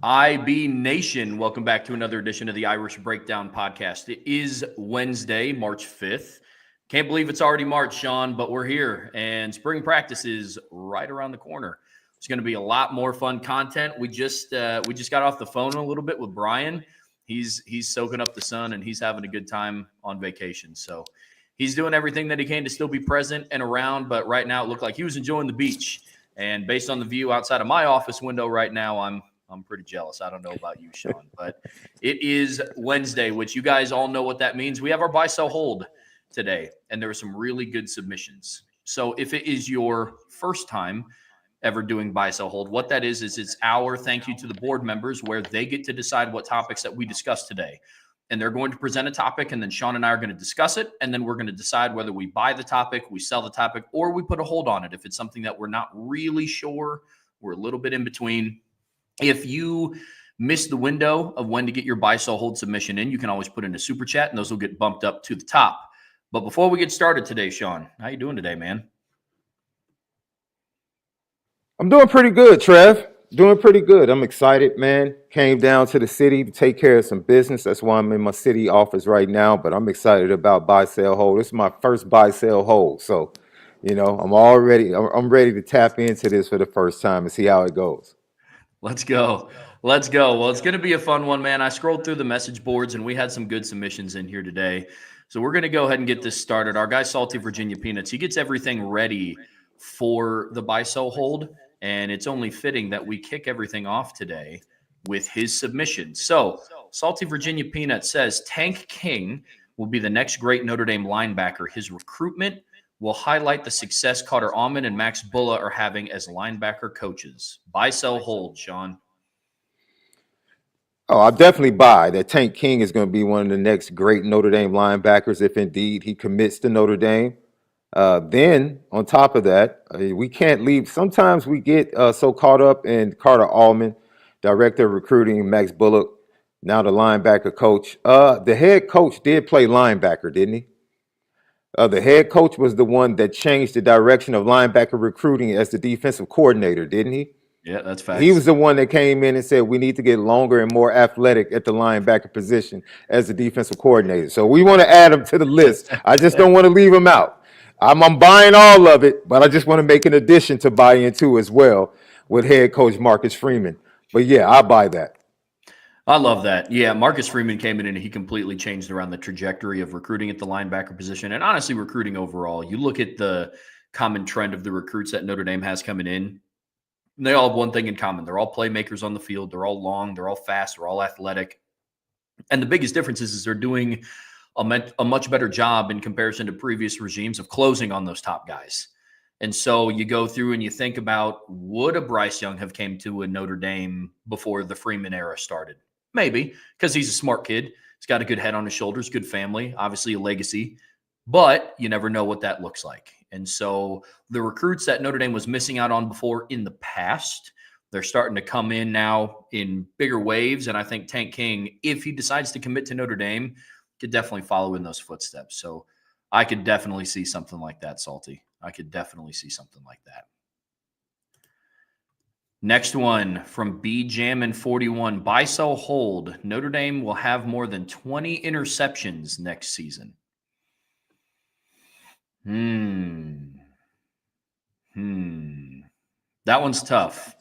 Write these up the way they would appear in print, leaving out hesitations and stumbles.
IB Nation, welcome back to another edition of the Irish Breakdown podcast. It is Wednesday, March 5th. Can't believe it's already March, Sean, but we're here, and spring practice is right around the corner. It's going to be a lot more fun content. We just got off the phone a little bit with Brian. He's soaking up the sun, and he's having a good time on vacation. So he's doing everything that he can to still be present and around, but right now it looked like he was enjoying the beach. And based on the view outside of my office window right now, I'm pretty jealous. I don't know about you, Sean, but it is Wednesday, which you guys all know what that means. We have our buy, sell, hold today, and there are some really good submissions. So if it is your first time ever doing buy, sell, hold, what that is it's our thank you to the board members where they get to decide what topics that we discuss today. And they're going to present a topic, and then Sean and I are going to discuss it, and then we're going to decide whether we buy the topic, we sell the topic, or we put a hold on it if it's something that we're not really sure. We're a little bit in between. If you miss the window of when to get your buy, sell, hold submission in, you can always put in a super chat, and those will get bumped up to the top. But before we get started today, Sean, how you doing today, man? I'm doing pretty good, Trev. Doing pretty good. I'm excited, man. Came down to the city to take care of some business. That's why I'm in my city office right now, but I'm excited about buy, sell, hold. This is my first buy, sell, hold. So, I'm ready to tap into this for the first time and see how it goes. Let's go. Let's go. Well, it's going to be a fun one, man. I scrolled through the message boards, and we had some good submissions in here today. So we're going to go ahead and get this started. Our guy, Salty Virginia Peanuts, he gets everything ready for the buy, sell, hold, and it's only fitting that we kick everything off today with his submission. So Salty Virginia Peanuts says, Tank King will be the next great Notre Dame linebacker. His recruitment will highlight the success Carter Allman and Max Bulla are having as linebacker coaches. Buy, sell, hold, Sean. Oh, I'll definitely buy that Tank King is going to be one of the next great Notre Dame linebackers if indeed he commits to Notre Dame. Then, on top of that, we can't leave. Sometimes we get so caught up in Carter Allman, director of recruiting, Max Bullock, now the linebacker coach. The head coach did play linebacker, didn't he? The head coach was the one that changed the direction of linebacker recruiting as the defensive coordinator, didn't he? Yeah, that's facts. He was the one that came in and said we need to get longer and more athletic at the linebacker position as the defensive coordinator. So we want to add him to the list. I just don't want to leave him out. I'm buying all of it, but I just want to make an addition to buy into as well with head coach Marcus Freeman. But yeah, I buy that. I love that. Yeah, Marcus Freeman came in and he completely changed around the trajectory of recruiting at the linebacker position and honestly recruiting overall. You look at the common trend of the recruits that Notre Dame has coming in, they all have one thing in common. They're all playmakers on the field. They're all long. They're all fast. They're all athletic. And the biggest difference is they're doing a much better job in comparison to previous regimes of closing on those top guys. And so you go through and you think about, would a Bryce Young have came to a Notre Dame before the Freeman era started? Maybe, because he's a smart kid. He's got a good head on his shoulders, good family, obviously a legacy. But you never know what that looks like. And so the recruits that Notre Dame was missing out on before in the past, they're starting to come in now in bigger waves. And I think Tank King, if he decides to commit to Notre Dame, could definitely follow in those footsteps. So I could definitely see something like that, Salty. I could definitely see something like that. Next one from BJamin41. Buy, sell, hold. Notre Dame will have more than 20 interceptions next season. That one's tough.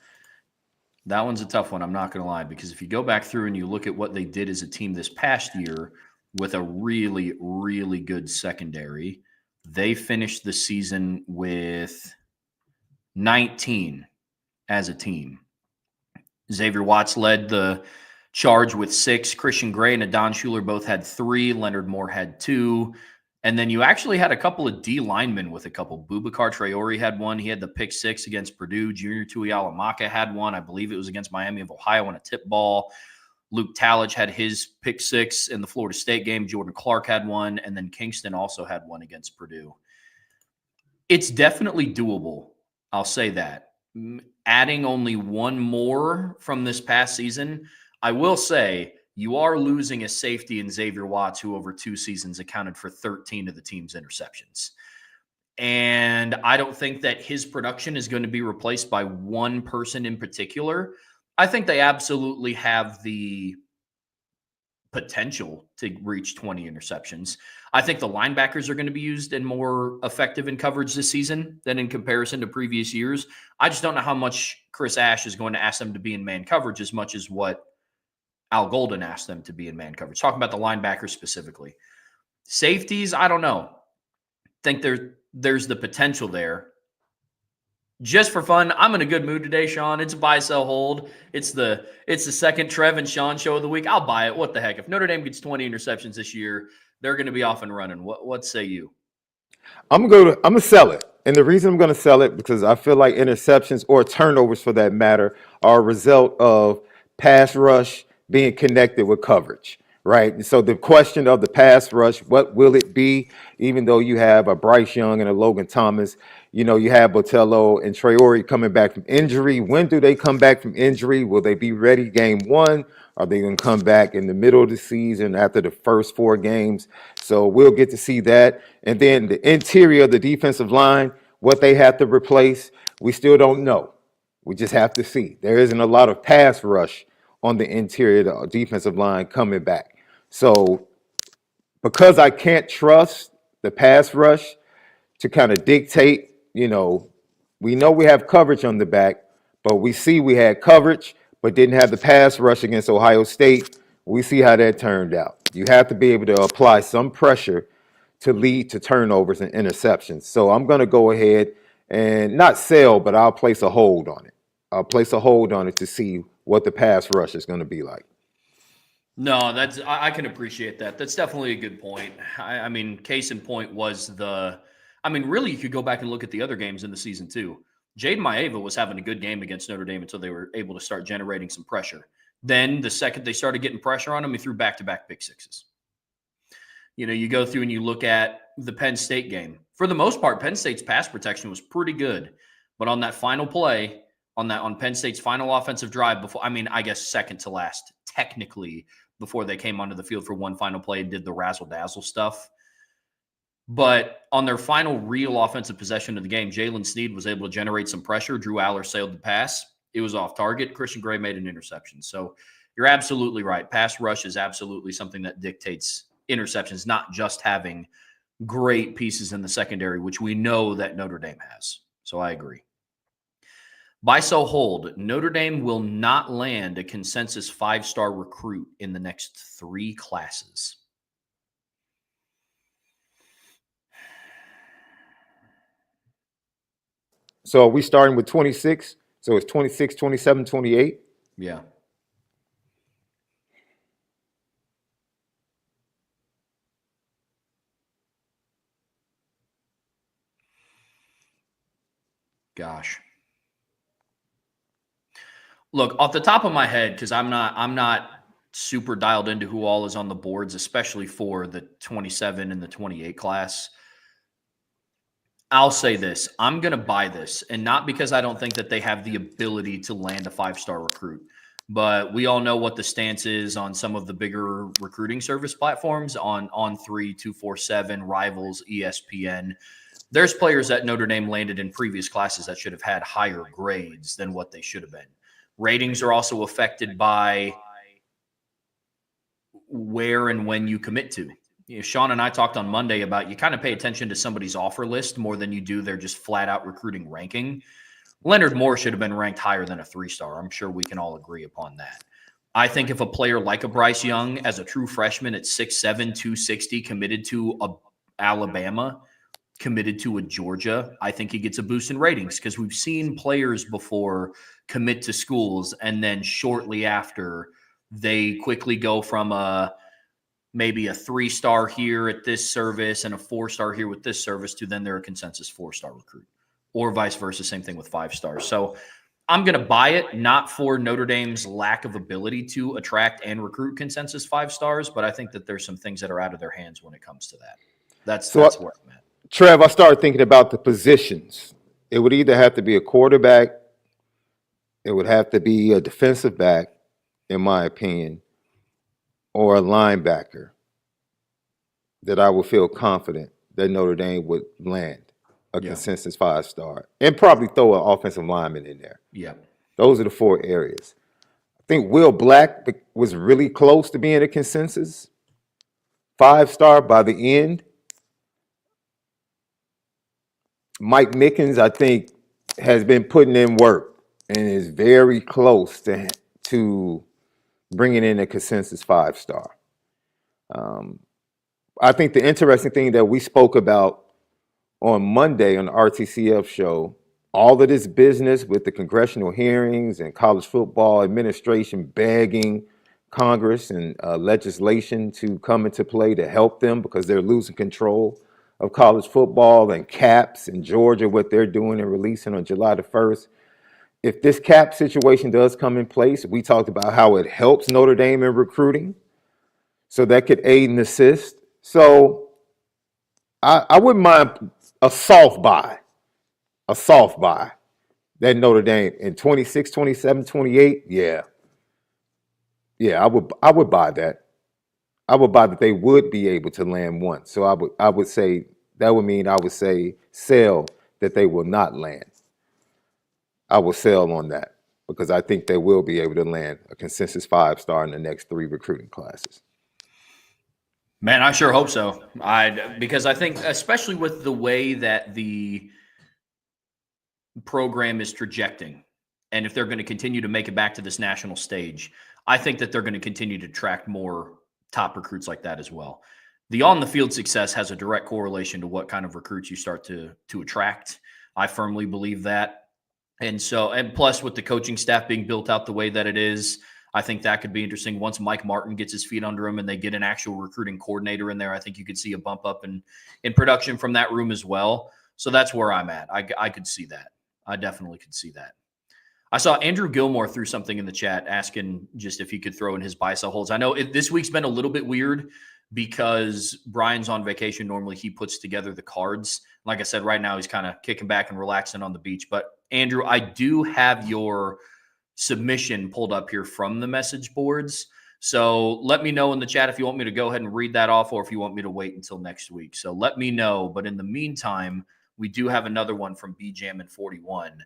That one's a tough one, I'm not going to lie, because if you go back through and you look at what they did as a team this past year with a really, really good secondary, they finished the season with 19 as a team. Xavier Watts led the charge with 6. Christian Gray and Adon Schuler both had 3. Leonard Moore had 2. And then you actually had a couple of D linemen with a couple. Boubacar Traore had one. He had the pick 6 against Purdue. Junior Tuialamaka had one. I believe it was against Miami of Ohio on a tip ball. Luke Talich had his pick 6 in the Florida State game. Jordan Clark had one. And then Kingston also had one against Purdue. It's definitely doable. I'll say that. Adding only one more from this past season, I will say you are losing a safety in Xavier Watts, who over 2 seasons accounted for 13 of the team's interceptions. And I don't think that his production is going to be replaced by one person in particular. I think they absolutely have the potential to reach 20 interceptions. I think the linebackers are going to be used and more effective in coverage this season than in comparison to previous years. I just don't know how much Chris Ash is going to ask them to be in man coverage as much as what Al Golden asked them to be in man coverage. Talking about the linebackers specifically. Safeties, I don't know. Think there's the potential there. Just for fun, I'm in a good mood today, Sean. It's buy, sell, hold. It's the second Trev and Sean show of the week. I'll buy it. What the heck? If Notre Dame gets 20 interceptions this year, they're going to be off and running. What say you? I'm gonna sell it. And the reason I'm gonna sell it because I feel like interceptions or turnovers for that matter are a result of pass rush being connected with coverage. Right. And so the question of the pass rush, what will it be? Even though you have a Bryce Young and a Logan Thomas, you have Botello and Traore coming back from injury. When do they come back from injury? Will they be ready game one? Are they going to come back in the middle of the season after the first 4 games? So we'll get to see that. And then the interior of the defensive line, what they have to replace, we still don't know. We just have to see. There isn't a lot of pass rush on the interior of the defensive line coming back. So because I can't trust the pass rush to kind of dictate, we know we have coverage on the back, but we see we had coverage, but didn't have the pass rush against Ohio State. We see how that turned out. You have to be able to apply some pressure to lead to turnovers and interceptions. So I'm going to go ahead and not sell, but I'll place a hold on it. I'll place a hold on it to see what the pass rush is going to be like. No, I can appreciate that. That's definitely a good point. I mean, case in point was really you could go back and look at the other games in the season too. Jaden Maeva was having a good game against Notre Dame until they were able to start generating some pressure. Then the second they started getting pressure on him, he threw back-to-back pick sixes. You go through and you look at the Penn State game. For the most part, Penn State's pass protection was pretty good. But on that final play, on Penn State's final offensive drive I guess second to last, technically, before they came onto the field for one final play and did the razzle-dazzle stuff. But on their final real offensive possession of the game, Jalen Sneed was able to generate some pressure. Drew Aller sailed the pass. It was off target. Christian Gray made an interception. So you're absolutely right. Pass rush is absolutely something that dictates interceptions, not just having great pieces in the secondary, which we know that Notre Dame has. So I agree. Buy, sell, hold. Notre Dame will not land a consensus 5-star recruit in the next 3 classes. So are we starting with 26? So it's 26, 27, 28? Yeah. Gosh. Look, off the top of my head, because I'm not super dialed into who all is on the boards, especially for the 27 and the 28 class. I'll say this. I'm going to buy this, and not because I don't think that they have the ability to land a 5-star recruit, but we all know what the stance is on some of the bigger recruiting service platforms on On3, 247, Rivals, ESPN. There's players that Notre Dame landed in previous classes that should have had higher grades than what they should have been. Ratings are also affected by where and when you commit to. Sean and I talked on Monday about you kind of pay attention to somebody's offer list more than you do their just flat out recruiting ranking. Leonard Moore should have been ranked higher than a 3-star. I'm sure we can all agree upon that. I think if a player like a Bryce Young, as a true freshman at 6'7", 260, committed to a Alabama, committed to a Georgia, I think he gets a boost in ratings because we've seen players before commit to schools and then shortly after they quickly go from maybe a 3-star here at this service and a 4-star here with this service to then they're a consensus 4-star recruit, or vice versa. Same thing with 5 stars. So I'm going to buy it, not for Notre Dame's lack of ability to attract and recruit consensus 5 stars, but I think that there's some things that are out of their hands when it comes to that. That's where I'm at. Trev, I started thinking about the positions. It would either have to be a quarterback, it would have to be a defensive back, in my opinion, or a linebacker that I would feel confident that Notre Dame would land a consensus 5-star and probably throw an offensive lineman in there. Yeah. Those are the 4 areas. think Will Black was really close to being a consensus 5-star by the end. Mike Mickens, I think, has been putting in work and is very close to bringing in a consensus 5-star. I think the interesting thing that we spoke about on Monday on the RTCF show, all of this business with the congressional hearings and college football administration begging Congress and legislation to come into play to help them because they're losing control of college football, and caps in Georgia, what they're doing and releasing on July the 1st. If this cap situation does come in place, we talked about how it helps Notre Dame in recruiting. So that could aid and assist. So I wouldn't mind a soft buy that Notre Dame in 26, 27, 28. Yeah, I would buy that. I would buy that they would be able to land one. So I would say that would mean I would say sell that they will not land. I will sell on that because I think they will be able to land a consensus 5-star in the next 3 recruiting classes. Man, I sure hope so. Because I think, especially with the way that the program is trajecting, and if they're going to continue to make it back to this national stage, I think that they're going to continue to attract more top recruits like that as well. The on-the-field success has a direct correlation to what kind of recruits you start to attract. I firmly believe that. And plus with the coaching staff being built out the way that it is, I think that could be interesting. Once Mike Martin gets his feet under him and they get an actual recruiting coordinator in there, I think you could see a bump up in production from that room as well. So that's where I'm at. I could see that. I definitely could see that. I saw Andrew Gilmore threw something in the chat asking just if he could throw in his buy-sell holds. I know this week's been a little bit weird because Brian's on vacation. Normally he puts together the cards. Like I said, right now he's kind of kicking back and relaxing on the beach. But Andrew, I do have your submission pulled up here from the message boards. So let me know in the chat if you want me to go ahead and read that off or if you want me to wait until next week. So let me know. But in the meantime, we do have another one from BJamin41.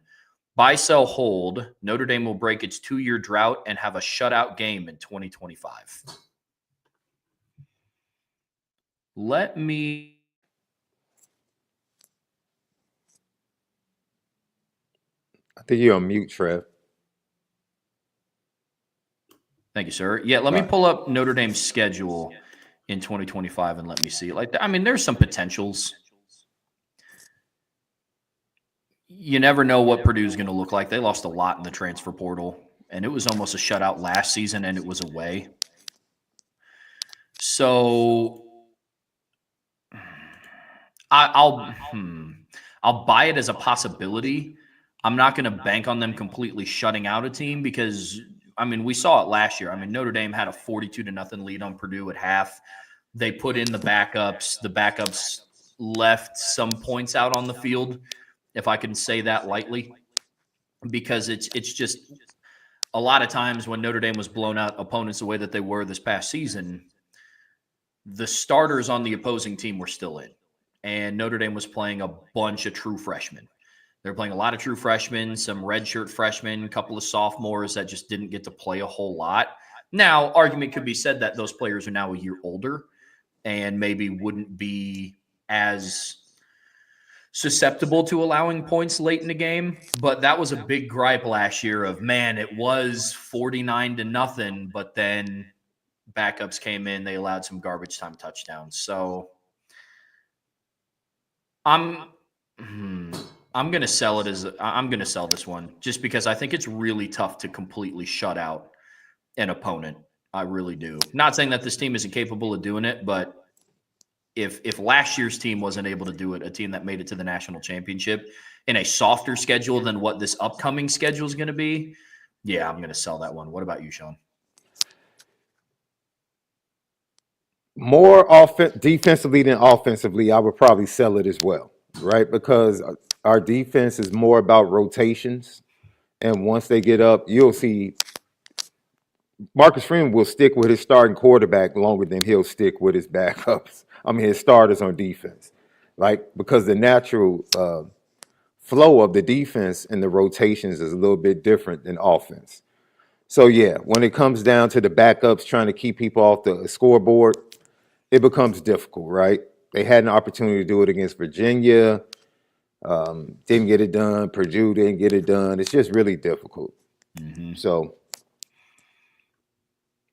Buy, sell, hold. Notre Dame will break its 2-year drought and have a shutout game in 2025. Let me. I think you're on mute, Trev. Thank you, sir. Yeah, let me pull up Notre Dame's schedule in 2025 and let me see. There's some potentials. You never know what Purdue's going to look like. They lost a lot in the transfer portal, and it was almost a shutout last season, and it was away. So I'll buy it as a possibility. I'm not going to bank on them completely shutting out a team because, we saw it last year. Notre Dame had a 42-0 lead on Purdue at half. They put in the backups. The backups left some points out on the field, if I can say that lightly, because it's just a lot of times when Notre Dame was blown out opponents the way that they were this past season, the starters on the opposing team were still in, and Notre Dame was playing a bunch of true freshmen. They're playing a lot of true freshmen, some redshirt freshmen, a couple of sophomores that just didn't get to play a whole lot. Now, argument could be said that those players are now a year older and maybe wouldn't be as susceptible to allowing points late in the game. But that was a big gripe last year of, man, it was 49-0, but then backups came in. They allowed some garbage time touchdowns. So I'm going to sell it I'm going to sell this one just because I think it's really tough to completely shut out an opponent. I really do. Not saying that this team isn't capable of doing it, but if last year's team wasn't able to do it, a team that made it to the national championship in a softer schedule than what this upcoming schedule is going to be, yeah, I'm going to sell that one. What about you, Sean? More defensively than offensively, I would probably sell it as well, right? Because our defense is more about rotations. And once they get up, you'll see Marcus Freeman will stick with his starting quarterback longer than he'll stick with his backups. His starters on defense, because the natural flow of the defense and the rotations is a little bit different than offense. So yeah, when it comes down to the backups trying to keep people off the scoreboard, it becomes difficult, right? They had an opportunity to do it against Virginia, didn't get it done. Purdue didn't get it done. It's just really difficult. So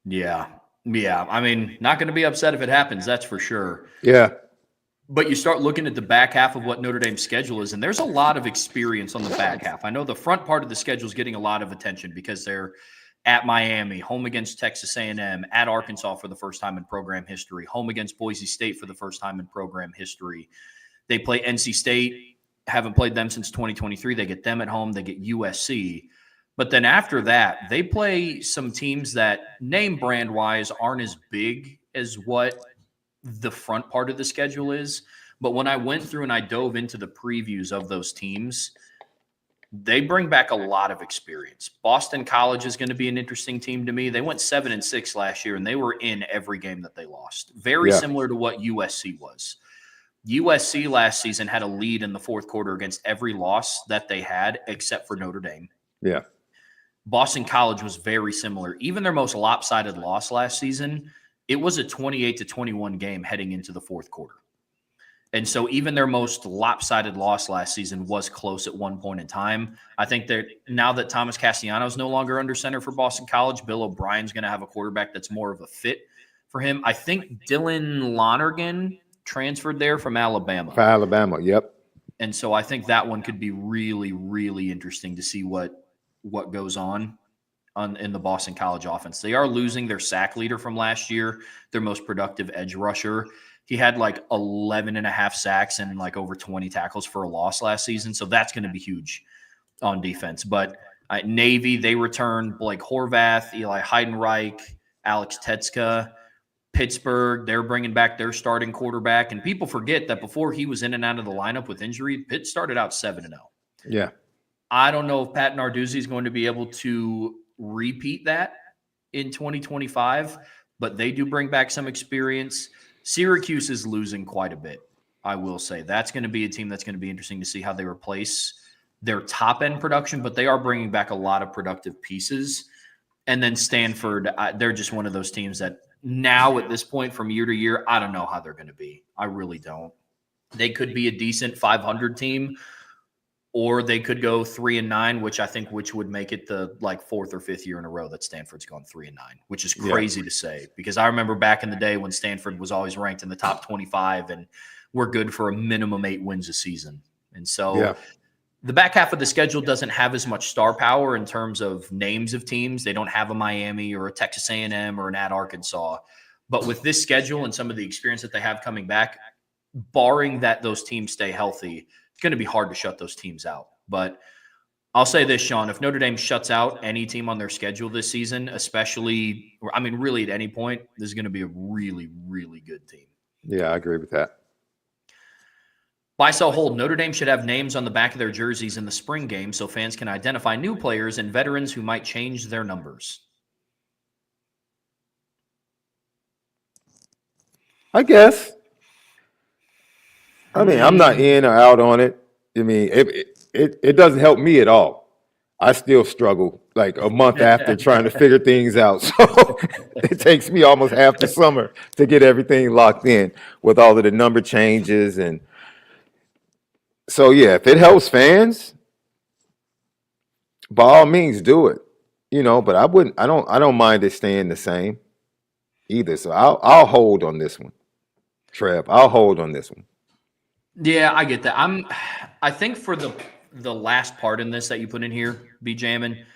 Yeah. I mean, not going to be upset if it happens. That's for sure. yeah, But you start looking at the back half of what Notre Dame's schedule is, and there's a lot of experience on the back half. I know the front part of the schedule is getting a lot of attention because they're at Miami, home against Texas A&M, at Arkansas for the first time in program history, home against Boise State for the first time in program history. They play NC State, haven't played them since 2023. They get them at home. They get USC. But then after that, they play some teams that name brand wise aren't as big as what the front part of the schedule is. But when I went through and I dove into the previews of those teams, they bring back a lot of experience. Boston College is going to be an interesting team to me. They went 7-6 last year, and they were in every game that they lost. Very similar to what USC was. USC last season had a lead in the fourth quarter against every loss that they had, except for Notre Dame. Yeah. Boston College was very similar. Even their most lopsided loss last season, it was a 28-21 game heading into the fourth quarter. And so even their most lopsided loss last season was close at one point in time. I think that now that Thomas Castellanos is no longer under center for Boston College, Bill O'Brien's going to have a quarterback that's more of a fit for him. I think Dylan Lonergan transferred there from Alabama. For Alabama, yep. And so I think that one could be really, really interesting to see what goes on in the Boston College offense. They are losing their sack leader from last year, their most productive edge rusher. He had like 11 and a half sacks and like over 20 tackles for a loss last season. So that's going to be huge on defense. But Navy, they return Blake Horvath, Eli Heidenreich, Alex Tetska. Pittsburgh, they're bringing back their starting quarterback. And people forget that before he was in and out of the lineup with injury, Pitt started out 7-0. Yeah. I don't know if Pat Narduzzi is going to be able to repeat that in 2025, but they do bring back some experience. Syracuse is losing quite a bit, I will say. That's going to be a team that's going to be interesting to see how they replace their top-end production, but they are bringing back a lot of productive pieces. And then Stanford, they're just one of those teams that now at this point from year to year, I don't know how they're going to be. I really don't. They could be a decent 500 team, or they could go 3-9, which would make it the like fourth or fifth year in a row that Stanford's gone 3-9, which is crazy to say, because I remember back in the day when Stanford was always ranked in the top 25 and we're good for a minimum 8 wins a season. And so the back half of the schedule doesn't have as much star power in terms of names of teams. They don't have a Miami or a Texas A&M or an at Arkansas. But with this schedule and some of the experience that they have coming back, barring that those teams stay healthy, it's going to be hard to shut those teams out. But I'll say this, Sean, if Notre Dame shuts out any team on their schedule this season, especially, I mean, really at any point, this is going to be a really, really good team. Yeah, I agree with that. Buy, sell, hold. Notre Dame should have names on the back of their jerseys in the spring game so fans can identify new players and veterans who might change their numbers. I guess. I mean, I'm not in or out on it. I mean, it doesn't help me at all. I still struggle like a month after trying to figure things out. So it takes me almost half the summer to get everything locked in with all of the number changes. And so, yeah, if it helps fans, by all means do it, but I don't mind it staying the same either. So I'll hold on this one. Trev, I'll hold on this one. Yeah, I get that. I think for the last part in this that you put in here, B-Jammin,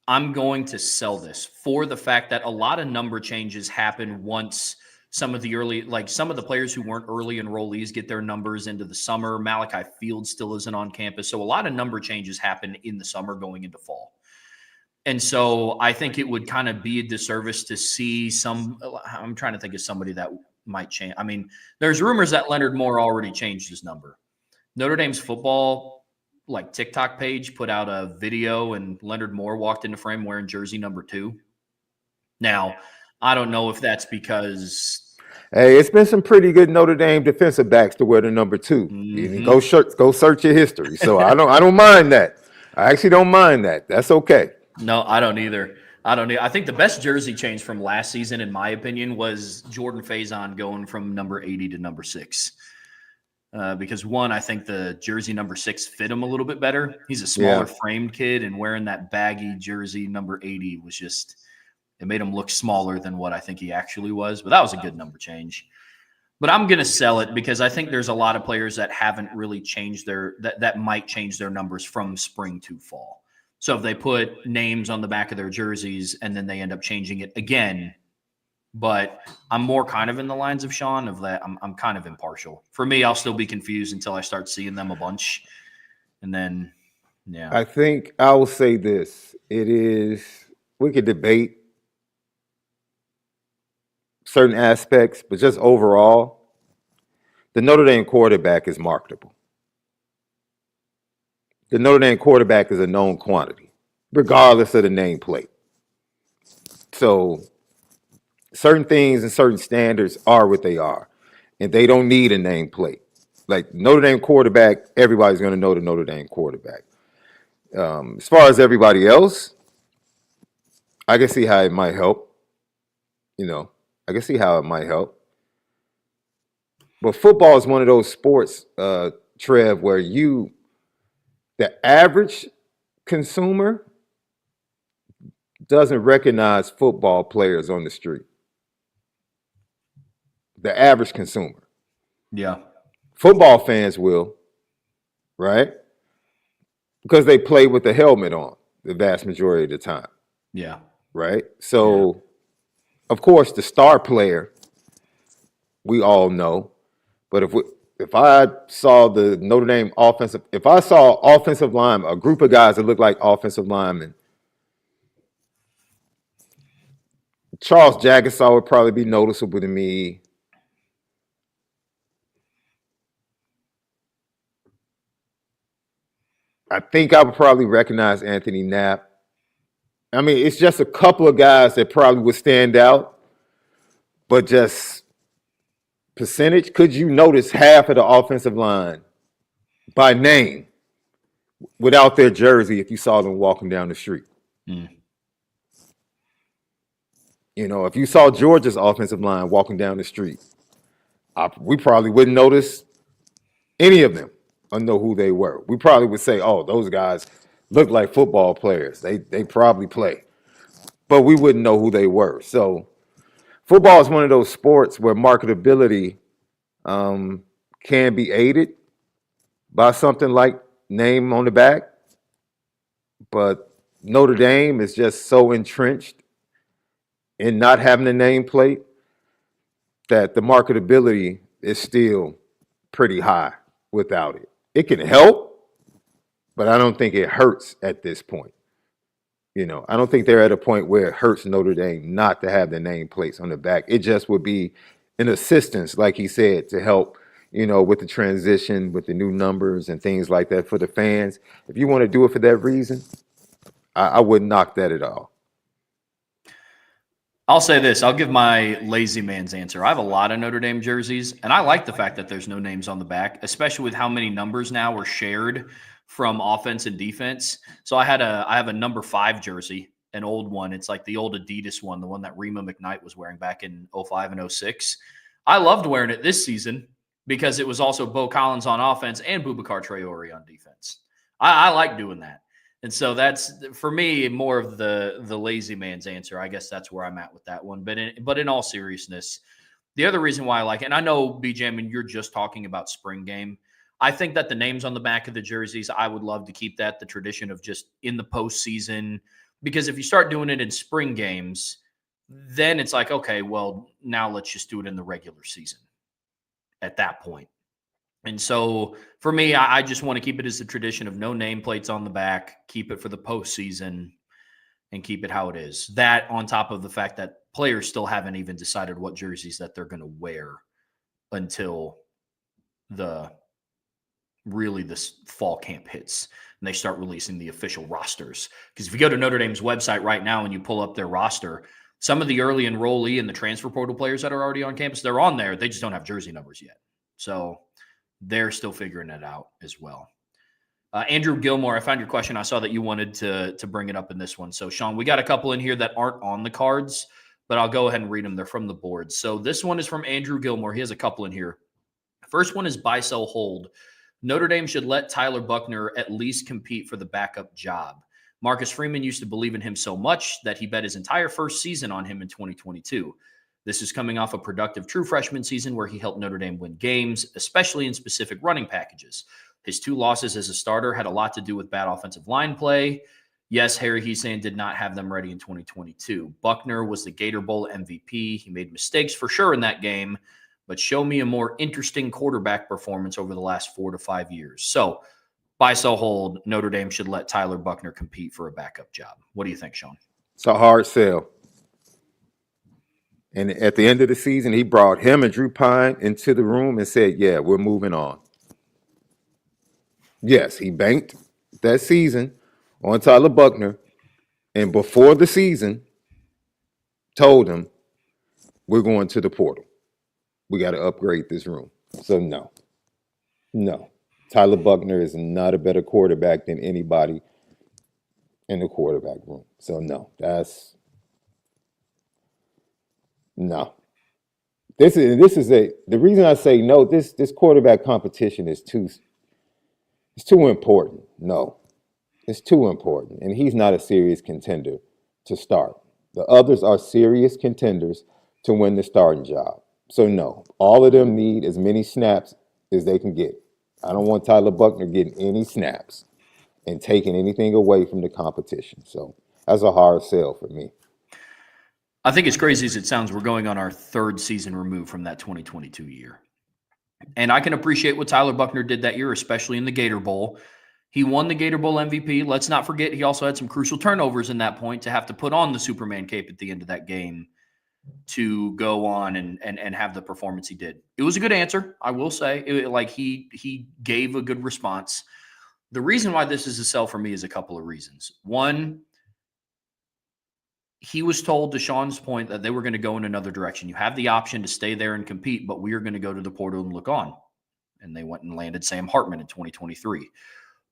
I'm going to sell this for the fact that a lot of number changes happen once some of the players who weren't early enrollees get their numbers into the summer. Malachi Fields still isn't on campus. So a lot of number changes happen in the summer going into fall. And so I think it would kind of be a disservice to see I'm trying to think of somebody that might change. I mean, there's rumors that Leonard Moore already changed his number. Notre Dame's football TikTok page put out a video and Leonard Moore walked into frame wearing jersey number 2. Now, I don't know if that's because hey, it's been some pretty good Notre Dame defensive backs to wear the number 2. Mm-hmm. Go search your history. So I don't mind that. I actually don't mind that. That's okay. No, I don't either. I don't know. I think the best jersey change from last season, in my opinion, was Jordan Faison going from number 80 to number 6. Because one, I think the jersey number 6 fit him a little bit better. He's a smaller framed kid, and wearing that baggy jersey number 80 was just, it made him look smaller than what I think he actually was. But that was a good number change. But I'm going to sell it because I think there's a lot of players that haven't really changed that might change their numbers from spring to fall. So if they put names on the back of their jerseys and then they end up changing it again, but I'm more kind of in the lines of Sean of that. I'm kind of impartial. For me, I'll still be confused until I start seeing them a bunch. And then, yeah. I think I will say this. We could debate certain aspects, but just overall, the Notre Dame quarterback is marketable. The Notre Dame quarterback is a known quantity, regardless of the nameplate. So certain things and certain standards are what they are, and they don't need a nameplate. Like Notre Dame quarterback, everybody's going to know the Notre Dame quarterback. As far as everybody else, I can see how it might help. I can see how it might help. But football is one of those sports, Trev, where the average consumer doesn't recognize football players on the street. The average consumer. Yeah. Football fans will, right? Because they play with the helmet on the vast majority of the time. Yeah. Right? So, of course, the star player, we all know. But if I saw the Notre Dame if I saw offensive linemen, a group of guys that look like offensive linemen, Charles Jagasaw would probably be noticeable to me. I think I would probably recognize Anthony Knapp. I mean, it's just a couple of guys that probably would stand out, but just percentage, could you notice half of the offensive line by name without their jersey if you saw them walking down the street? If you saw Georgia's offensive line walking down the street, we probably wouldn't notice any of them or know who they were. We probably would say, oh, those guys look like football players. They probably play. But we wouldn't know who they were. So football is one of those sports where marketability can be aided by something like name on the back. But Notre Dame is just so entrenched in not having a nameplate that the marketability is still pretty high without it. It can help, but I don't think it hurts at this point. I don't think they're at a point where it hurts Notre Dame not to have the nameplates on the back. It just would be an assistance, like he said, to help, with the transition, with the new numbers and things like that for the fans. If you want to do it for that reason, I wouldn't knock that at all. I'll say this. I'll give my lazy man's answer. I have a lot of Notre Dame jerseys, and I like the fact that there's no names on the back, especially with how many numbers now are shared from offense and defense. So I have a number 5 jersey, an old one. It's like the old Adidas one, the one that Rima McKnight was wearing back in 05 and 06. I loved wearing it this season because it was also Bo Collins on offense and Boubacar Traore on defense. I like doing that. And so that's, for me, more of the lazy man's answer. I guess that's where I'm at with that one. But in all seriousness, the other reason why I like it, and I know, BJ, I mean, you're just talking about spring game. I think that the names on the back of the jerseys, I would love to keep that, the tradition of just in the postseason. Because if you start doing it in spring games, then it's like, okay, well, now let's just do it in the regular season at that point. And so for me, I just want to keep it as a tradition of no nameplates on the back, keep it for the postseason, and keep it how it is. That on top of the fact that players still haven't even decided what jerseys that they're going to wear until this fall camp hits and they start releasing the official rosters. Because if you go to Notre Dame's website right now and you pull up their roster, some of the early enrollee and the transfer portal players that are already on campus, they're on there. They just don't have jersey numbers yet. So they're still figuring it out as well. Andrew Gilmore, I found your question. I saw that you wanted to bring it up in this one. So, Sean, we got a couple in here that aren't on the cards, but I'll go ahead and read them. They're from the board. So this one is from Andrew Gilmore. He has a couple in here. First one is buy, sell, hold. Notre Dame should let Tyler Buchner at least compete for the backup job. Marcus Freeman used to believe in him so much that he bet his entire first season on him in 2022. This is coming off a productive true freshman season where he helped Notre Dame win games, especially in specific running packages. His 2 losses as a starter had a lot to do with bad offensive line play. Yes, Harry Hiestand did not have them ready in 2022. Buchner was the Gator Bowl MVP. He made mistakes for sure in that game, but show me a more interesting quarterback performance over the last 4 to 5 years. So, buy, sell, hold, Notre Dame should let Tyler Buchner compete for a backup job. What do you think, Sean? It's a hard sell. And at the end of the season, he brought him and Drew Pine into the room and said, yeah, we're moving on. Yes, he banked that season on Tyler Buchner, and before the season told him, we're going to the portal. We got to upgrade this room. So no. Tyler Buchner is not a better quarterback than anybody in the quarterback room. So no. This is the reason I say no, this quarterback competition is too important. No. It's too important. And he's not a serious contender to start. The others are serious contenders to win the starting job. So no, all of them need as many snaps as they can get. I don't want Tyler Buchner getting any snaps and taking anything away from the competition. So that's a hard sell for me. I think as crazy as it sounds, we're going on our 3rd season removed from that 2022 year. And I can appreciate what Tyler Buchner did that year, especially in the Gator Bowl. He won the Gator Bowl MVP. Let's not forget he also had some crucial turnovers in that point to have to put on the Superman cape at the end of that game to go on and have the performance he did. It was a good answer, I will say. He gave a good response. The reason why this is a sell for me is a couple of reasons. One, he was told, to Sean's point, that they were going to go in another direction. You have the option to stay there and compete, but we are going to go to the portal and look on. And they went and landed Sam Hartman in 2023,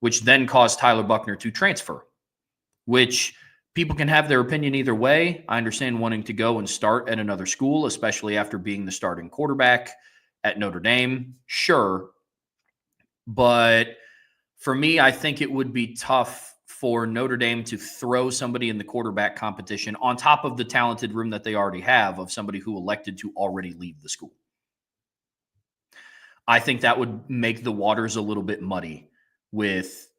which then caused Tyler Buchner to transfer, which people can have their opinion either way. I understand wanting to go and start at another school, especially after being the starting quarterback at Notre Dame. Sure. But for me, I think it would be tough for Notre Dame to throw somebody in the quarterback competition on top of the talented room that they already have of somebody who elected to already leave the school. I think that would make the waters a little bit muddy with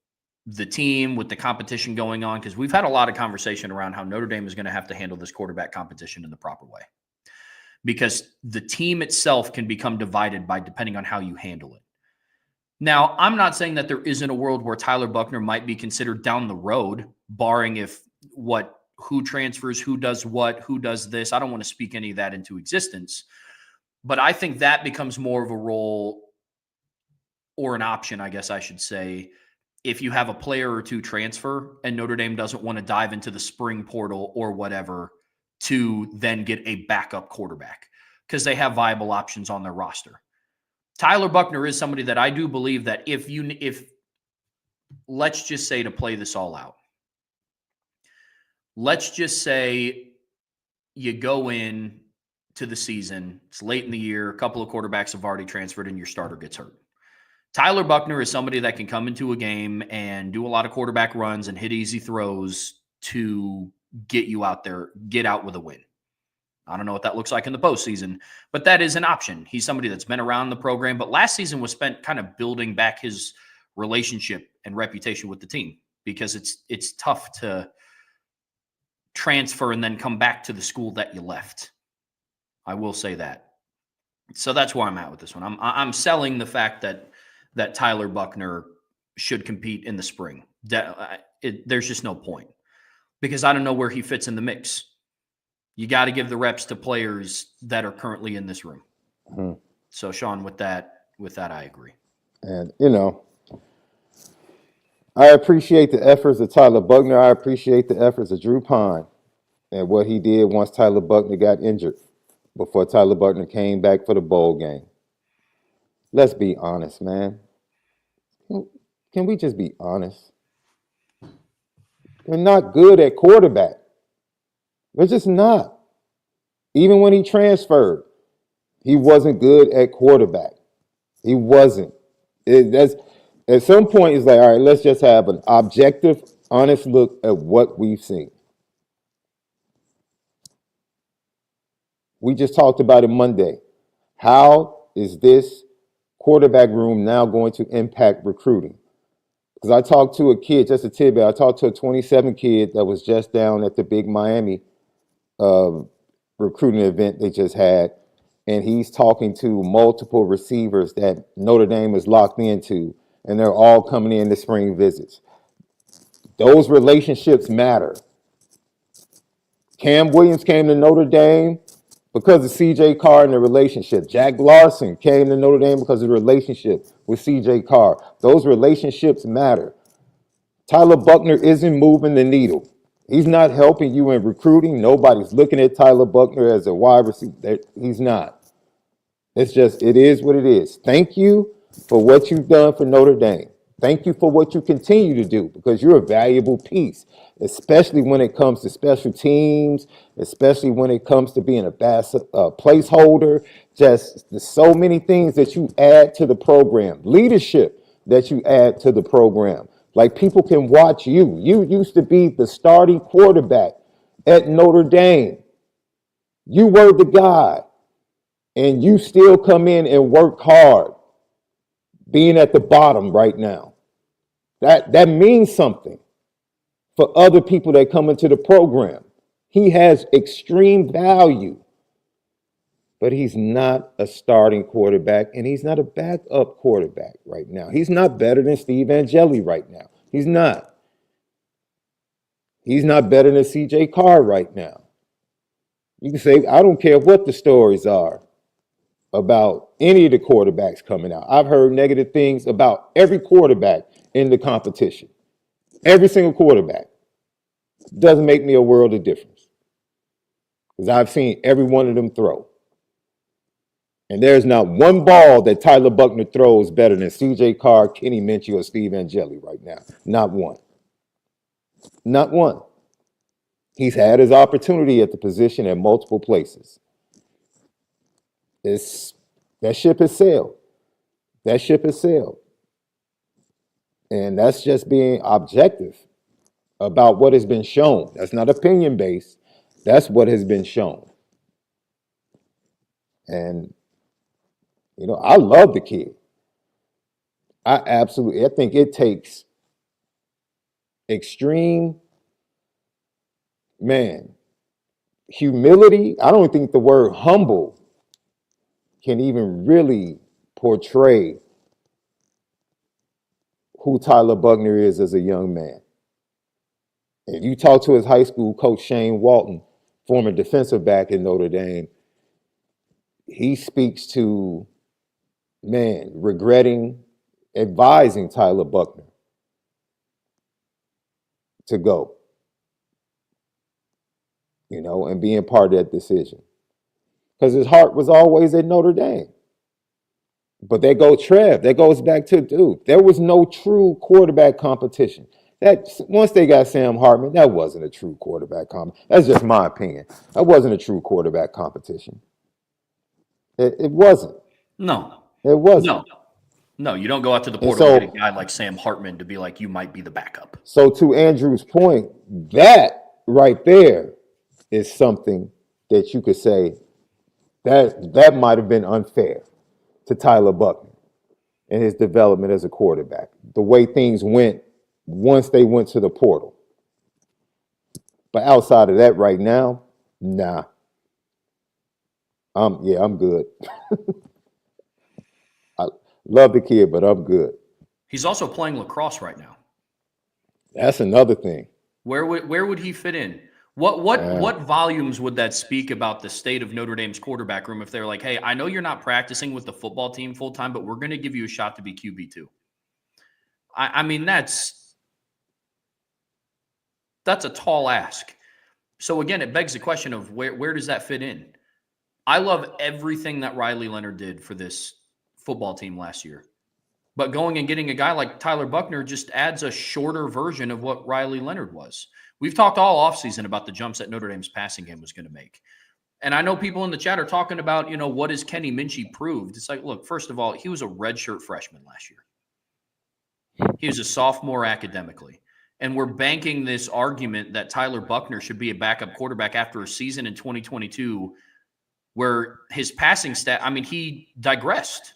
the team, with the competition going on, because we've had a lot of conversation around how Notre Dame is going to have to handle this quarterback competition in the proper way, because the team itself can become divided by depending on how you handle it. Now, I'm not saying that there isn't a world where Tyler Buchner might be considered down the road, barring who transfers, who does what, who does this. I don't want to speak any of that into existence, but I think that becomes more of a role or an option, I guess I should say, if you have a player or two transfer and Notre Dame doesn't want to dive into the spring portal or whatever to then get a backup quarterback because they have viable options on their roster. Tyler Buchner is somebody that I do believe that if let's just say, to play this all out, let's just say you go in to the season, it's late in the year, a couple of quarterbacks have already transferred and your starter gets hurt. Tyler Buchner is somebody that can come into a game and do a lot of quarterback runs and hit easy throws to get you out there, get out with a win. I don't know what that looks like in the postseason, but that is an option. He's somebody that's been around the program, but last season was spent kind of building back his relationship and reputation with the team, because it's tough to transfer and then come back to the school that you left. I will say that. So that's where I'm at with this one. I'm selling the fact that Tyler Buchner should compete in the spring. There's just no point, because I don't know where he fits in the mix. You got to give the reps to players that are currently in this room. Mm-hmm. So, Sean, with that, I agree. And, I appreciate the efforts of Tyler Buchner. I appreciate the efforts of Drew Pine and what he did once Tyler Buchner got injured, before Tyler Buchner came back for the bowl game. Let's be honest, man. Can can we just be honest? They're not good at quarterback. They're just not. Even when he transferred, he wasn't good at quarterback. He wasn't. That's at some point, it's like, all right, let's just have an objective, honest look at what we've seen. We just talked about it Monday. How is this quarterback room now going to impact recruiting? Because I talked to a kid, just a tidbit, I talked to a 27 kid that was just down at the big Miami recruiting event they just had. And he's talking to multiple receivers that Notre Dame is locked into, and they're all coming in to spring visits. Those relationships matter. Cam Williams came to Notre Dame because of C.J. Carr and the relationship. Jack Larson came to Notre Dame because of the relationship with C.J. Carr. Those relationships matter. Tyler Buchner isn't moving the needle. He's not helping you in recruiting. Nobody's looking at Tyler Buchner as a wide receiver. He's not. It's just, it is what it is. Thank you for what you've done for Notre Dame. Thank you for what you continue to do, because you're a valuable piece, especially when it comes to special teams, especially when it comes to being a placeholder. Just there's so many things that you add to the program, leadership that you add to the program. Like, people can watch you. You used to be the starting quarterback at Notre Dame. You were the guy, and you still come in and work hard, being at the bottom right now. That means something for other people that come into the program. He has extreme value, but he's not a starting quarterback, and he's not a backup quarterback right now. He's not better than Steve Angeli right now. He's not. He's not better than C.J. Carr right now. You can say, I don't care what the stories are about any of the quarterbacks coming out. I've heard negative things about every quarterback in the competition. Every single quarterback. Doesn't make me a world of difference, because I've seen every one of them throw. And there's not one ball that Tyler Buchner throws better than C.J. Carr, Kenny Minchie, or Steve Angeli right now. Not one. Not one. He's had his opportunity at the position at multiple places. That ship has sailed. That ship has sailed. And that's just being objective about what has been shown. That's not opinion-based. That's what has been shown. And, you know, I love the kid. I think it takes extreme, humility. I don't think the word humble can even really portray who Tyler Buchner is as a young man. If you talk to his high school coach, Shane Walton, former defensive back in Notre Dame, he speaks to, regretting advising Tyler Buchner to go, and being part of that decision. Because his heart was always at Notre Dame. But there goes Trev. That goes back to, there was no true quarterback competition. That once they got Sam Hartman, that wasn't a true quarterback competition. That's just my opinion. That wasn't a true quarterback competition. It wasn't. No. It wasn't. No, you don't go out to the portal and get a guy like Sam Hartman to be like, you might be the backup. So to Andrew's point, that right there is something that you could say that might have been unfair to Tyler Buchner and his development as a quarterback. The way things went once they went to the portal. But outside of that right now, nah. I'm good. I love the kid, but I'm good. He's also playing lacrosse right now. That's another thing. Where would he fit in? What volumes would that speak about the state of Notre Dame's quarterback room if they're like, hey, I know you're not practicing with the football team full time, but we're going to give you a shot to be QB2. I mean, that's a tall ask. So again, it begs the question of where does that fit in? I love everything that Riley Leonard did for this football team last year. But going and getting a guy like Tyler Buckner just adds a shorter version of what Riley Leonard was. We've talked all offseason about the jumps that Notre Dame's passing game was going to make. And I know people in the chat are talking about, what has Kenny Minchey proved? It's like, look, first of all, he was a redshirt freshman last year. He was a sophomore academically. And we're banking this argument that Tyler Buckner should be a backup quarterback after a season in 2022 where his passing stat, he digressed.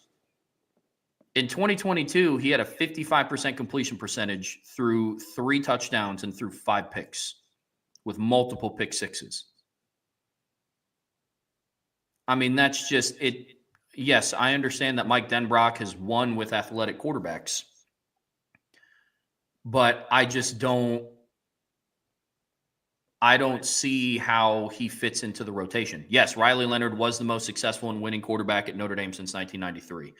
In 2022, he had a 55% completion percentage through 3 touchdowns and through 5 picks with multiple pick sixes. That's just it. Yes, I understand that Mike Denbrock has won with athletic quarterbacks, but I don't see how he fits into the rotation. Yes, Riley Leonard was the most successful and winning quarterback at Notre Dame since 1993.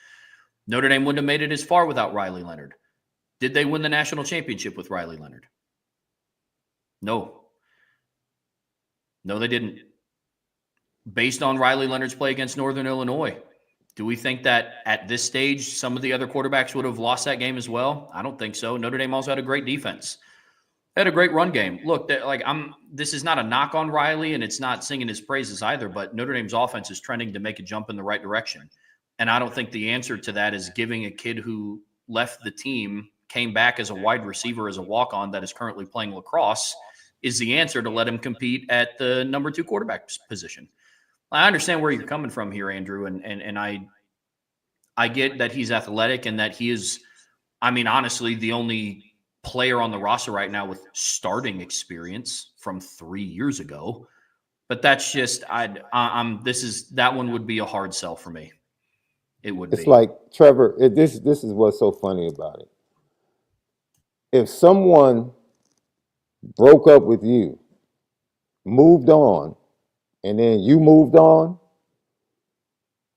Notre Dame wouldn't have made it as far without Riley Leonard. Did they win the national championship with Riley Leonard? No. No, they didn't. Based on Riley Leonard's play against Northern Illinois, do we think that at this stage some of the other quarterbacks would have lost that game as well? I don't think so. Notre Dame also had a great defense. They had a great run game. Look, this is not a knock on Riley, and it's not singing his praises either, but Notre Dame's offense is trending to make a jump in the right direction. And I don't think the answer to that is giving a kid who left the team, came back as a wide receiver, as a walk-on that is currently playing lacrosse, is the answer to let him compete at the number 2 quarterback position. I understand where you're coming from here, Andrew, and I get that he's athletic and that he is, honestly, the only player on the roster right now with starting experience from 3 years ago. But that's just, that one would be a hard sell for me. It would be. It's like, Trevor, this is what's so funny about it. If someone broke up with you, moved on, and then you moved on,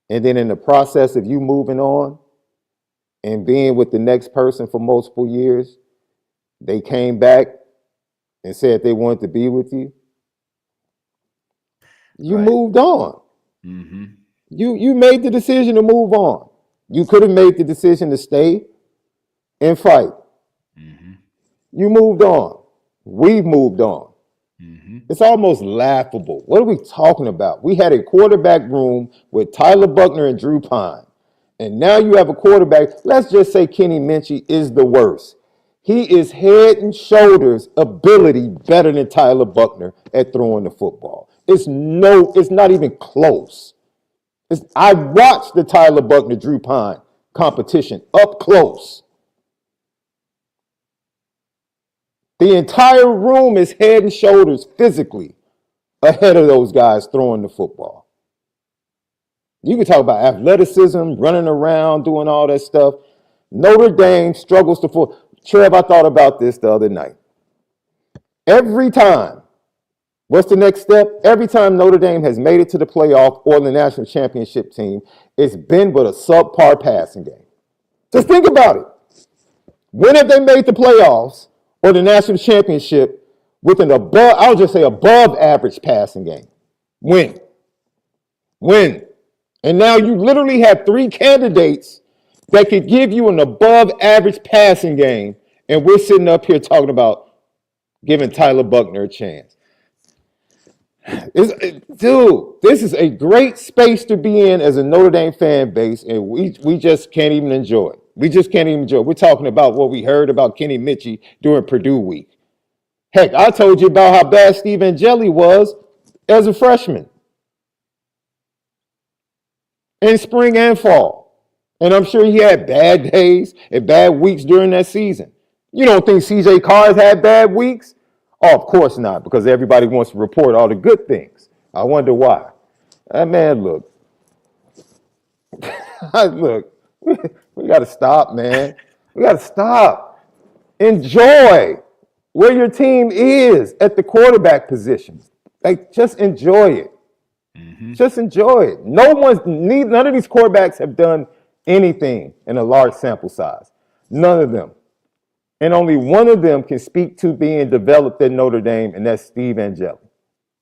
and then in the process of you moving on and being with the next person for multiple years, they came back and said they wanted to be with you, you Right. moved on. Mm-hmm. You made the decision to move on. You could have made the decision to stay and fight. Mm-hmm. You moved on. We've moved on. Mm-hmm. It's almost laughable. What are we talking about? We had a quarterback room with Tyler Buckner and Drew Pine. And now you have a quarterback. Let's just say Kenny Minchey is the worst. He is head and shoulders ability better than Tyler Buckner at throwing the football. It's not even close. I watched the Tyler Buckner Drew Pine competition up close. The entire room is head and shoulders physically ahead of those guys throwing the football. You can talk about athleticism, running around, doing all that stuff. Notre Dame struggles to full. Trev, I thought about this the other night. Every time, what's the next step? Every time Notre Dame has made it to the playoff or the national championship team, it's been but a subpar passing game. Just think about it. When have they made the playoffs or the national championship with an above average passing game? When? And now you literally have 3 candidates that could give you an above average passing game, and we're sitting up here talking about giving Tyler Buckner a chance. Dude, this is a great space to be in as a Notre Dame fan base, and we just can't even enjoy it. We just can't even enjoy it. We're talking about what we heard about Kenny Minchey during Purdue week. Heck, I told you about how bad Steve Angeli was as a freshman in spring and fall. And I'm sure he had bad days and bad weeks during that season. You don't think C.J. Carr's had bad weeks? Oh, of course not, because everybody wants to report all the good things. I wonder why. Man, look. Look, we got to stop, man. We got to stop. Enjoy where your team is at the quarterback position. Just enjoy it. Mm-hmm. Just enjoy it. None of these quarterbacks have done anything in a large sample size. None of them. And only one of them can speak to being developed at Notre Dame, and that's Steve Angeli.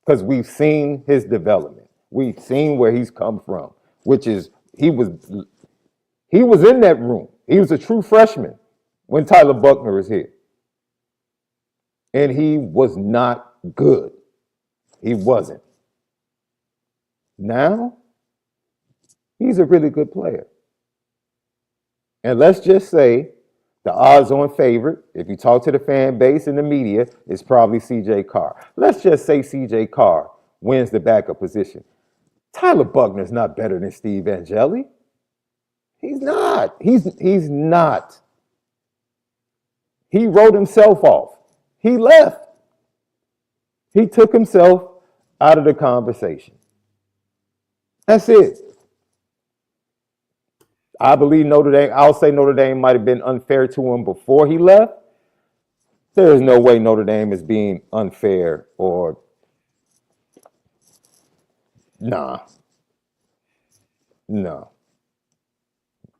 Because we've seen his development. We've seen where he's come from, which is he was in that room. He was a true freshman when Tyler Buckner was here. And he was not good. He wasn't. Now, he's a really good player. And let's just say the odds-on favorite, if you talk to the fan base and the media, is probably C.J. Carr. Let's just say C.J. Carr wins the backup position. Tyler Buckner's not better than Steve Angeli. He's not. He's not. He wrote himself off. He left. He took himself out of the conversation. That's it. I believe Notre Dame, I'll say Notre Dame might have been unfair to him before he left. There is no way Notre Dame is being unfair or, no.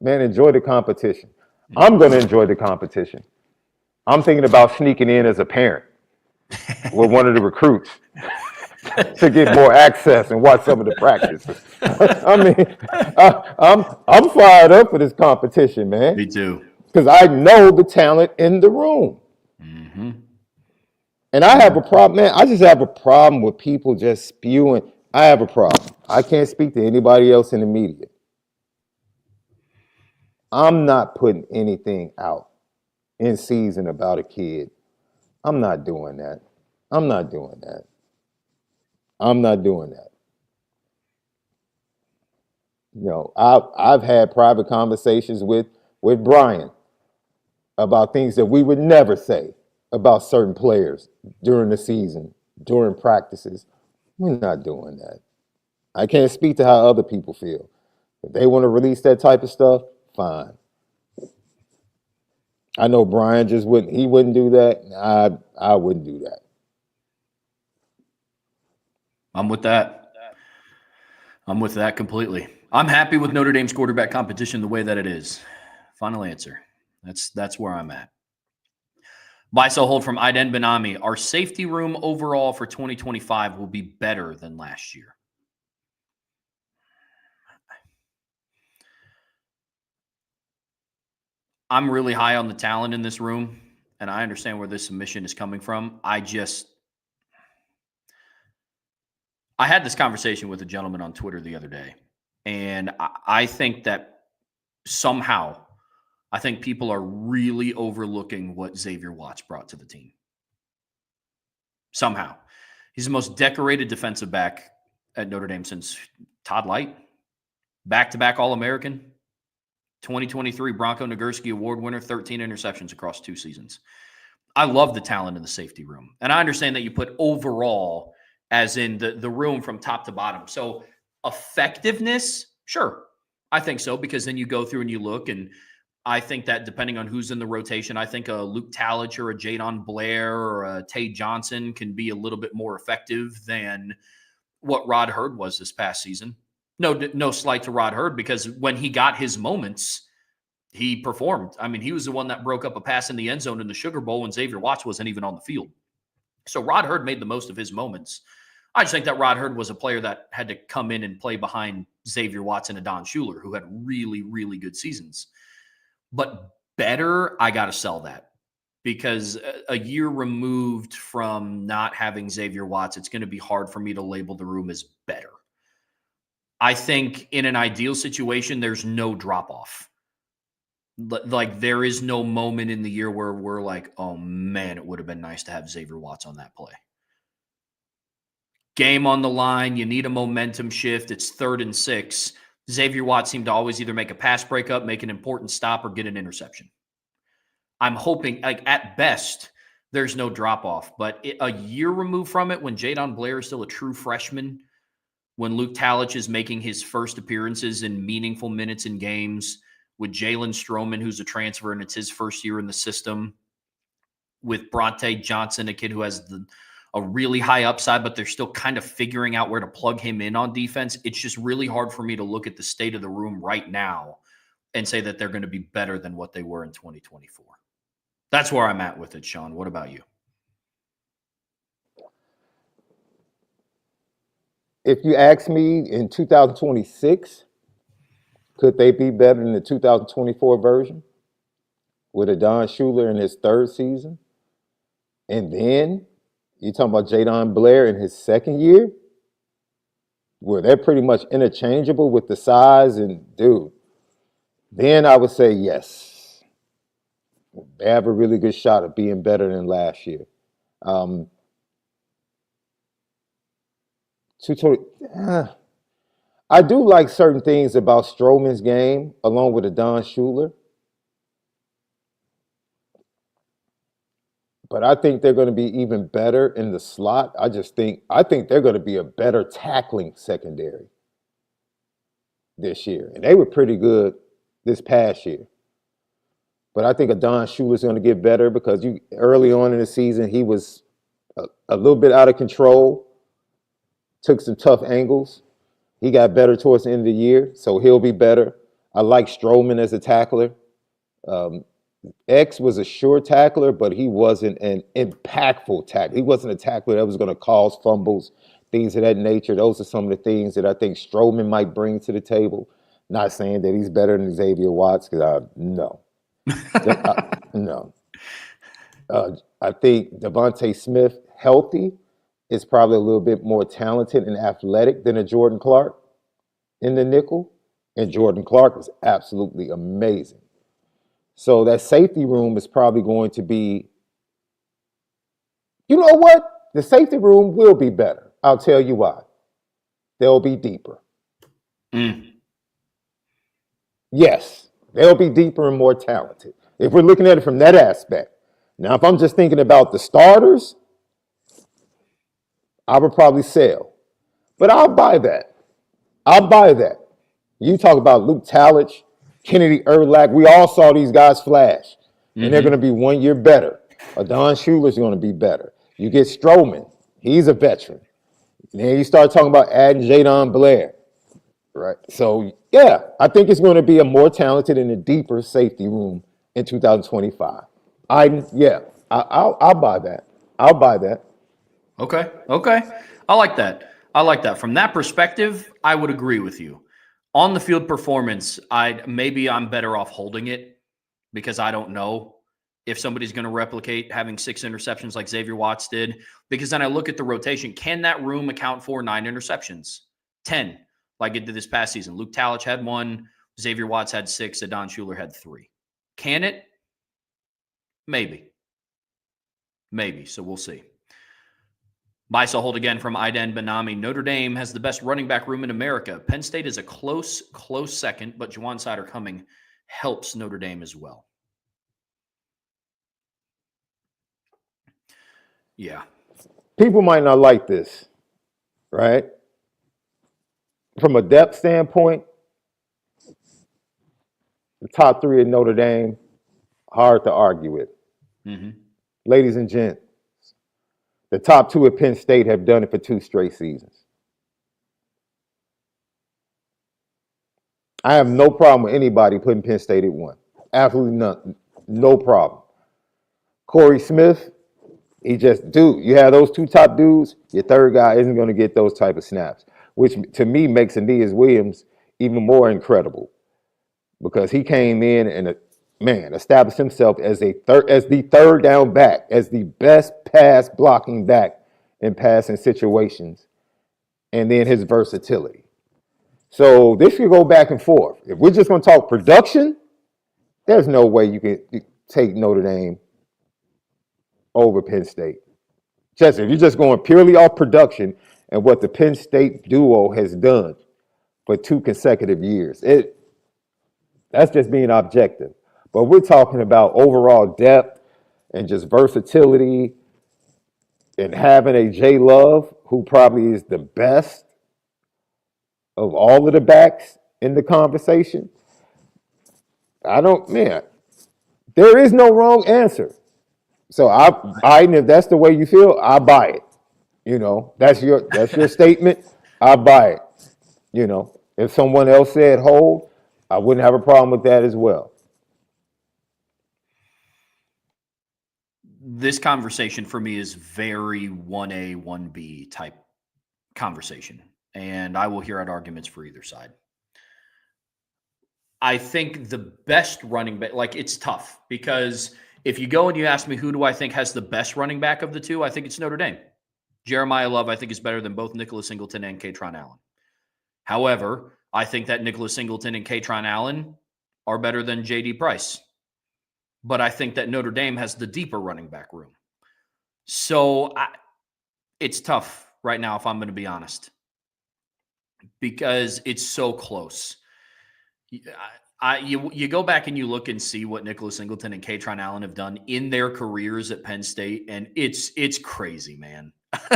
Man, enjoy the competition. I'm going to enjoy the competition. I'm thinking about sneaking in as a parent with one of the recruits to get more access and watch some of the practices. I mean, I'm fired up for this competition, man. Me too. Because I know the talent in the room. Mm-hmm. And I have a problem, man. I just have a problem with people just spewing. I have a problem. I can't speak to anybody else in the media. I'm not putting anything out in season about a kid. I'm not doing that. I'm not doing that. You know, I've had private conversations with Brian about things that we would never say about certain players during the season, during practices. We're not doing that. I can't speak to how other people feel. If they want to release that type of stuff, fine. I know Brian wouldn't do that. I wouldn't do that. I'm with that. I'm with that completely. I'm happy with Notre Dame's quarterback competition the way that it is. Final answer. That's where I'm at. Buy, sell, hold from Aiden Benami. Our safety room overall for 2025 will be better than last year. I'm really high on the talent in this room, and I understand where this submission is coming from. I had this conversation with a gentleman on Twitter the other day, and I think that somehow, I think people are really overlooking what Xavier Watts brought to the team. Somehow. He's the most decorated defensive back at Notre Dame since Todd Light, back-to-back All-American, 2023 Bronco Nagurski Award winner, 13 interceptions across 2 seasons. I love the talent in the safety room. And I understand that you put overall as in the room from top to bottom. So effectiveness, sure. I think so, because then you go through and you look, and I think that depending on who's in the rotation, I think a Luke Talich or a Jadon Blair or a Tay Johnson can be a little bit more effective than what Rod Hurd was this past season. No slight to Rod Hurd, because when he got his moments, he performed. I mean, he was the one that broke up a pass in the end zone in the Sugar Bowl when Xavier Watts wasn't even on the field. So Rod Hurd made the most of his moments. I just think that Rod Hurd was a player that had to come in and play behind Xavier Watts and Adon Shuler, who had really, really good seasons. But better, I got to sell that, because a year removed from not having Xavier Watts, it's going to be hard for me to label the room as better. I think in an ideal situation, there's no drop-off. Like, there is no moment in the year where we're like, oh, man, it would have been nice to have Xavier Watts on that play. Game on the line, you need a momentum shift. It's 3rd and 6. Xavier Watts seemed to always either make a pass breakup, make an important stop, or get an interception. I'm hoping, like, at best, there's no drop-off. But a year removed from it, when Jadon Blair is still a true freshman, when Luke Talich is making his first appearances in meaningful minutes in games, with Jalen Stroman, who's a transfer and it's his first year in the system, with Bronte Johnson, a kid who has a really high upside, but they're still kind of figuring out where to plug him in on defense. It's just really hard for me to look at the state of the room right now and say that they're going to be better than what they were in 2024. That's where I'm at with it, Sean. What about you? If you ask me in 2026, could they be better than the 2024 version? with a Don Shula in his third season. And then you're talking about Jadon Blair in his second year, where they're pretty much interchangeable with the size and dude. Then I would say yes. They have a really good shot of being better than last year. 220. I do like certain things about Strowman's game, along with a Don Shula. But I think they're going to be even better in the slot. I think they're going to be a better tackling secondary this year. And they were pretty good this past year. But I think a Don Shula is going to get better because early on in the season, he was a little bit out of control, took some tough angles. He got better towards the end of the year, so he'll be better. I like Strowman as a tackler. X was a sure tackler, but he wasn't an impactful tackler. He wasn't a tackler that was going to cause fumbles, things of that nature. Those are some of the things that I think Strowman might bring to the table. Not saying that he's better than Xavier Watts, because no. No. I think Devontae Smith, healthy, is probably a little bit more talented and athletic than a Jordan Clark in the nickel. And Jordan Clark was absolutely amazing. So that safety room is probably going to be, you know what? The safety room will be better. I'll tell you why. They'll be deeper. Yes, they'll be deeper and more talented. If we're looking at it from that aspect. Now, if I'm just thinking about the starters, I would probably sell. But I'll buy that. You talk about Luke Talich, Kennedy Erlach. We all saw these guys flash. And they're going to be 1 year better. Don Shuler's going to be better. You get Strowman. He's a veteran. And then you start talking about adding Jadon Blair. Right. So, yeah, I think it's going to be a more talented and a deeper safety room in 2025. I'll buy that. I'll buy that. Okay. I like that. From that perspective, I would agree with you. On the field performance, I'm better off holding it because I don't know if somebody's going to replicate having 6 interceptions like Xavier Watts did. Because then I look at the rotation. Can that room account for 9 interceptions? 10, like it did this past season. Luke Talich had 1. Xavier Watts had 6. Don Shuler had 3. Can it? Maybe. So we'll see. Bisa hold again from Idan Benami. Notre Dame has the best running back room in America. Penn State is a close second, but Juwan Sider coming helps Notre Dame as well. Yeah. People might not like this, right? From a depth standpoint, the top 3 at Notre Dame, hard to argue with. Ladies and gents, the top 2 at Penn State have done it for 2 straight seasons. I have no problem with anybody putting Penn State at 1. Absolutely none. No problem. Corey Smith, you have those 2 top dudes, your third guy isn't going to get those type of snaps, which to me makes Aeneas Williams even more incredible because he came in and established himself as the third down back, as the best pass blocking back in passing situations, and then his versatility. So this could go back and forth. If we're just going to talk production, there's no way you can take Notre Dame over Penn State. If you're just going purely off production and what the Penn State duo has done for 2 consecutive years, that's just being objective. But we're talking about overall depth and just versatility and having a Jay Love, who probably is the best of all of the backs in the conversation. There is no wrong answer. So if that's the way you feel, I buy it. That's your statement. I buy it. If someone else said hold, I wouldn't have a problem with that as well. This conversation for me is very 1A, 1B type conversation, and I will hear out arguments for either side. I think the best running back, like it's tough because if you go and you ask me who do I think has the best running back of the two, I think it's Notre Dame. Jeremiah Love, I think, is better than both Nicholas Singleton and Katron Allen. However, I think that Nicholas Singleton and Katron Allen are better than J.D. Price. But I think that Notre Dame has the deeper running back room. So it's tough right now, if I'm going to be honest, because it's so close. You go back and you look and see what Nicholas Singleton and Katron Allen have done in their careers at Penn State, and it's crazy, man.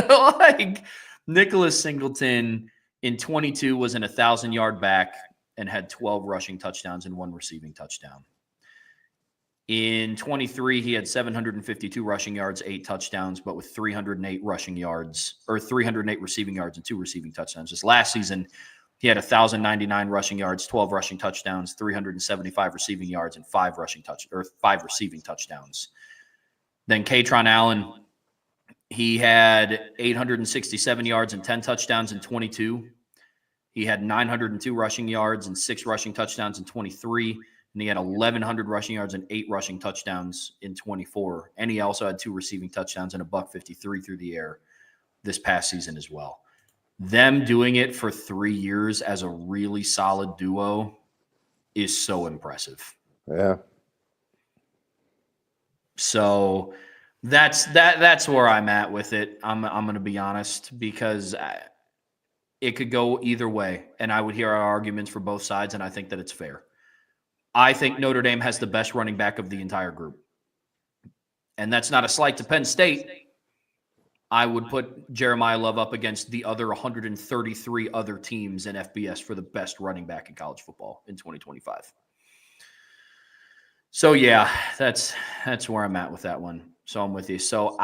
Like Nicholas Singleton in 22 was an 1,000-yard back and had 12 rushing touchdowns and 1 receiving touchdown. In 23, he had 752 rushing yards, 8 touchdowns, but with 308 rushing yards or 308 receiving yards and 2 receiving touchdowns. This last season, he had 1,099 rushing yards, 12 rushing touchdowns, 375 receiving yards, and 5 receiving touchdowns. Then Katron Allen, he had 867 yards and 10 touchdowns in 22. He had 902 rushing yards and 6 rushing touchdowns in 23. And he had 1,100 rushing yards and 8 rushing touchdowns in 24. And he also had 2 receiving touchdowns and $153 through the air this past season as well. Them doing it for 3 years as a really solid duo is so impressive. Yeah. So that's where I'm at with it. I'm going to be honest, because it could go either way. And I would hear our arguments for both sides, and I think that it's fair. I think Notre Dame has the best running back of the entire group. And that's not a slight to Penn State. I would put Jeremiah Love up against the other 133 other teams in FBS for the best running back in college football in 2025. So, yeah, that's where I'm at with that one. So I'm with you. So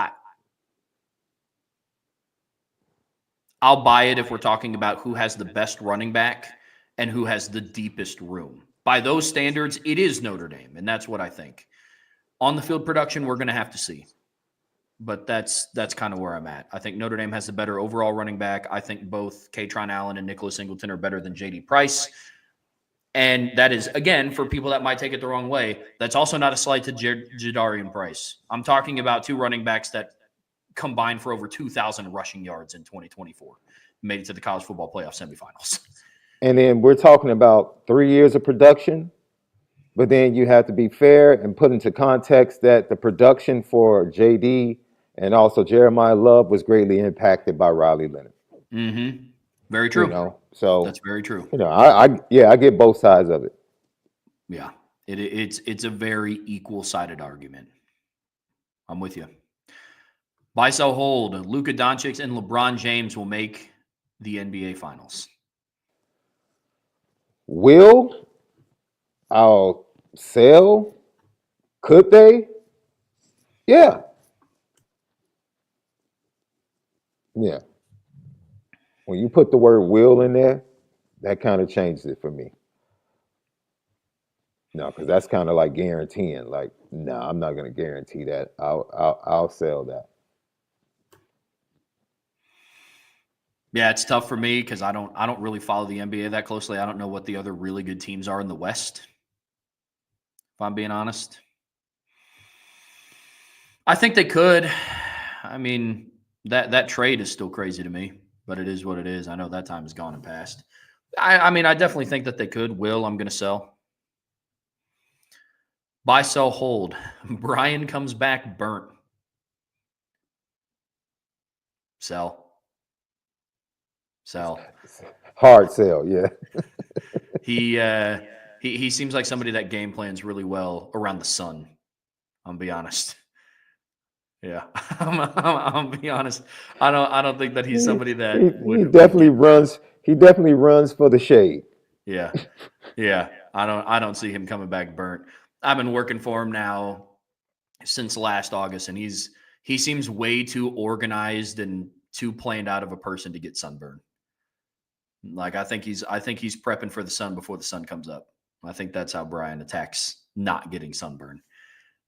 I'll buy it if we're talking about who has the best running back and who has the deepest room. By those standards, it is Notre Dame, and that's what I think. On the field production, we're going to have to see. But that's kind of where I'm at. I think Notre Dame has the better overall running back. I think both Katron Allen and Nicholas Singleton are better than J.D. Price. And that is, again, for people that might take it the wrong way, that's also not a slight to Jadarian Price. I'm talking about 2 running backs that combined for over 2,000 rushing yards in 2024. Made it to the college football playoff semifinals. And then we're talking about 3 years of production, but then you have to be fair and put into context that the production for JD and also Jeremiah Love was greatly impacted by Riley Leonard. Mm-hmm. Very true. So that's very true. I get both sides of it. Yeah, it's a very equal-sided argument. I'm with you. Buy, sell, hold. Luka Doncic and LeBron James will make the NBA Finals. I'll sell. Could they? Yeah. Yeah. When you put the word will in there, that kind of changes it for me. No, because that's kind of like guaranteeing. Like, no, I'm not going to guarantee that. I'll sell that. Yeah, it's tough for me because I don't really follow the NBA that closely. I don't know what the other really good teams are in the West, if I'm being honest. I think they could. I mean, that trade is still crazy to me, but it is what it is. I know that time is gone and past. I mean, I definitely think that they could. I'm going to sell. Buy, sell, hold. Brian comes back burnt. Sell. Hard sell, yeah. He seems like somebody that game plans really well around the sun. I'll be honest. Yeah, I'll be honest. I don't think that he's somebody that he definitely runs. He definitely runs for the shade. Yeah. I don't see him coming back burnt. I've been working for him now since last August, and he seems way too organized and too planned out of a person to get sunburned. Like I think he's prepping for the sun before the sun comes up. I think that's how Brian attacks not getting sunburned.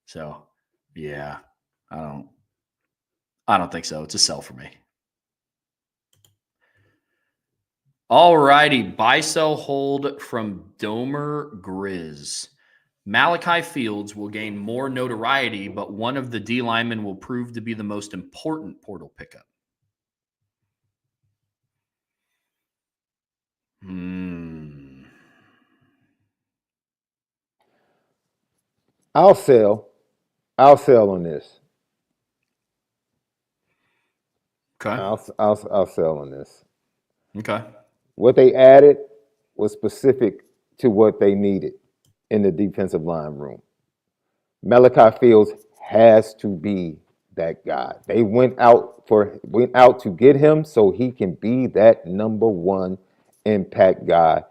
So yeah, I don't think so. It's a sell for me. All righty. Buy, sell, hold from Domer Grizz. Malachi Fields will gain more notoriety, but one of the D linemen will prove to be the most important portal pickup. I'll sell on this. Okay. I'll sell on this. Okay. What they added was specific to what they needed in the defensive line room. Malachi Fields has to be that guy. They went out to get him so he can be that number one impact guy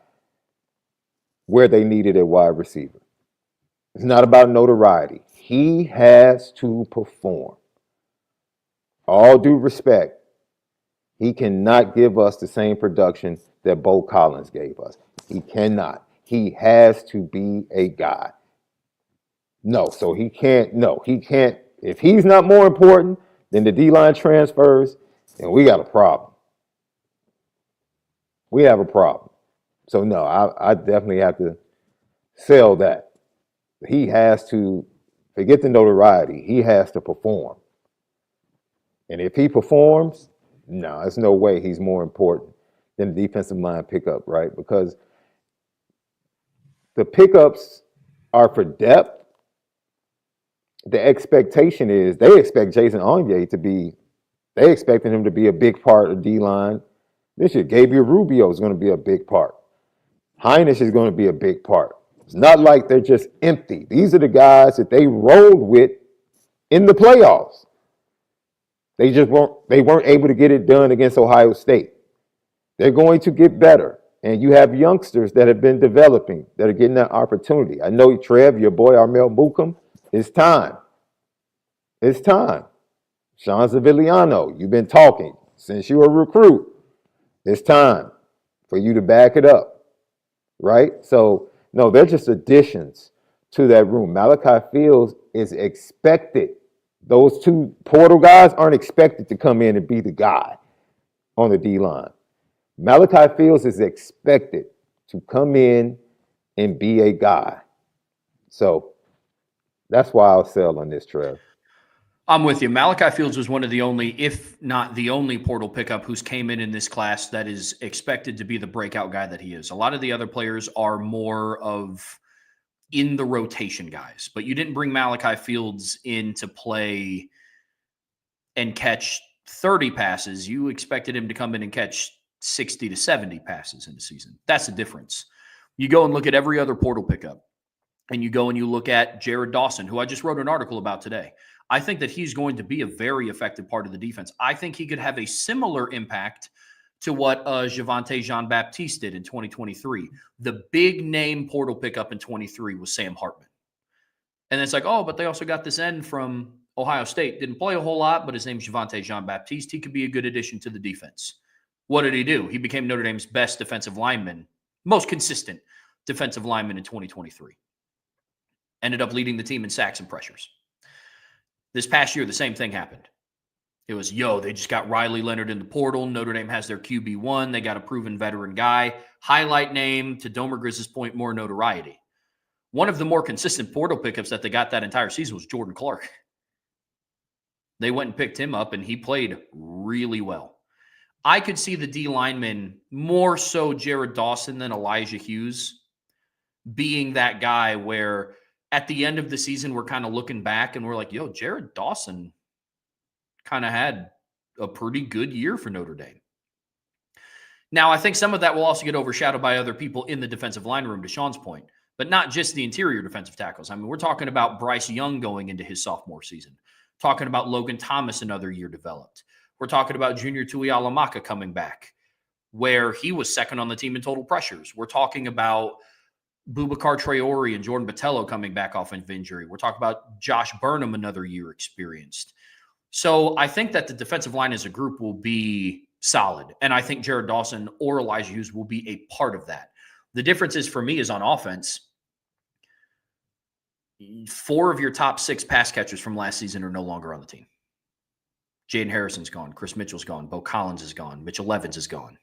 where they needed a wide receiver. It's not about notoriety. He has to perform. All due respect, he cannot give us the same production that Bo Collins gave us. He cannot. He has to be a guy. No, so he can't. No, he can't. If he's not more important than the D-line transfers, then we got a problem. We have a problem. So, no, I definitely have to sell that. He has to, forget the notoriety, he has to perform. And if he performs, no, there's no way he's more important than the defensive line pickup, right? Because the pickups are for depth. The expectation is they expect Jason Onye they expected him to be a big part of D-line. This year, Gabriel Rubio is going to be a big part. Heinisch is going to be a big part. It's not like they're just empty. These are the guys that they rolled with in the playoffs. They weren't able to get it done against Ohio State. They're going to get better. And you have youngsters that have been developing that are getting that opportunity. I know, Trev, your boy Armel Buckham, it's time. It's time. Sean Zaviliano, you've been talking since you were a recruit. It's time for you to back it up, right? So, no, they're just additions to that room. Malachi Fields is expected. Those two portal guys aren't expected to come in and be the guy on the D-line. Malachi Fields is expected to come in and be a guy. So that's why I'll sell on this, Trev. I'm with you. Malachi Fields was one of the only, if not the only portal pickup who's came in this class that is expected to be the breakout guy that he is. A lot of the other players are more of in the rotation guys, but you didn't bring Malachi Fields in to play and catch 30 passes. You expected him to come in and catch 60 to 70 passes in the season. That's the difference. You go and look at every other portal pickup, and you go and you look at Jared Dawson, who I just wrote an article about today. I think that he's going to be a very effective part of the defense. I think he could have a similar impact to what Javonte Jean-Baptiste did in 2023. The big name portal pickup in 23 was Sam Hartman. And it's like, oh, but they also got this end from Ohio State. Didn't play a whole lot, but his name's Javonte Jean-Baptiste. He could be a good addition to the defense. What did he do? He became Notre Dame's best defensive lineman, most consistent defensive lineman in 2023. Ended up leading the team in sacks and pressures. This past year, the same thing happened. It was, they just got Riley Leonard in the portal. Notre Dame has their QB1. They got a proven veteran guy. Highlight name, to Domer Grizz's point, more notoriety. One of the more consistent portal pickups that they got that entire season was Jordan Clark. They went and picked him up, and he played really well. I could see the D lineman, more so Jared Dawson than Elijah Hughes, being that guy where at the end of the season, we're kind of looking back and we're like, Jared Dawson kind of had a pretty good year for Notre Dame. Now, I think some of that will also get overshadowed by other people in the defensive line room, to Sean's point, but not just the interior defensive tackles. I mean, we're talking about Bryce Young going into his sophomore season, talking about Logan Thomas another year developed. We're talking about Junior Tuialamaka coming back, where he was second on the team in total pressures. We're talking about Boubacar Traore and Jordan Botelho coming back off of injury. We're talking about Josh Burnham another year experienced. So I think that the defensive line as a group will be solid. And I think Jared Dawson or Elijah Hughes will be a part of that. The difference is, for me, is on offense. 4 of your top 6 pass catchers from last season are no longer on the team. Jaden Harrison's gone. Chris Mitchell's gone. Bo Collins is gone. Mitchell Evans is gone.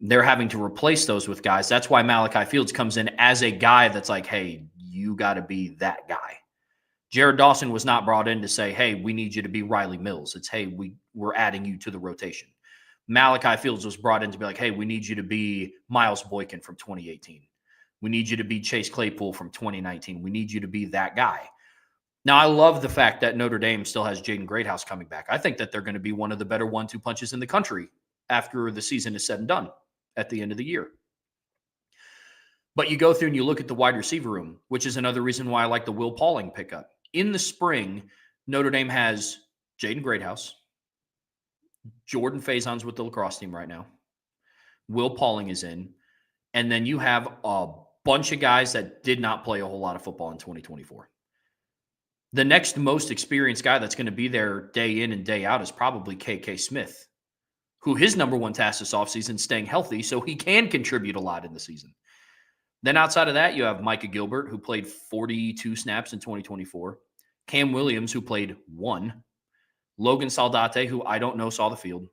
they're having to replace those with guys. That's why Malachi Fields comes in as a guy that's like, hey, you got to be that guy. Jared Dawson was not brought in to say, hey, we need you to be Riley Mills. It's, hey, we're adding you to the rotation. Malachi Fields was brought in to be like, hey, we need you to be Miles Boykin from 2018. We need you to be Chase Claypool from 2019. We need you to be that guy. Now, I love the fact that Notre Dame still has Jaden Greathouse coming back. I think that they're going to be one of the better 1-2 punches in the country after the season is said and done at the end of the year. But you go through and you look at the wide receiver room, which is another reason why I like the Will Pauling pickup. In the spring, Notre Dame has Jaden Greathouse. Jordan Faison's with the lacrosse team right now. Will Pauling is in. And then you have a bunch of guys that did not play a whole lot of football in 2024. The next most experienced guy that's going to be there day in and day out is probably KK Smith, who his number one task this offseason is staying healthy so he can contribute a lot in the season. Then outside of that, you have Micah Gilbert, who played 42 snaps in 2024. Cam Williams, who played 1. Logan Saldate, who I don't know saw the field.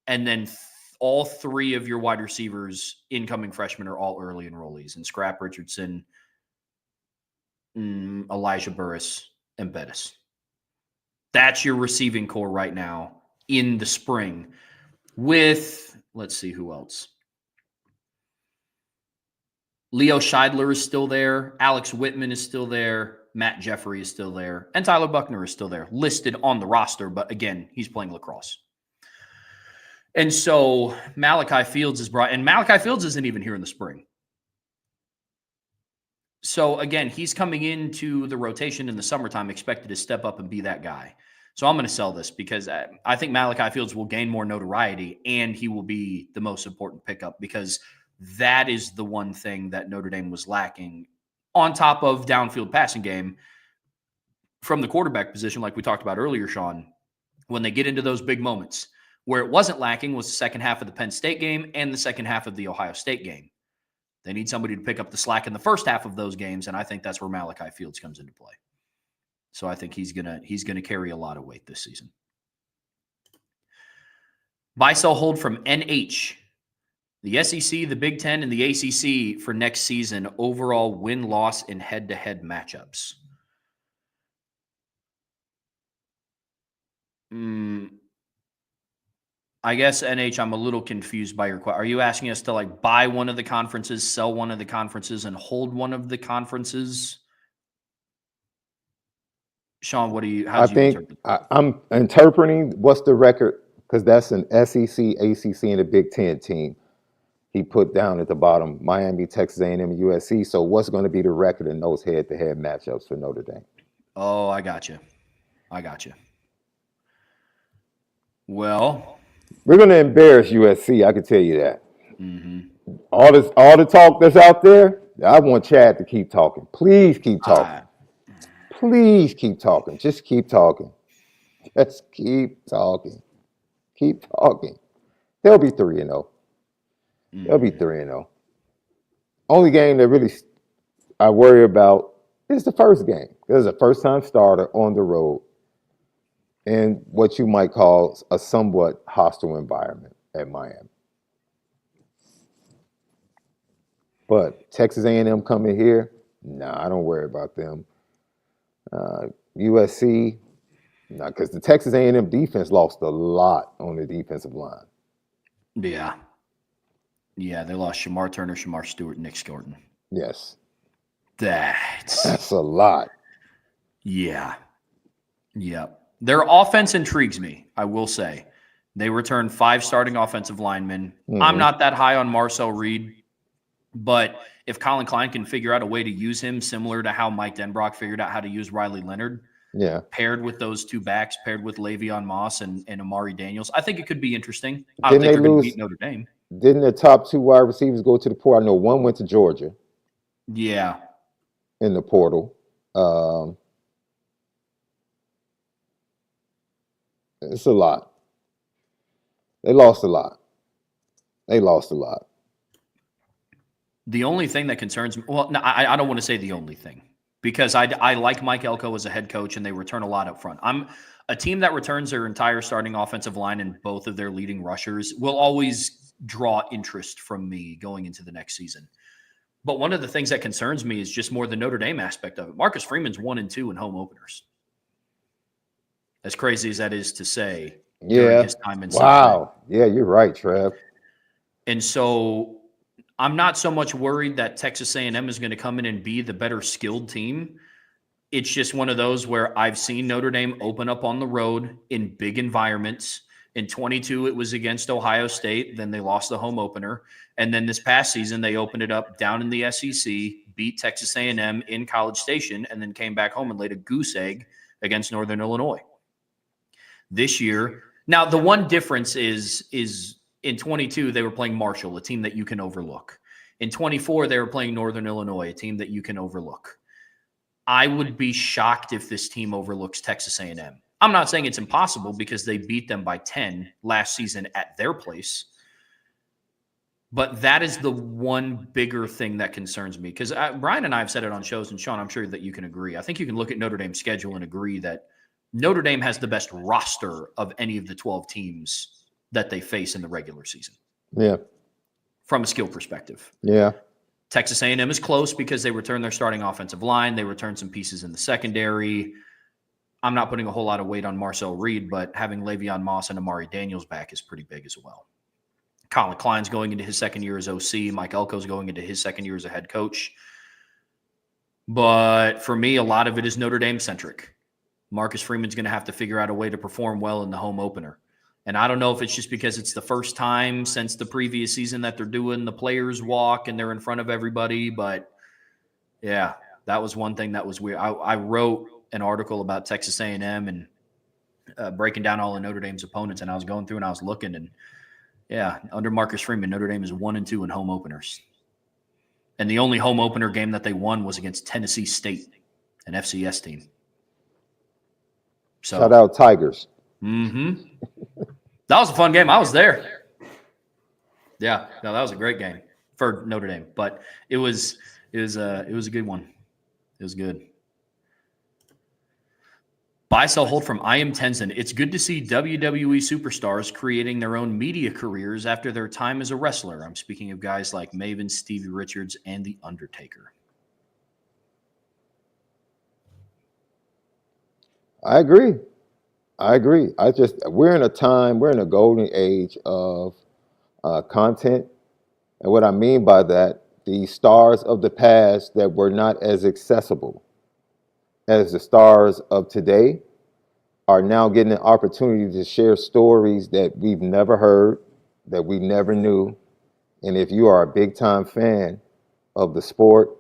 And then all 3 of your wide receivers, incoming freshmen, are all early enrollees. And Scrap Richardson, Elijah Burris, and Bettis. That's your receiving core right now in the spring with, let's see who else. Leo Scheidler is still there. Alex Whitman is still there. Matt Jeffrey is still there. And Tyler Buckner is still there, listed on the roster. But again, he's playing lacrosse. And so Malachi Fields is brought, and Malachi Fields isn't even here in the spring. So again, he's coming into the rotation in the summertime, expected to step up and be that guy. So I'm going to sell this because I think Malachi Fields will gain more notoriety and he will be the most important pickup because that is the one thing that Notre Dame was lacking on top of downfield passing game from the quarterback position, like we talked about earlier, Sean, when they get into those big moments. Where it wasn't lacking was the second half of the Penn State game and the second half of the Ohio State game. They need somebody to pick up the slack in the first half of those games, and I think that's where Malachi Fields comes into play. So I think he's gonna carry a lot of weight this season. Buy, sell, hold from NH. The SEC, the Big Ten, and the ACC for next season, overall win-loss in head-to-head matchups. I guess, NH, I'm a little confused by your question. Are you asking us to like buy one of the conferences, sell one of the conferences, and hold one of the conferences? Sean, how do you interpret that? I'm interpreting what's the record, because that's an SEC, ACC, and a Big Ten team. He put down at the bottom Miami, Texas A&M, and USC. So what's going to be the record in those head-to-head matchups for Notre Dame? Oh, I got you. Well, we're going to embarrass USC. I can tell you that. Mm-hmm. All the talk that's out there, I want Chad to keep talking. Please keep talking. Please keep talking. Just keep talking. Just keep talking. Keep talking. They'll be 3-0. They'll be 3-0. Only game that really I worry about is the first game. There's a first-time starter on the road in what you might call a somewhat hostile environment at Miami. But Texas A&M coming here, I don't worry about them. USC, because the Texas A&M defense lost a lot on the defensive line. Yeah, they lost Shamar Turner, Shamar Stewart, Nick Skorton. Yes. That's a lot. Yeah. Their offense intrigues me, I will say. They returned 5 starting offensive linemen. Mm-hmm. I'm not that high on Marcel Reed, but if Colin Klein can figure out a way to use him similar to how Mike Denbrock figured out how to use Riley Leonard, paired with those 2 backs, paired with Le'Veon Moss and Amari Daniels, I think it could be interesting. I don't think they're going to beat Notre Dame. Didn't the top 2 wide receivers go to the portal? I know one went to Georgia. Yeah. In the portal. It's a lot. They lost a lot. The only thing that concerns me, I don't want to say the only thing, because I like Mike Elko as a head coach, and they return a lot up front. I'm a team that returns their entire starting offensive line and both of their leading rushers will always draw interest from me going into the next season. But one of the things that concerns me is just more the Notre Dame aspect of it. Marcus Freeman's 1-2 in home openers. As crazy as that is to say, during his time in wow. Yeah, you're right, Trev. And so I'm not so much worried that Texas A&M is going to come in and be the better skilled team. It's just one of those where I've seen Notre Dame open up on the road in big environments. In 22, it was against Ohio State. Then they lost the home opener. And then this past season, they opened it up down in the SEC, beat Texas A&M in College Station, and then came back home and laid a goose egg against Northern Illinois. This year, now the one difference is in 22, they were playing Marshall, a team that you can overlook. In 24, they were playing Northern Illinois, a team that you can overlook. I would be shocked if this team overlooks Texas A&M. I'm not saying it's impossible because they beat them by 10 last season at their place. But that is the one bigger thing that concerns me. Because Brian and I have said it on shows, and Sean, I'm sure that you can agree. I think you can look at Notre Dame's schedule and agree that Notre Dame has the best roster of any of the 12 teams that they face in the regular season. Yeah. From a skill perspective. Yeah. Texas A&M is close because they returned their starting offensive line. They returned some pieces in the secondary. I'm not putting a whole lot of weight on Marcel Reed, but having Le'Veon Moss and Amari Daniels back is pretty big as well. Colin Klein's going into his second year as OC. Mike Elko's going into his second year as a head coach. But for me, a lot of it is Notre Dame-centric. Marcus Freeman's going to have to figure out a way to perform well in the home opener. And I don't know if it's just because it's the first time since the previous season that they're doing the players walk and they're in front of everybody. But, yeah, that was one thing that was weird. I wrote an article about Texas A&M and breaking down all of Notre Dame's opponents, and I was going through and I was looking. And, yeah, under Marcus Freeman, Notre Dame is 1-2 in home openers. And the only home opener game that they won was against Tennessee State, an FCS team. So, shout out Tigers. Mm-hmm. That was a fun game. I was there. Yeah, no, that was a great game for Notre Dame. But it was a good one. It was good. Buy, sell, hold from I Am Tenzin. It's good to see WWE superstars creating their own media careers after their time as a wrestler. I'm speaking of guys like Maven, Stevie Richards, and The Undertaker. I agree. We're in a golden age of content. And what I mean by that, the stars of the past that were not as accessible as the stars of today are now getting an opportunity to share stories that we've never heard, that we never knew. And if you are a big time fan of the sport,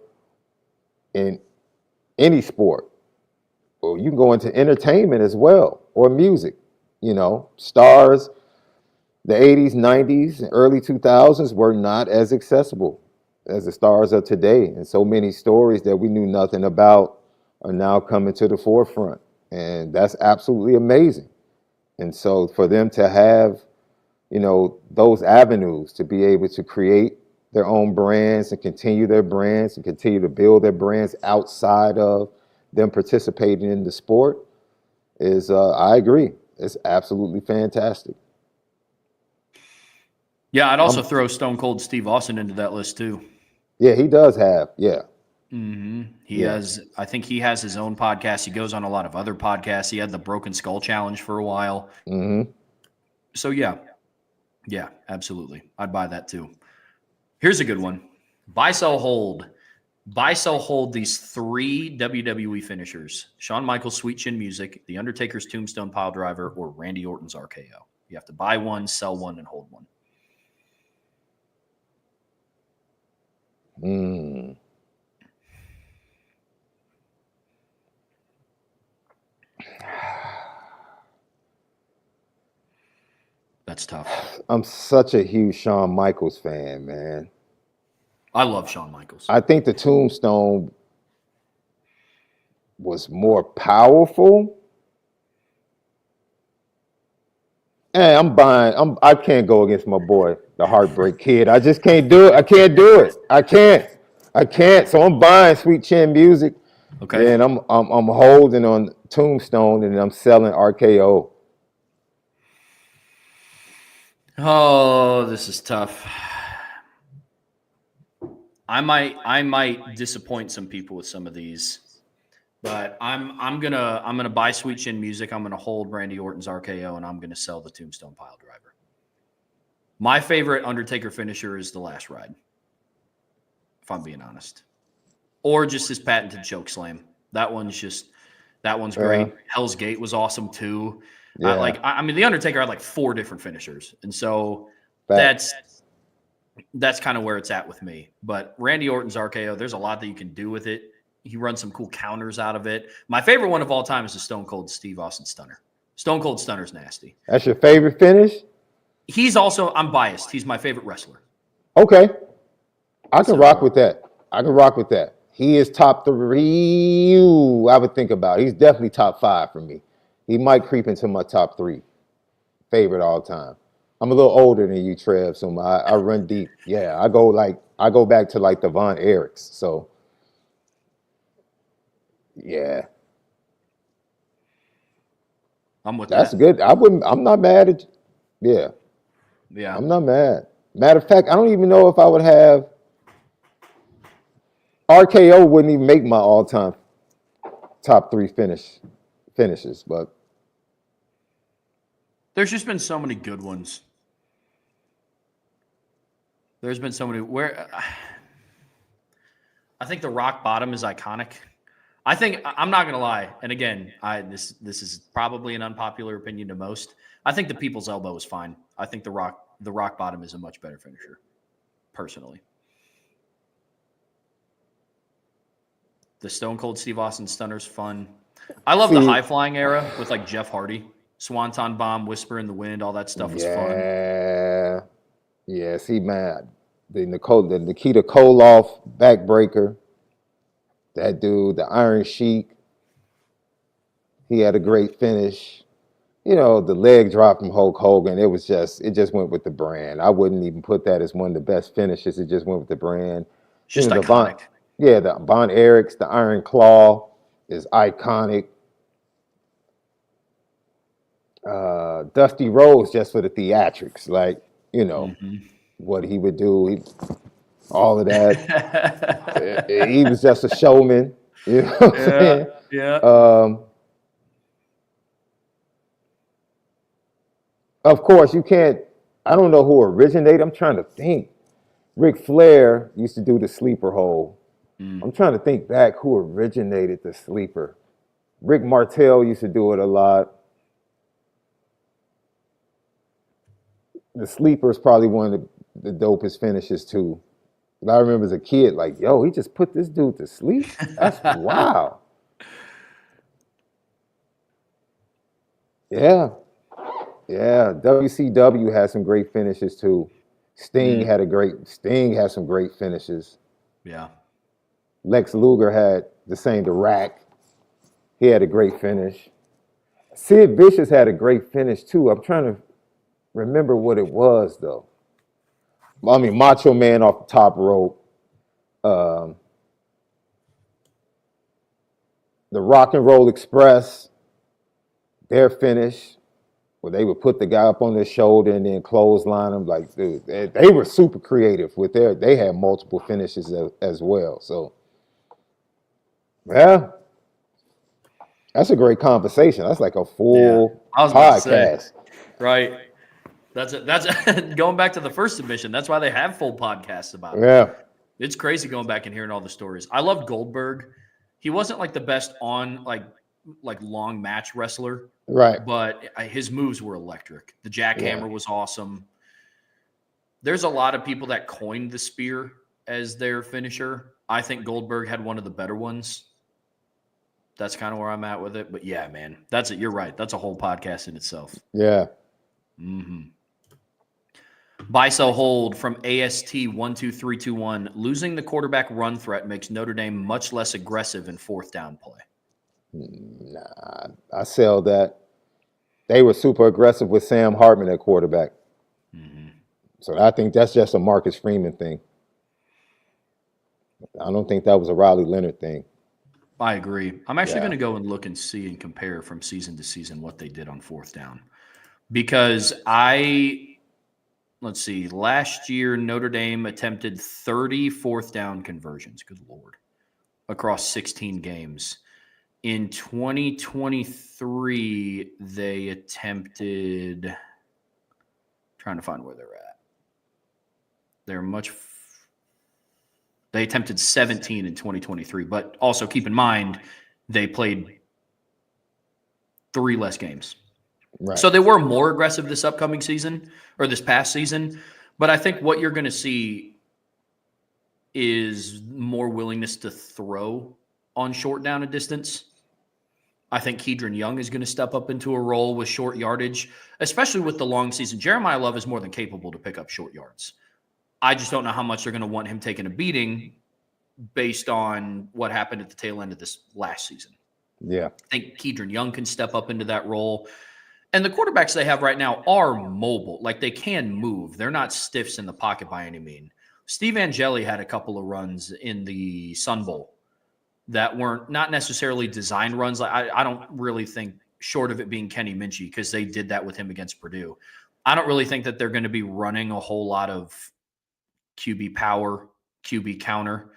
in any sport, or you can go into entertainment as well, or music, stars, the 80s, 90s, and early 2000s were not as accessible as the stars of today. And so many stories that we knew nothing about are now coming to the forefront. And that's absolutely amazing. And so for them to have, those avenues to be able to create their own brands and continue their brands and continue to build their brands outside of them participating in the sport is, I agree, it's absolutely fantastic. Yeah, I'd also throw Stone Cold Steve Austin into that list too. Yeah, he does have, yeah. Mm-hmm. He has, I think he has his own podcast. He goes on a lot of other podcasts. He had the Broken Skull Challenge for a while. Mm-hmm. So yeah, absolutely. I'd buy that too. Here's a good one. Buy, sell, hold. Buy, sell, hold these 3 WWE finishers: Shawn Michaels' Sweet Chin Music, The Undertaker's Tombstone Piledriver, or Randy Orton's RKO. You have to buy one, sell one, and hold one. That's tough. I'm such a huge Shawn Michaels fan, man. I love Shawn Michaels. I think the Tombstone was more powerful. Hey, I can't go against my boy, the Heartbreak Kid. I just can't do it. I can't do it. I can't. So I'm buying Sweet Chin Music. Okay. And I'm holding on Tombstone, and I'm selling RKO. Oh, this is tough. I might disappoint some people with some of these, but I'm gonna buy Sweet Chin Music. I'm gonna hold Randy Orton's RKO, and I'm gonna sell the Tombstone Pile Driver. My favorite Undertaker finisher is the Last Ride, if I'm being honest, or just his patented choke slam. That one's great. Hell's Gate was awesome too. Yeah. I mean, the Undertaker had like 4 different finishers, and so Fact. that's kind of where it's at with me. But Randy Orton's RKO, there's a lot that you can do with it. He runs some cool counters out of it. My favorite one of all time is the Stone Cold Steve Austin Stunner. Stone Cold Stunner's nasty. That's your favorite finish? He's also, I'm biased, he's my favorite wrestler. Okay. I can rock with that. He is top 3. I would think about it. He's definitely top 5 for me. He might creep into my top 3 favorite all time. I'm a little older than you, Trev, so I run deep. Yeah, I go back to like the Von Erichs. So yeah, I'm with that's that. good. I'm not mad at. Yeah, I'm not mad. Matter of fact, I don't even know if I would have. RKO wouldn't even make my all-time top 3 finishes, but There's just been so many good ones. There's been so many where I think the rock bottom is iconic. I think I'm not gonna lie, and again, this is probably an unpopular opinion to most. I think the people's elbow is fine. I think the rock bottom is a much better finisher, personally. The Stone Cold Steve Austin Stunner's fun. I love the high flying era with like Jeff Hardy, Swanton Bomb, Whisper in the Wind, all that stuff is fun. Yeah. See, man, the Nikita Koloff backbreaker. That dude, the Iron Sheik, he had a great finish. You know, the leg drop from Hulk Hogan, it just went with the brand. I wouldn't even put that as one of the best finishes. It just went with the brand. It's just iconic. The Von Erichs, the Iron Claw is iconic. Dusty Rhodes just for the theatrics, like, you know, what he would do. All of that. He was just a showman. You know what I'm saying? Yeah. Of course, you can't. I don't know who originated. I'm trying to think. Ric Flair used to do the sleeper hole. I'm trying to think back who originated the sleeper. Rick Martel used to do it a lot. The sleeper is probably one of the dopest finishes too. I remember as a kid, like, yo, he just put this dude to sleep? That's wow. Yeah. WCW had some great finishes too. Sting had some great finishes. Yeah. Lex Luger had the Rack. He had a great finish. Sid Vicious had a great finish too. I'm trying to remember what it was though. I mean, Macho Man off the top rope. The Rock and Roll Express, their finish, where they would put the guy up on their shoulder and then clothesline him. Like, dude, they were super creative with they had multiple finishes as well. So, yeah, that's a great conversation. That's like a full podcast. Right. That's going back to the first submission. That's why they have full podcasts about it. Yeah. It's crazy going back and hearing all the stories. I loved Goldberg. He wasn't like the best on like long match wrestler. Right. But his moves were electric. The jackhammer was awesome. There's a lot of people that coined the spear as their finisher. I think Goldberg had one of the better ones. That's kind of where I'm at with it. But yeah, man, that's it. You're right. That's a whole podcast in itself. Yeah. Buy, sell, hold from AST 12321. Losing the quarterback run threat makes Notre Dame much less aggressive in fourth down play. Nah, I sell that. They were super aggressive with Sam Hartman at quarterback. So I think that's just a Marcus Freeman thing. I don't think that was a Riley Leonard thing. I agree. I'm actually going to go and look and see and compare from season to season what they did on fourth down. Because I let's see. Last year, Notre Dame attempted 30 fourth down conversions. Good Lord. Across 16 games. In 2023, they attempted, trying to find where they're at. They attempted 17 in 2023, but also keep in mind they played 3 less games. Right. So they were more aggressive this upcoming season or this past season, but I think what you're going to see is more willingness to throw on short down and distance. I think Kedron Young is going to step up into a role with short yardage, especially with the long season. Jeremiah Love is more than capable to pick up short yards. I just don't know how much they're going to want him taking a beating based on what happened at the tail end of this last season. Yeah. I think Kedron Young can step up into that role. And the quarterbacks they have right now are mobile. Like, they can move. They're not stiffs in the pocket by any means. Steve Angeli had a couple of runs in the Sun Bowl that weren't not necessarily designed runs. Like, I don't really think, short of it being Kenny Minchie, because they did that with him against Purdue, I don't really think that they're going to be running a whole lot of QB power, QB counter,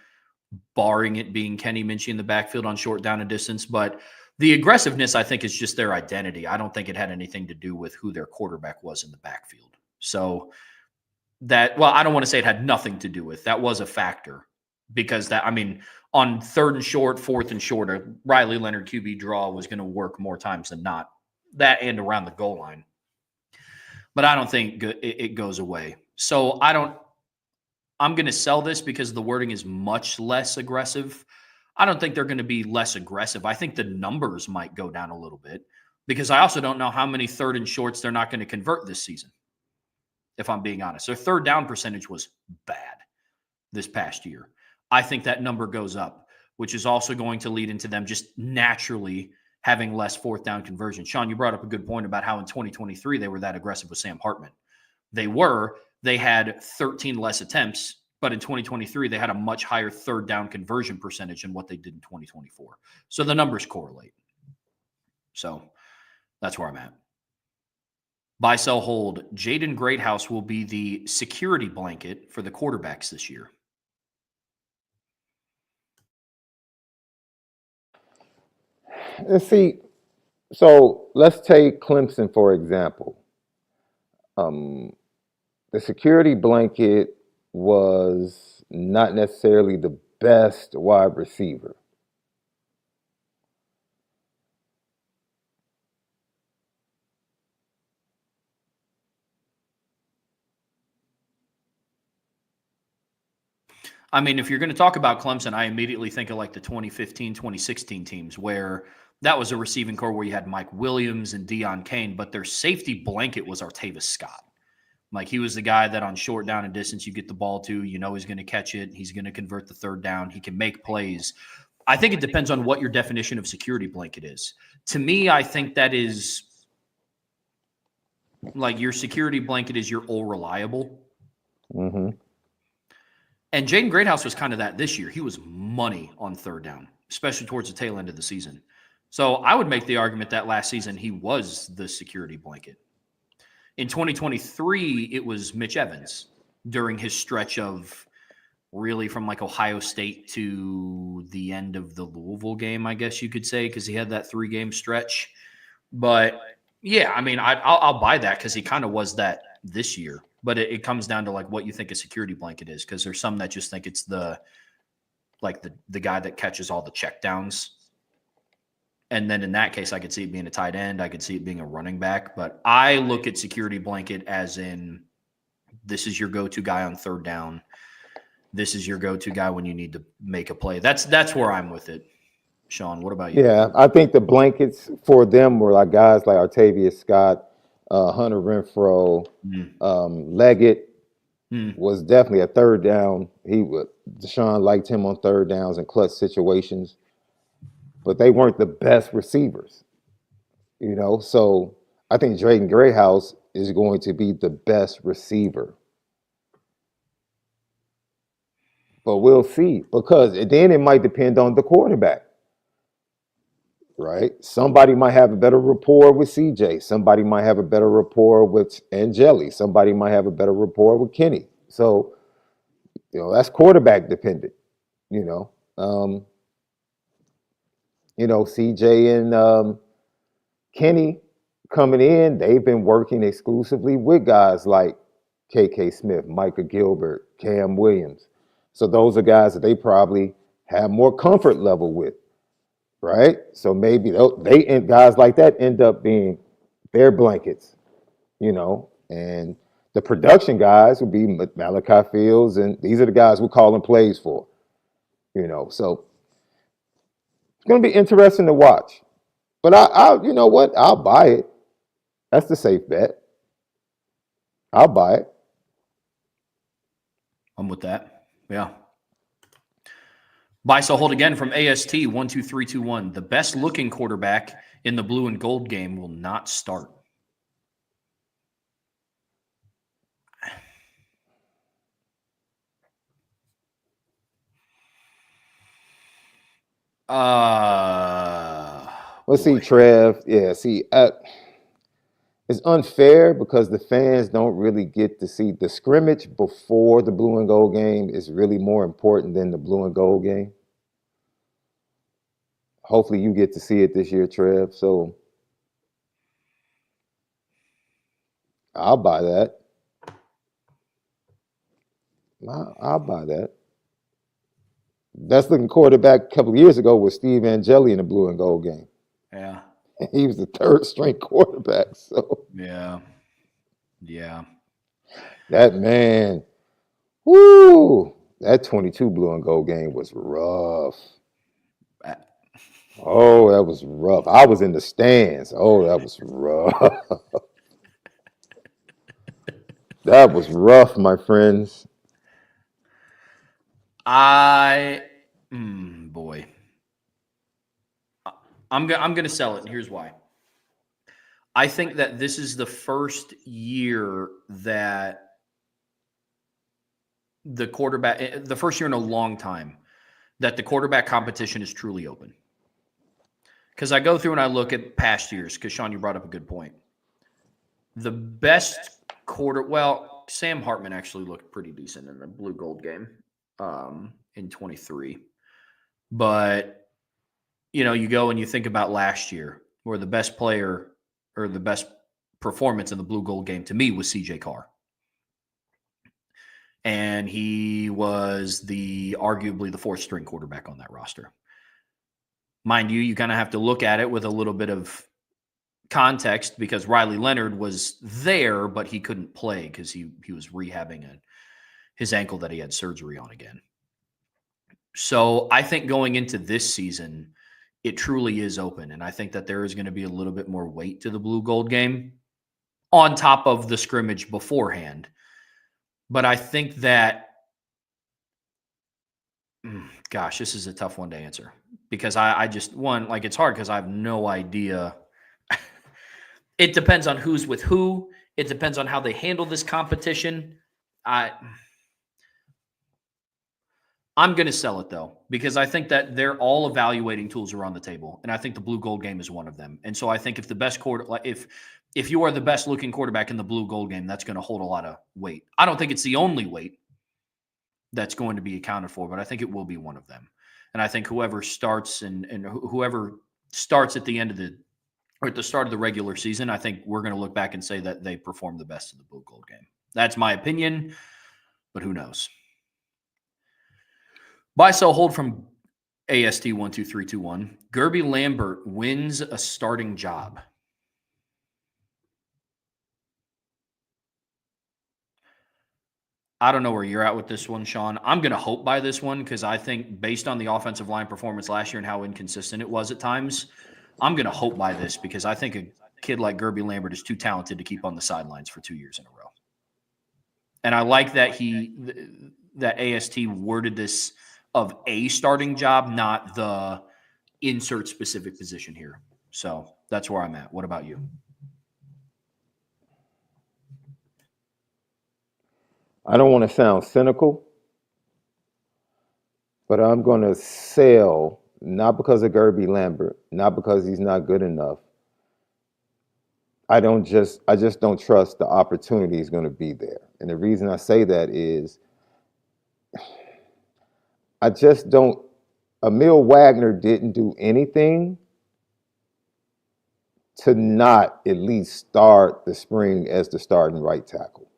barring it being Kenny Minchie in the backfield on short down and distance. But the aggressiveness, I think, is just their identity. I don't think it had anything to do with who their quarterback was in the backfield. So that, well, I don't want to say it had nothing to do with. That was a factor, because that, I mean, on 3rd and short, 4th and short, a Riley Leonard QB draw was going to work more times than not. That and around the goal line. But I don't think it goes away. So I'm going to sell this because the wording is much less aggressive. I don't think they're going to be less aggressive. I think the numbers might go down a little bit, because I also don't know how many 3rd and shorts they're not going to convert this season, if I'm being honest. Their 3rd down percentage was bad this past year. I think that number goes up, which is also going to lead into them just naturally having less 4th down conversion. Sean, you brought up a good point about how in 2023 they were that aggressive with Sam Hartman. They had 13 less attempts, but in 2023 they had a much higher 3rd down conversion percentage than what they did in 2024. So the numbers correlate. So that's where I'm at. Buy, sell, hold. Jaden Greathouse will be the security blanket for the quarterbacks this year. Let's see. So let's take Clemson, for example. The security blanket was not necessarily the best wide receiver. I mean, if you're going to talk about Clemson, I immediately think of like the 2015, 2016 teams, where that was a receiving core where you had Mike Williams and Deion Kane, but their safety blanket was Artavis Scott. Like, he was the guy that on short down and distance you get the ball to, you know he's going to catch it, he's going to convert the 3rd down, he can make plays. I think it depends on what your definition of security blanket is. To me, I think that is like your security blanket is your all reliable. Mm-hmm. And Jaden Greathouse was kind of that this year. He was money on 3rd down, especially towards the tail end of the season. So I would make the argument that last season he was the security blanket. In 2023, it was Mitch Evans during his stretch of really from like Ohio State to the end of the Louisville game, I guess you could say, because he had that 3-game stretch. But yeah, I mean, I'll buy that because he kind of was that this year. But it comes down to like what you think a security blanket is, because there's some that just think it's the guy that catches all the checkdowns. And then in that case, I could see it being a tight end. I could see it being a running back. But I look at security blanket as in, this is your go-to guy on 3rd down. This is your go-to guy when you need to make a play. That's where I'm with it. Sean, what about you? Yeah, I think the blankets for them were like guys like Artavius Scott, Hunter Renfrow, Leggett was definitely a 3rd down. Deshaun liked him on 3rd downs and clutch situations, but they weren't the best receivers, you know. So I think Jaden Greathouse is going to be the best receiver. But we'll see, because then it might depend on the quarterback. right? Somebody might have a better rapport with CJ. Somebody might have a better rapport with Angeli. Somebody might have a better rapport with Kenny. So, that's quarterback dependent, you know. Um, CJ and Kenny coming in, they've been working exclusively with guys like KK Smith, Micah Gilbert, Cam Williams. So those are guys that they probably have more comfort level with, right? So maybe they and guys like that end up being their blankets, and the production guys would be Malachi Fields, and these are the guys we're calling plays for, So it's going to be interesting to watch. But you know what? I'll buy it. That's the safe bet. I'll buy it. I'm with that. Yeah. Buy, sell, hold again from AST 12321. The best looking quarterback in the blue and gold game will not start. Let's see, Trev. Yeah, see, it's unfair because the fans don't really get to see the scrimmage before the blue and gold game is really more important than the blue and gold game. Hopefully you get to see it this year, Trev. So I'll buy that. I'll buy that. Best looking quarterback a couple of years ago was Steve Angeli in the blue and gold game. Yeah. He was the third string quarterback. So yeah. That man, whoo, that 22 blue and gold game was rough. Oh, that was rough. I was in the stands. Oh, that was rough. That was rough, my friends. Boy. I'm going to sell it, and here's why. I think that this is the first year that the first year in a long time that the quarterback competition is truly open. Because I go through and I look at past years, because Sean, you brought up a good point. The best Sam Hartman actually looked pretty decent in the blue gold game in 23. But, you go and you think about last year, where the best player or the best performance in the blue gold game to me was CJ Carr. And he was arguably the fourth string quarterback on that roster. Mind you kind of have to look at it with a little bit of context because Riley Leonard was there, but he couldn't play because he was rehabbing his ankle that he had surgery on again. So I think going into this season, it truly is open. And I think that there is going to be a little bit more weight to the blue gold game on top of the scrimmage beforehand. But I think that, this is a tough one to answer because I just, it's hard because I have no idea. It depends on who's with who. It depends on how they handle this competition. I'm going to sell it, though, because I think that they're all evaluating tools are on the table, and I think the blue gold game is one of them. And so I think if the best if you are the best looking quarterback in the blue gold game, that's going to hold a lot of weight. I don't think it's the only weight that's going to be accounted for, but I think it will be one of them. And I think whoever starts and whoever starts at the end of or at the start of the regular season, I think we're going to look back and say that they performed the best in the blue gold game. That's my opinion, but who knows? Buy, sell, hold from AST 12321. Gerby Lambert wins a starting job. I don't know where you're at with this one, Sean. I'm going to hope by this one because I think based on the offensive line performance last year and how inconsistent it was at times, I'm going to hope by this because I think a kid like Gerby Lambert is too talented to keep on the sidelines for 2 years in a row. And I like that that AST worded this of a starting job, not the insert specific position here. So that's where I'm at. What about you? I don't want to sound cynical, but I'm going to sell not because of Gerby Lambert, not because he's not good enough. I just don't trust the opportunity is going to be there. And the reason I say that is I just don't. Emil Wagner didn't do anything to not at least start the spring as the starting right tackle.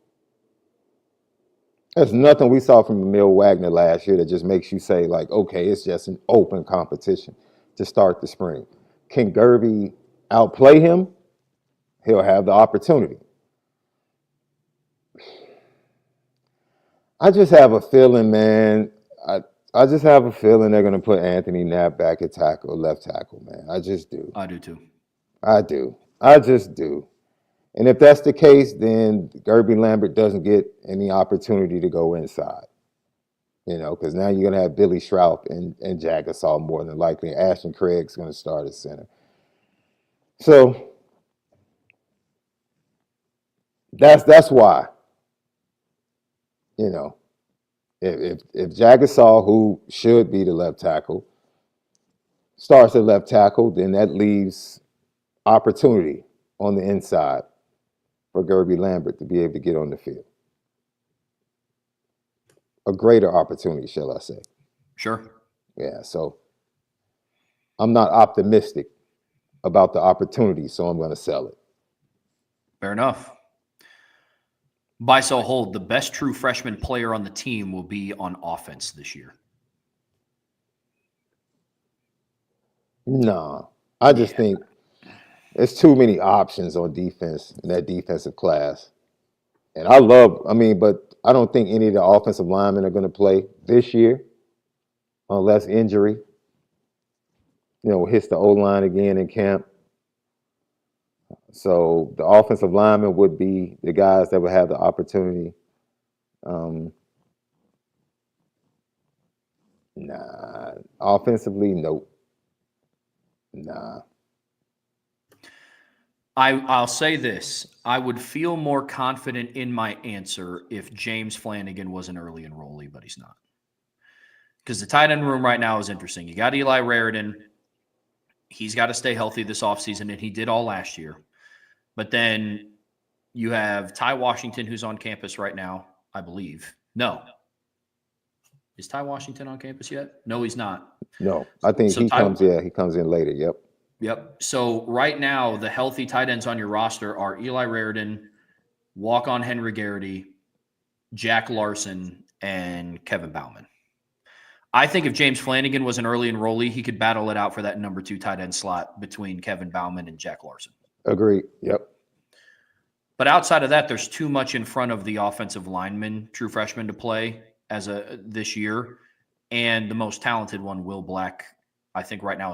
There's nothing we saw from Emil Wagner last year that just makes you say, like, okay, it's just an open competition to start the spring. Can Gerby outplay him? He'll have the opportunity. I just have a feeling, man. I just have a feeling they're going to put Anthony Knapp back at tackle, left tackle, man. I just do. I do too. I do. I just do. And if that's the case, then Gerby Lambert doesn't get any opportunity to go inside. You know, because now you're going to have Billy Schroep and Jack Gasol more than likely. Ashton Craig's going to start at center. So that's why. You know, if Jack Gasol, who should be the left tackle, starts at left tackle, then that leaves opportunity on the inside for Gerby Lambert to be able to get on the field. A greater opportunity, shall I say. Sure. Yeah, so I'm not optimistic about the opportunity, so I'm going to sell it. Fair enough. Buy, sell, hold. The best true freshman player on the team will be on offense this year. No, I just think there's too many options on defense in that defensive class. And but I don't think any of the offensive linemen are going to play this year unless injury, hits the O-line again in camp. So the offensive linemen would be the guys that would have the opportunity. Nah. Offensively, nope. Nah. I'll say this. I would feel more confident in my answer if James Flanagan was an early enrollee, but he's not. Because the tight end room right now is interesting. You got Eli Raridan. He's got to stay healthy this offseason, and he did all last year. But then you have Ty Washington, who's on campus right now, I believe. No. Is Ty Washington on campus yet? No, he's not. No, I think he comes in later. Yep. So right now, the healthy tight ends on your roster are Eli Raridan, walk-on Henry Garrity, Jack Larson, and Kevin Bauman. I think if James Flanagan was an early enrollee, he could battle it out for that number 2 tight end slot between Kevin Bauman and Jack Larson. Agreed. Yep. But outside of that, there's too much in front of the offensive lineman, true freshman, to play this year. And the most talented one, Will Black, I think right now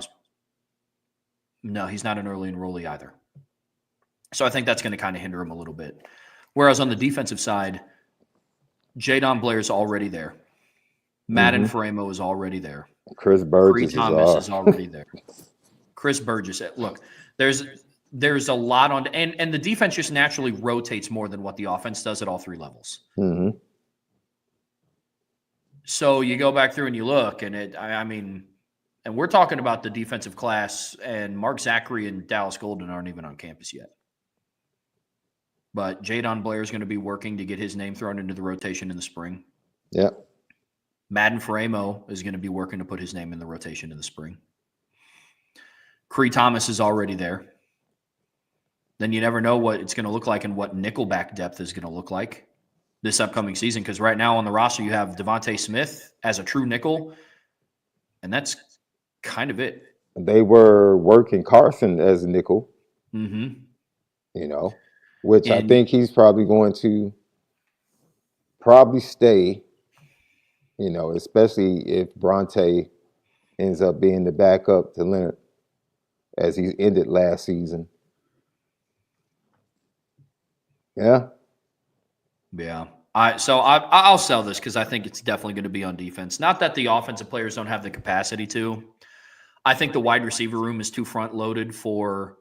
he's not an early enrollee either. So I think that's going to kind of hinder him a little bit. Whereas on the defensive side, Jadon Blair's already there. Madden Faremo is already there. Chris Burgess is already there. Chris Burgess. Look, there's a lot on, and the defense just naturally rotates more than what the offense does at all 3 levels. Mm-hmm. So you go back through and you look, and and we're talking about the defensive class, and Mark Zachary and Dallas Golden aren't even on campus yet. But Jadon Blair is going to be working to get his name thrown into the rotation in the spring. Yep. Madden Faremo is going to be working to put his name in the rotation in the spring. Cree Thomas is already there. Then you never know what it's going to look like and what nickelback depth is going to look like this upcoming season. Because right now on the roster, you have Devontae Smith as a true nickel, and that's kind of it. They were working Carson as a nickel, which I think he's probably going to stay, especially if Bronte ends up being the backup to Leonard as he ended last season. Yeah. I'll sell this because I think it's definitely going to be on defense. Not that the offensive players don't have the capacity to. I think the wide receiver room is too front loaded for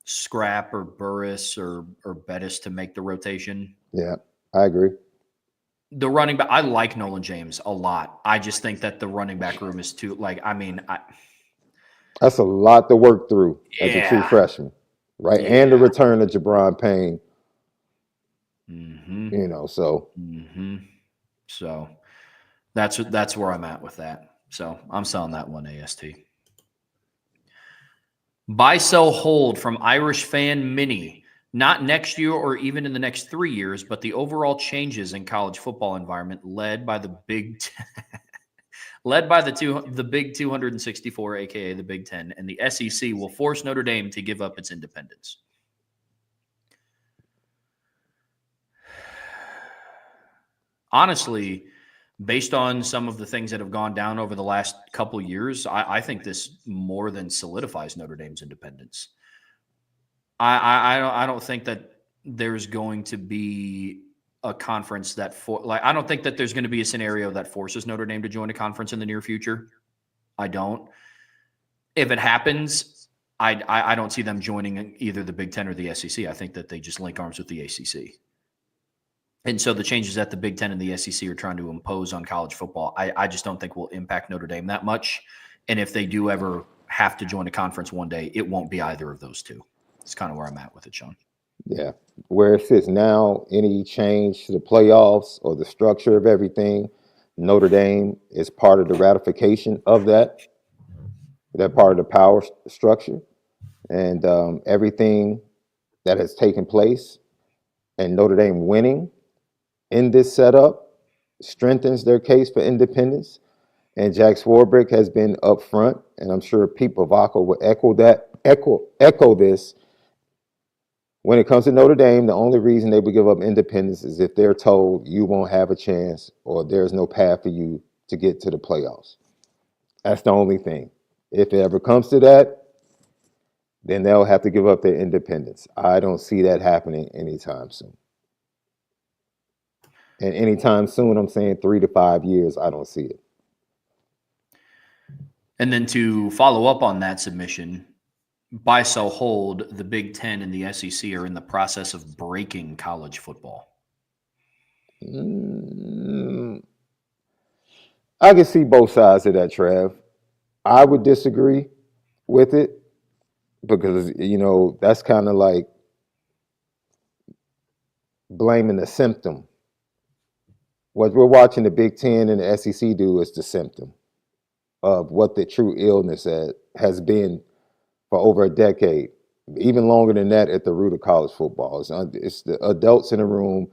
Scrap or Burris or Bettis to make the rotation. Yeah, I agree. The running back, I like Nolan James a lot. I just think that the running back room is too, That's a lot to work through as a true Yeah. freshman, right? And the Yeah. return of Jabron Payne, Mm-hmm. so Mm-hmm. So that's where I'm at with that. So I'm selling that one AST. Buy, sell, hold from Irish fan Mini. Not next year or even in the next 3 years, but the overall changes in college football environment led by the the Big 264, aka the Big 10, and the SEC will force Notre Dame to give up its independence. Honestly, based on some of the things that have gone down over the last couple years, I think this more than solidifies Notre Dame's independence. I don't think that there's going to be a conference that I don't think that there's going to be a scenario that forces Notre Dame to join a conference in the near future. I don't. If it happens, I don't see them joining either the Big Ten or the SEC. I think that they just link arms with the ACC. And so the changes that the Big Ten and the SEC are trying to impose on college football, I just don't think will impact Notre Dame that much. And if they do ever have to join a conference one day, it won't be either of those two. It's kind of where I'm at with it, Sean. yeah, where it sits now, any change to the playoffs or the structure of everything, Notre Dame is part of the ratification of that part of the power structure, and everything that has taken place, and Notre Dame winning in this setup strengthens their case for independence. And Jack Swarbrick has been upfront, and I'm sure Pete Bavacco will echo this. When it comes to Notre Dame, the only reason they would give up independence is if they're told you won't have a chance or there's no path for you to get to the playoffs. That's the only thing. If it ever comes to that, then they'll have to give up their independence. I don't see that happening anytime soon. And anytime soon, I'm saying 3 to 5 years, I don't see it. And then to follow up on that submission, buy, sell, hold, the Big Ten and the SEC are in the process of breaking college football. I can see both sides of that, Trev. I would disagree with it because, that's kind of like blaming the symptom. What we're watching the Big Ten and the SEC do is the symptom of what the true illness has been for over a decade, even longer than that at the root of college football. It's the adults in the room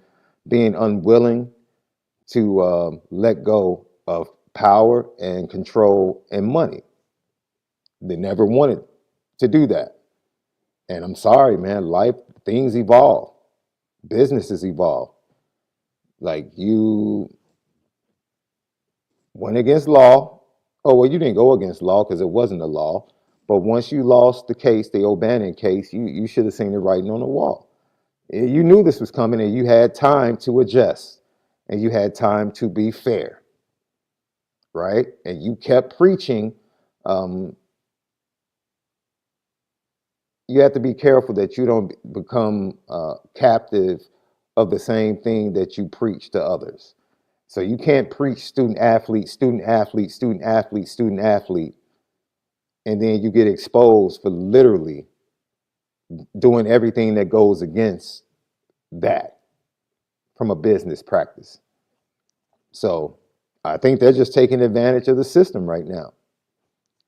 being unwilling to let go of power and control and money. They never wanted to do that. And I'm sorry, man, things evolve. Businesses evolve. Like, you went against law. Oh, well, you didn't go against law because it wasn't a law. But once you lost the case, the O'Bannon case, you should have seen the writing on the wall. You knew this was coming and you had time to adjust and you had time to be fair, right? And you kept preaching. You have to be careful that you don't become captive of the same thing that you preach to others. So you can't preach student athlete, student athlete, student athlete, student athlete, and then you get exposed for literally doing everything that goes against that from a business practice. So I think they're just taking advantage of the system right now.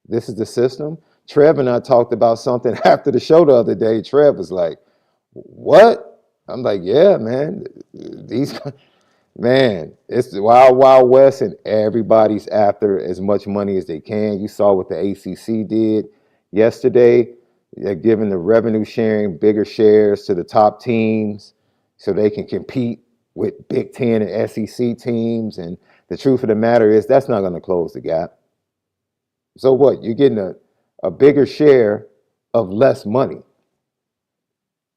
This is the system. Trev and I talked about something after the show the other day. Trev was like, what? I'm like, yeah, man. Man, it's the wild, wild west, and everybody's after as much money as they can. You saw what the ACC did yesterday. They're giving the revenue sharing bigger shares to the top teams so they can compete with Big Ten and SEC teams. And the truth of the matter is that's not going to close the gap. So what? You're getting a bigger share of less money.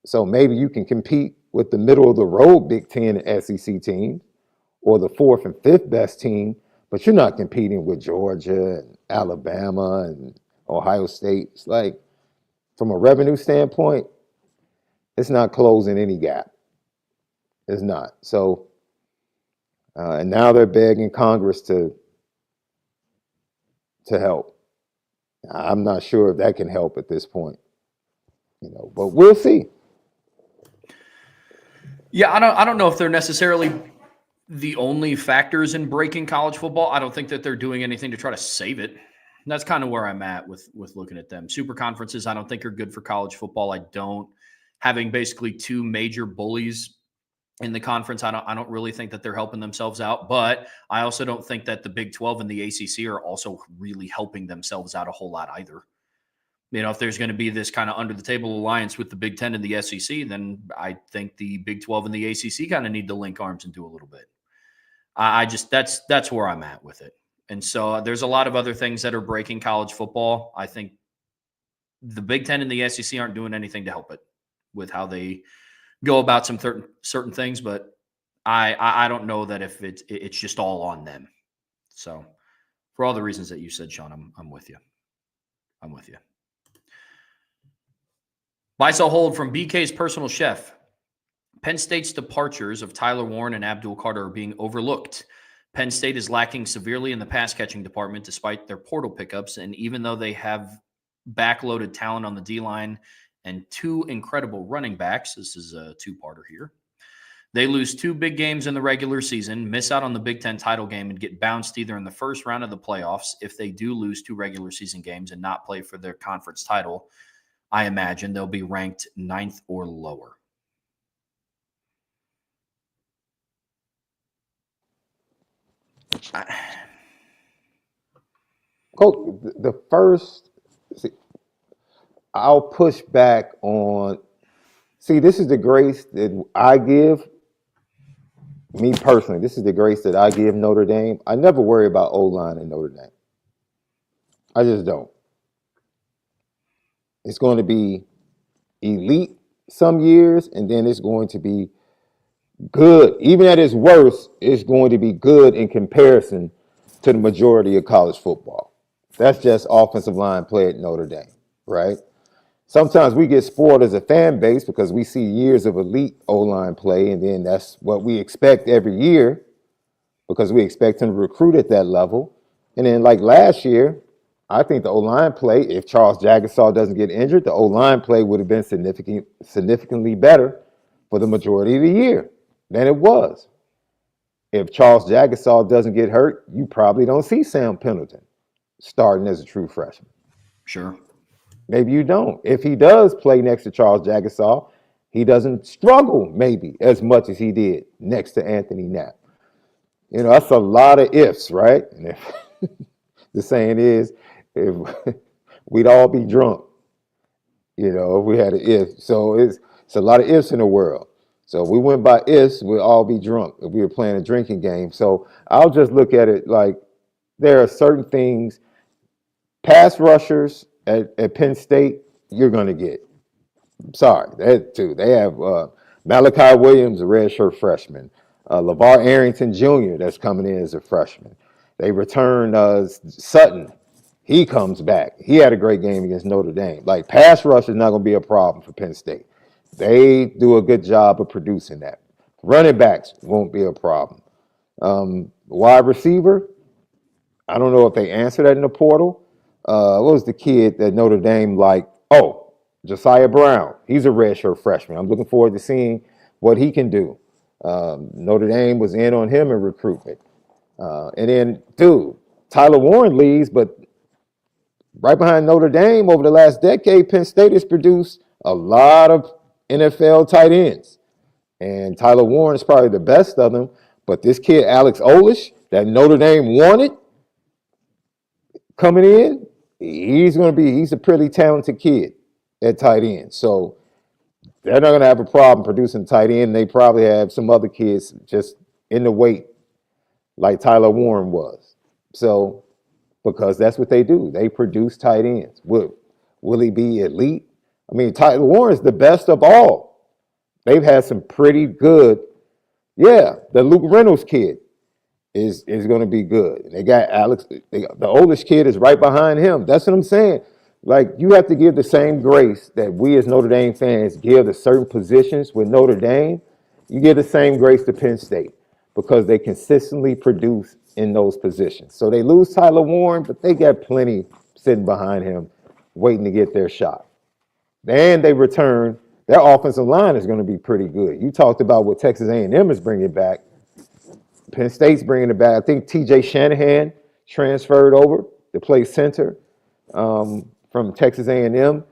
So maybe you can compete with the middle of the road Big Ten and SEC teams or the fourth and fifth best team, but you're not competing with Georgia and Alabama and Ohio State. It's like, from a revenue standpoint, it's not closing any gap. It's not. So, and now they're begging Congress to help. I'm not sure if that can help at this point, but we'll see. Yeah, I don't know if they're necessarily the only factors in breaking college football. I don't think that they're doing anything to try to save it. That's kind of where I'm at with looking at them. Super conferences, I don't think are good for college football. I don't. Having basically two major bullies in the conference, I don't really think that they're helping themselves out. But I also don't think that the Big 12 and the ACC are also really helping themselves out a whole lot either. If there's going to be this kind of under the table alliance with the Big 10 and the SEC, then I think the Big 12 and the ACC kind of need to link arms and do a little bit. I just that's where I'm at with it. And so there's a lot of other things that are breaking college football. I think the Big 10 and the SEC aren't doing anything to help it with how they go about some certain things, but I don't know that if it's just all on them. So for all the reasons that you said, Sean, I'm with you. I'm with you. Buy, sell, hold from BK's personal chef. Penn State's departures of Tyler Warren and Abdul Carter are being overlooked. Penn State is lacking severely in the pass-catching department despite their portal pickups, and even though they have backloaded talent on the D-line and two incredible running backs, this is a two-parter here, they lose two big games in the regular season, miss out on the Big Ten title game, and get bounced either in the first round of the playoffs if they do lose two regular season games and not play for their conference title. I imagine they'll be ranked 9th or lower. Coach, the first, I'll push back on. See, this is the grace that I give. Me personally, this is the grace that I give Notre Dame. I never worry about O-line in Notre Dame. I just don't. It's going to be elite some years, and then it's going to be good. Even at its worst, it's going to be good in comparison to the majority of college football. That's just offensive line play at Notre Dame, right? Sometimes we get spoiled as a fan base because we see years of elite O-line play, and then that's what we expect every year because we expect them to recruit at that level. And then like last year, I think the O-line play, if Charles Jagusah doesn't get injured, the O-line play would have been significantly better for the majority of the year than it was. If Charles Jagusah doesn't get hurt, you probably don't see Sam Pendleton starting as a true freshman. Sure. Maybe you don't. If he does play next to Charles Jagusah, he doesn't struggle maybe as much as he did next to Anthony Knapp. That's a lot of ifs, right? And if the saying is, if we'd all be drunk, if we had an if. So it's a lot of ifs in the world. So if we went by ifs, we'd all be drunk if we were playing a drinking game. So I'll just look at it like there are certain things, pass rushers at Penn State, you're going to get. Sorry, that too. They have Malachi Williams, a redshirt freshman. LeVar Arrington Jr., that's coming in as a freshman. They return Sutton. He comes back. He had a great game against Notre Dame. Like, pass rush is not going to be a problem for Penn State. They do a good job of producing that. Running backs won't be a problem. Wide receiver, I don't know if they answer that in the portal. What was the kid that Notre Dame liked? Oh, Josiah Brown. He's a redshirt freshman. I'm looking forward to seeing what he can do. Notre Dame was in on him in recruitment. And then, Tyler Warren leaves, but right behind Notre Dame over the last decade, Penn State has produced a lot of NFL tight ends. And Tyler Warren is probably the best of them. But this kid, Alex Olish, that Notre Dame wanted coming in, he's a pretty talented kid at tight end. So they're not going to have a problem producing tight end. They probably have some other kids just in the weight like Tyler Warren was. So, because that's what they do. They produce tight ends. Will he be elite? I mean, Tyler Warren's the best of all. They've had some pretty good. Yeah, the Luke Reynolds kid is going to be good. They got the oldest kid is right behind him. That's what I'm saying. Like, you have to give the same grace that we as Notre Dame fans give to certain positions with Notre Dame. You give the same grace to Penn State because they consistently produce in those positions. So they lose Tyler Warren, but they got plenty sitting behind him, waiting to get their shot. And they return. Their offensive line is going to be pretty good. You talked about what Texas A&M is bringing back. Penn State's bringing it back. I think T.J. Shanahan transferred over to play center from Texas A&M.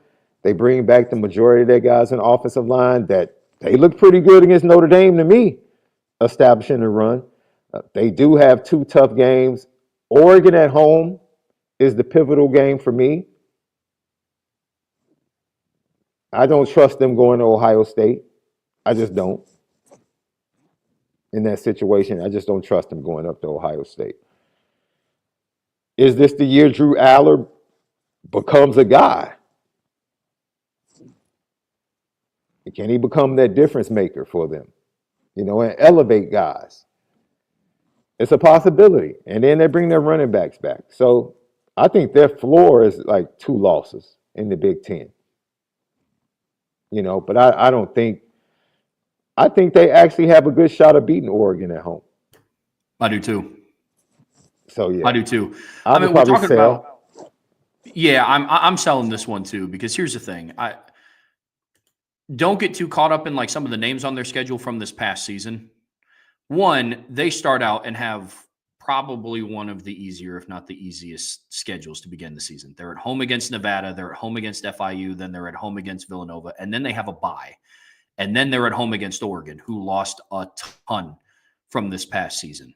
They bring back the majority of their guys in the offensive line that they look pretty good against Notre Dame to me, establishing the run. They do have 2 tough games. Oregon at home is the pivotal game for me. I don't trust them going to Ohio State. I just don't. In that situation, I just don't trust them going up to Ohio State. Is this the year Drew Aller becomes a guy? Can he become that difference maker for them? You know, and elevate guys. It's a possibility. And then they bring their running backs back. So I think their floor is like 2 losses in the Big Ten. You know, but I don't think – I think they actually have a good shot of beating Oregon at home. I do too. So, yeah. I do too. I mean, we're talking about – yeah, I'm selling this one too because here's the thing. Don't get too caught up in like some of the names on their schedule from this past season. One, they start out and have probably one of the easier, if not the easiest, schedules to begin the season. They're at home against Nevada. They're at home against FIU. Then they're at home against Villanova. And then they have a bye. And then they're at home against Oregon, who lost a ton from this past season.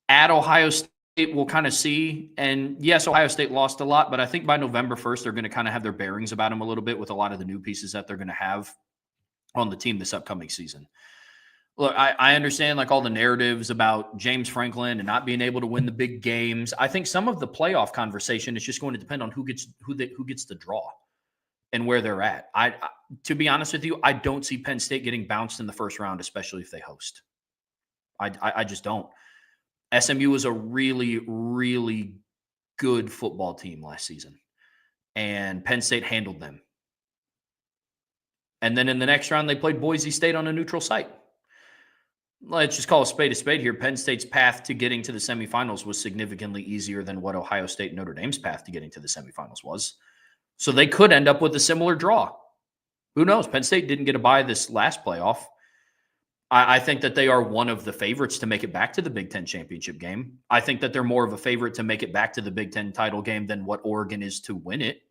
At Ohio State, we'll kind of see. And yes, Ohio State lost a lot, but I think by November 1st, they're going to kind of have their bearings about them a little bit with a lot of the new pieces that they're going to have on the team this upcoming season. Look, I understand like all the narratives about James Franklin and not being able to win the big games. I think some of the playoff conversation is just going to depend on who gets the draw and where they're at. To be honest with you, I don't see Penn State getting bounced in the first round, especially if they host. I just don't. SMU was a really, really good football team last season, and Penn State handled them. And then in the next round, they played Boise State on a neutral site. Let's just call a spade here. Penn State's path to getting to the semifinals was significantly easier than what Ohio State and Notre Dame's path to getting to the semifinals was. So they could end up with a similar draw. Who knows? Penn State didn't get a bye this last playoff. I think that they are one of the favorites to make it back to the Big Ten championship game. I think that they're more of a favorite to make it back to the Big Ten title game than what Oregon is to win it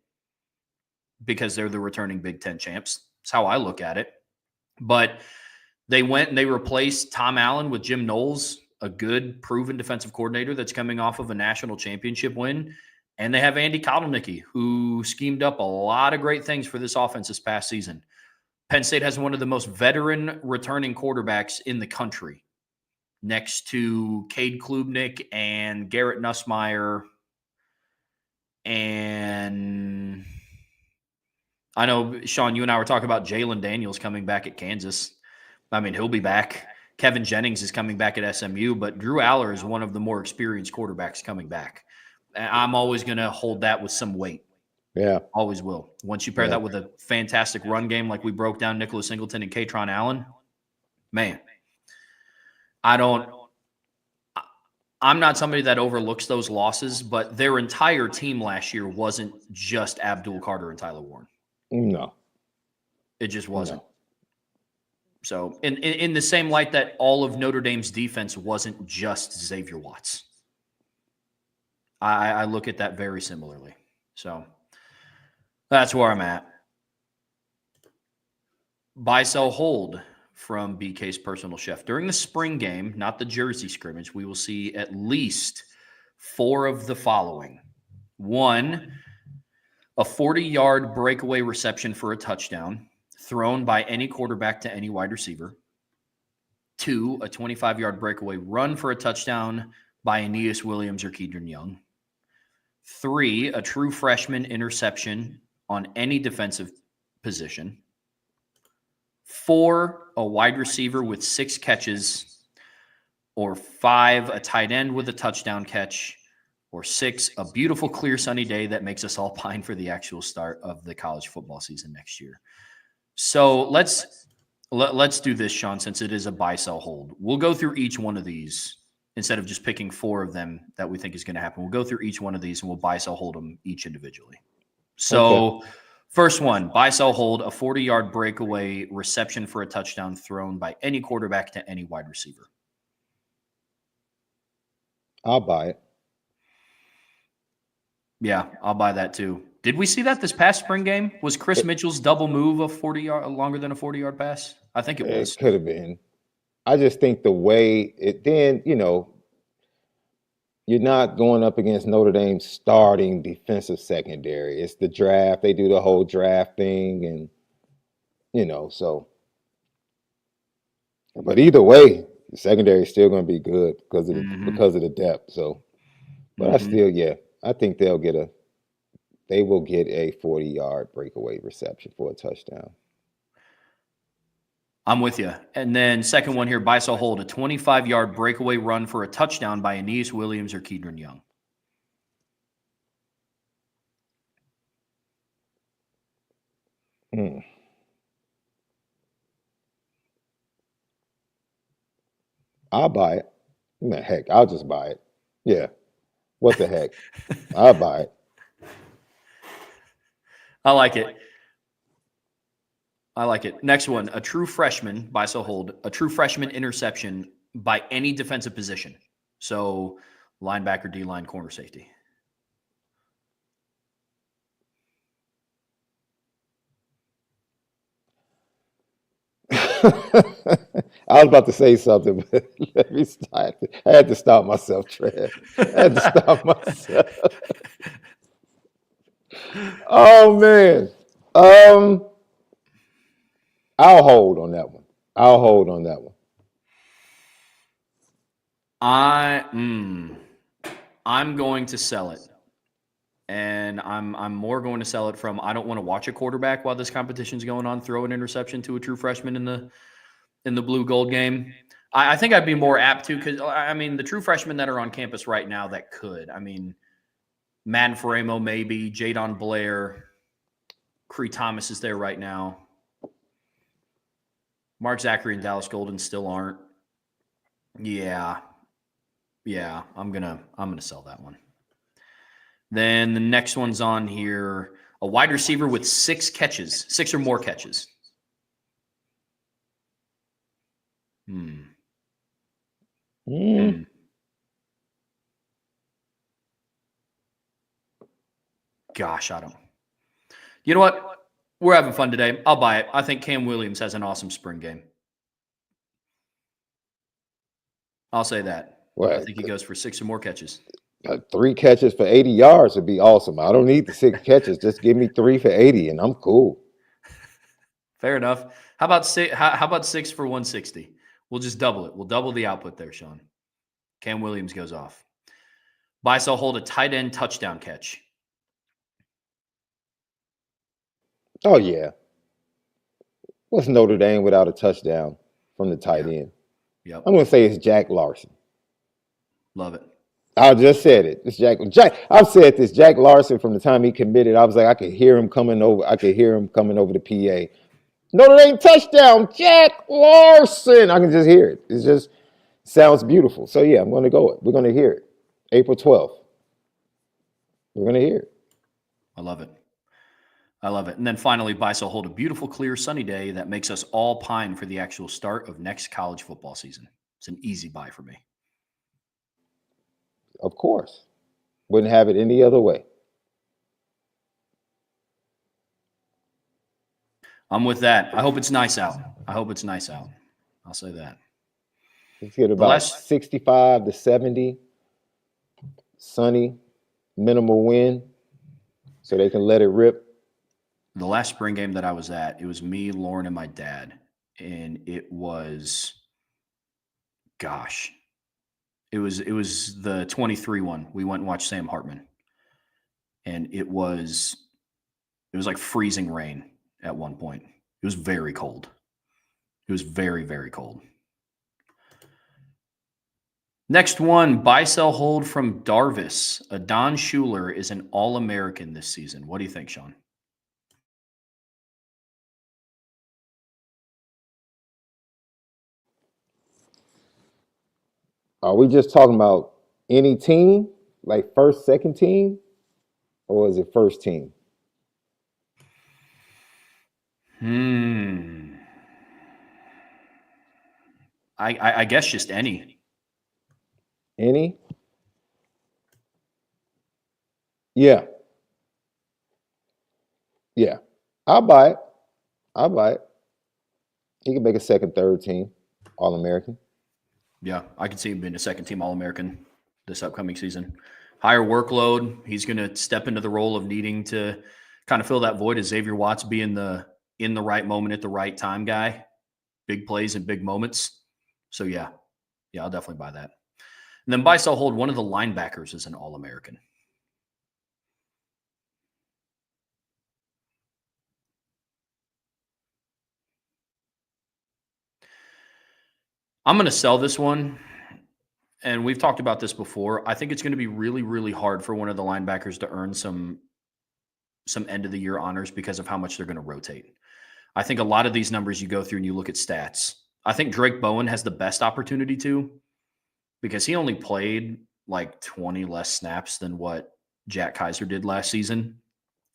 because they're the returning Big Ten champs. That's how I look at it. But they went and they replaced Tom Allen with Jim Knowles, a good, proven defensive coordinator that's coming off of a national championship win. And they have Andy Kotelnicki, who schemed up a lot of great things for this offense this past season. Penn State has one of the most veteran returning quarterbacks in the country, next to Cade Klubnik and Garrett Nussmeier. And I know, Sean, you and I were talking about Jalen Daniels coming back at Kansas. I mean, he'll be back. Kevin Jennings is coming back at SMU, but Drew Aller is one of the more experienced quarterbacks coming back. I'm always going to hold that with some weight. Yeah. Always will. Once you pair that with a fantastic run game like we broke down Nicholas Singleton and Katron Allen, man, I'm not somebody that overlooks those losses, but their entire team last year wasn't just Abdul Carter and Tyler Warren. No. It just wasn't. No. So in the same light that all of Notre Dame's defense wasn't just Xavier Watts. I look at that very similarly. So that's where I'm at. Buy, sell, hold from BK's personal chef. During the spring game, not the Jersey scrimmage, we will see at least 4 of the following. 1, a 40-yard breakaway reception for a touchdown thrown by any quarterback to any wide receiver. 2, a 25-yard breakaway run for a touchdown by Aeneas Williams or Kedron Young. 3, a true freshman interception on any defensive position. 4, a wide receiver with 6 catches. Or 5, a tight end with a touchdown catch. Or 6, a beautiful, clear, sunny day that makes us all pine for the actual start of the college football season next year. So let's do this, Sean, since it is a buy, sell, hold. We'll go through each one of these instead of just picking 4 of them that we think is going to happen. We'll go through each one of these and we'll buy, sell, hold them each individually. So first one, buy, sell, hold, a 40-yard breakaway reception for a touchdown thrown by any quarterback to any wide receiver. I'll buy it. Yeah, I'll buy that too. Did we see that this past spring game? Was Chris Mitchell's double move a 40-yard longer than a 40-yard pass? I think it was. It could have been. I just think the way it then, you're not going up against Notre Dame's starting defensive secondary. It's the draft. They do the whole draft thing, and so. But either way, the secondary is still going to be good because of the depth. So, but I think they will get a 40-yard breakaway reception for a touchdown. I'm with you. And then second one here, buy, sell, hold, a 25-yard breakaway run for a touchdown by Aeneas Williams or Kedron Young. I'll buy it. Heck, I'll just buy it. Yeah. What the heck? I'll buy it. I like it. Next one, a true freshman, buy, sell, hold, a true freshman interception by any defensive position. So linebacker, D-line, corner, safety. I was about to say something, but let me stop. I had to stop myself, Trev. Oh, man. I'll hold on that one. I'm going to sell it. And I'm more going to sell it from I don't want to watch a quarterback while this competition's going on throw an interception to a true freshman in the blue gold game. I think I'd be more apt to because, the true freshmen that are on campus right now that could. Madden Faramo maybe, Jadon Blair, Cree Thomas is there right now. Mark Zachary and Dallas Golden still aren't. Yeah, I'm gonna sell that one. Then the next one's on here, a wide receiver with 6 or more catches. Gosh, I don't. You know what? We're having fun today. I'll buy it. I think Cam Williams has an awesome spring game. I'll say that. I think he goes for 6 or more catches. 3 catches for 80 yards would be awesome. I don't need the 6 catches. Just give me 3 for 80, and I'm cool. Fair enough. How about 6 for 160? We'll just double it. We'll double the output there, Sean. Cam Williams goes off. Buy, sell, hold, a tight end touchdown catch. Oh, yeah. What's Notre Dame without a touchdown from the tight end? Yep. I'm going to say it's Jack Larson. Love it. I just said it. It's Jack. I've said this. Jack Larson, from the time he committed, I was like, I could hear him coming over the PA. Notre Dame touchdown, Jack Larson. I can just hear it. It just sounds beautiful. So, yeah, I'm going to go. We're going to hear it. April 12th. We're going to hear it. I love it. And then finally, buy, sell, hold, a beautiful, clear, sunny day that makes us all pine for the actual start of next college football season. It's an easy buy for me. Of course. Wouldn't have it any other way. I'm with that. I hope it's nice out. I'll say that. Let's get about 65 to 70. Sunny. Minimal wind. So they can let it rip. The last spring game that I was at, it was me, Lauren, and my dad. And it was, it was the 23 one. We went and watched Sam Hartman. And it was like freezing rain at one point. It was very cold. It was very, very cold. Next one, buy, sell, hold from Darvis. Adon Schuler is an All-American this season. What do you think, Sean? Are we just talking about any team, like first, second team, or is it first team? I guess just any. Any? Yeah. Yeah. I'll buy it. I'll buy it. He can make a second, third team, All American. Yeah, I could see him being a second team All American this upcoming season. Higher workload. He's going to step into the role of needing to kind of fill that void as Xavier Watts being the in the right moment at the right time guy. Big plays and big moments. So yeah, I'll definitely buy that. And then buy, sell, hold. One of the linebackers is an All American. I'm going to sell this one. And we've talked about this before. I think it's going to be really, really hard for one of the linebackers to earn some end of the year honors because of how much they're going to rotate. I think a lot of these numbers you go through and you look at stats. I think Drake Bowen has the best opportunity to, because he only played like 20 less snaps than what Jack Kaiser did last season.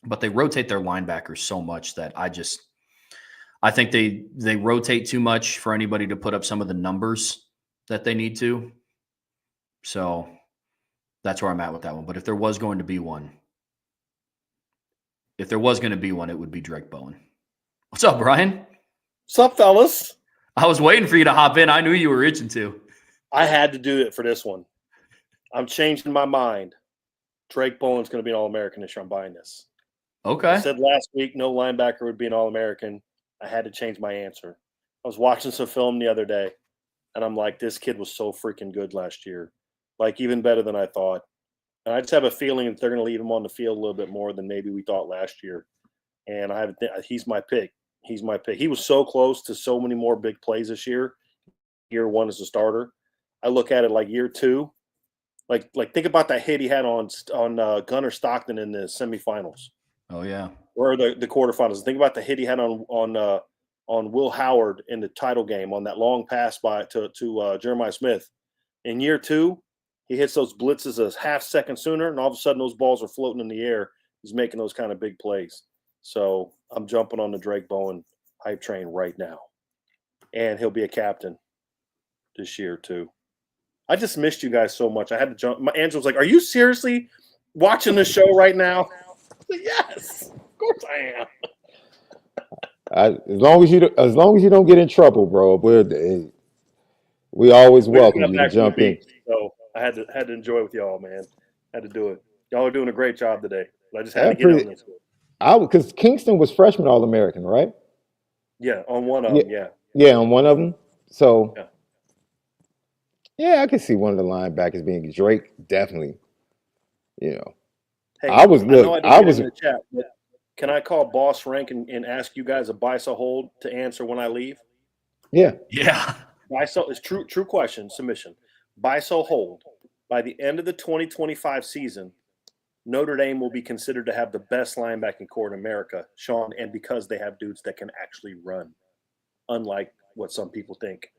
But they rotate their linebackers so much that I think they rotate too much for anybody to put up some of the numbers that they need to. So that's where I'm at with that one. But if there was going to be one, it would be Drake Bowen. What's up, Brian? What's up, fellas? I was waiting for you to hop in. I knew you were itching to. I had to do it for this one. I'm changing my mind. Drake Bowen's going to be an All-American this year. I'm buying this. Okay. I said last week no linebacker would be an All-American. I had to change my answer. I was watching some film the other day, and I'm like, this kid was so freaking good last year. Like, even better than I thought. And I just have a feeling that they're going to leave him on the field a little bit more than maybe we thought last year. And he's my pick. He's my pick. He was so close to so many more big plays this year. Year one as a starter. I look at it like year two. Like think about that hit he had on Gunnar Stockton in the semifinals. Oh yeah. Or the quarterfinals. Think about the hit he had on Will Howard in the title game on that long pass to Jeremiah Smith. In year two, he hits those blitzes a half second sooner, and all of a sudden those balls are floating in the air. He's making those kind of big plays. So I'm jumping on the Drake Bowen hype train right now. And he'll be a captain this year too. I just missed you guys so much. I had to jump. My Angela was like, "Are you seriously watching the show right now?" Said, yes, of course I am. As long as you don't get in trouble, bro, we always welcome you to jump in. So I had to enjoy with y'all, man. Had to do it. Y'all are doing a great job today. I just had to get on this one. Because Kingston was freshman All-American, right? Yeah, on one of them, yeah. Yeah, on one of them. So, yeah, I could see one of the linebackers being Drake, definitely. You know. Hey, I was in the chat, but can I call Boss Rank and ask you guys a buy so hold to answer when I leave? Yeah. Yeah. Buy so is true question, submission. Buy so hold. By the end of the 2025 season, Notre Dame will be considered to have the best linebacking core in America, Sean, and because they have dudes that can actually run, unlike what some people think.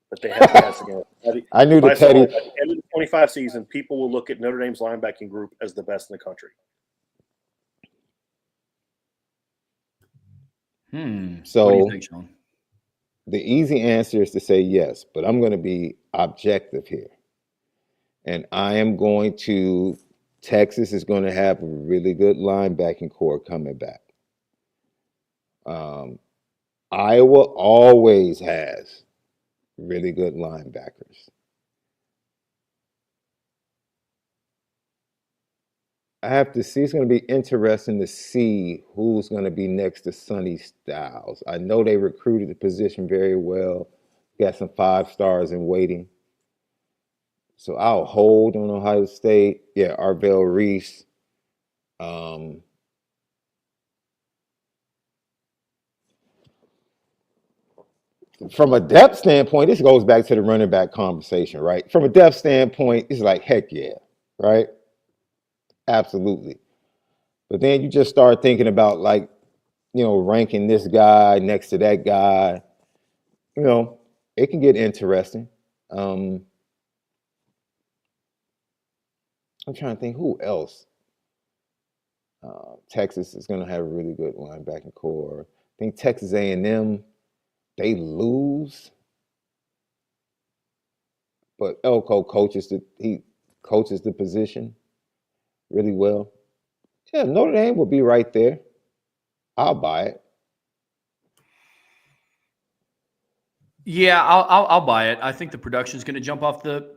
But they have guys again. I knew the Teddy. At the end of the 25 season, people will look at Notre Dame's linebacking group as the best in the country. So what do you think, Sean? The easy answer is to say yes, but I'm going to be objective here. And I am going to Texas is going to have a really good linebacking core coming back. Iowa always has really good linebackers. I have to see. It's going to be interesting to see who's going to be next to Sonny Styles. I know they recruited the position very well. Got some 5 stars in waiting. So I'll hold on Ohio State. Yeah, Arvell Reese. From a depth standpoint, this goes back to the running back conversation, right? From a depth standpoint, it's like, heck yeah, right? Absolutely. But then you just start thinking about, like, ranking this guy next to that guy. It can get interesting. I'm trying to think who else. Texas is going to have a really good linebacking core. I think Texas A&M, they lose, but Elko coaches the position really well. Yeah, Notre Dame will be right there. I'll buy it. Yeah, I'll buy it. I think the production is going to jump off the.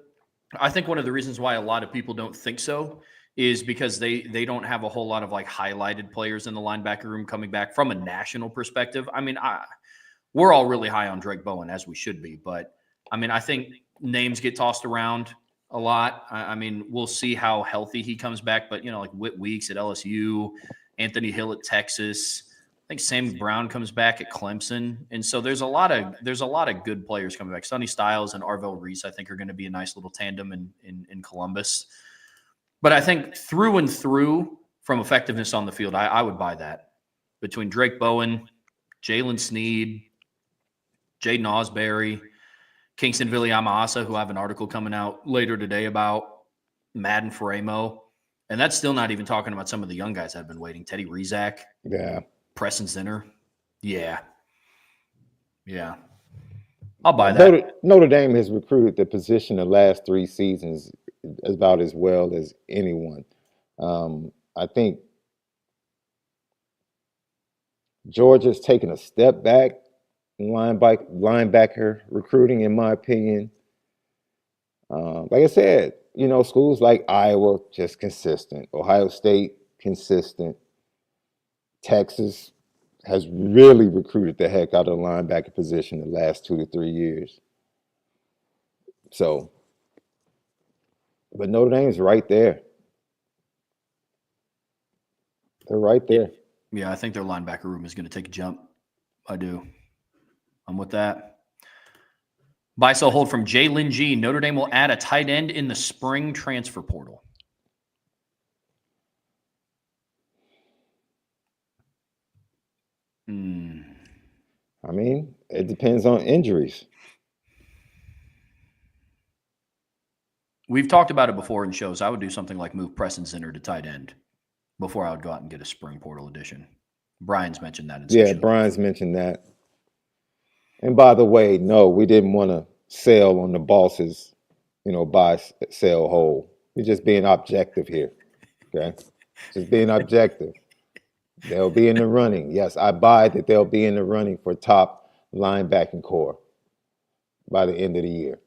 I think one of the reasons why a lot of people don't think so is because they don't have a whole lot of like highlighted players in the linebacker room coming back from a national perspective. I mean, we're all really high on Drake Bowen, as we should be, but I mean, I think names get tossed around a lot. I mean, we'll see how healthy he comes back, but like Whit Weeks at LSU, Anthony Hill at Texas. I think Sam Brown comes back at Clemson, and so there's a lot of good players coming back. Sonny Styles and Arvell Reese, I think, are going to be a nice little tandem in Columbus. But I think through and through, from effectiveness on the field, I would buy that. Between Drake Bowen, Jalen Sneed, Jaden Osbury, Kingston Viliamasa, who I have an article coming out later today about, Madden Faramo, and that's still not even talking about some of the young guys that have been waiting. Teddy Rizak. Yeah. Preston Center. Yeah. I'll buy that. Notre Dame has recruited the position the last 3 seasons about as well as anyone. I think Georgia's taken a step back in linebacker recruiting, in my opinion. Like I said, schools like Iowa, just consistent. Ohio State, consistent. Texas has really recruited the heck out of the linebacker position the last 2 to 3 years. So, but Notre Dame's right there. They're right there. Yeah, I think their linebacker room is going to take a jump. I do. I'm with that. Buy, sell, hold from Jalen G. Notre Dame will add a tight end in the spring transfer portal. I mean, it depends on injuries. We've talked about it before in shows. I would do something like move Preston Center to tight end before I would go out and get a spring portal edition. Brian's mentioned that. Yeah, Brian's mentioned that. And by the way, no, we didn't want to sell on the bosses, buy, sell, hold. We're just being objective here, okay? Just being objective. They'll be in the running. Yes, I buy that they'll be in the running for top linebacking core by the end of the year.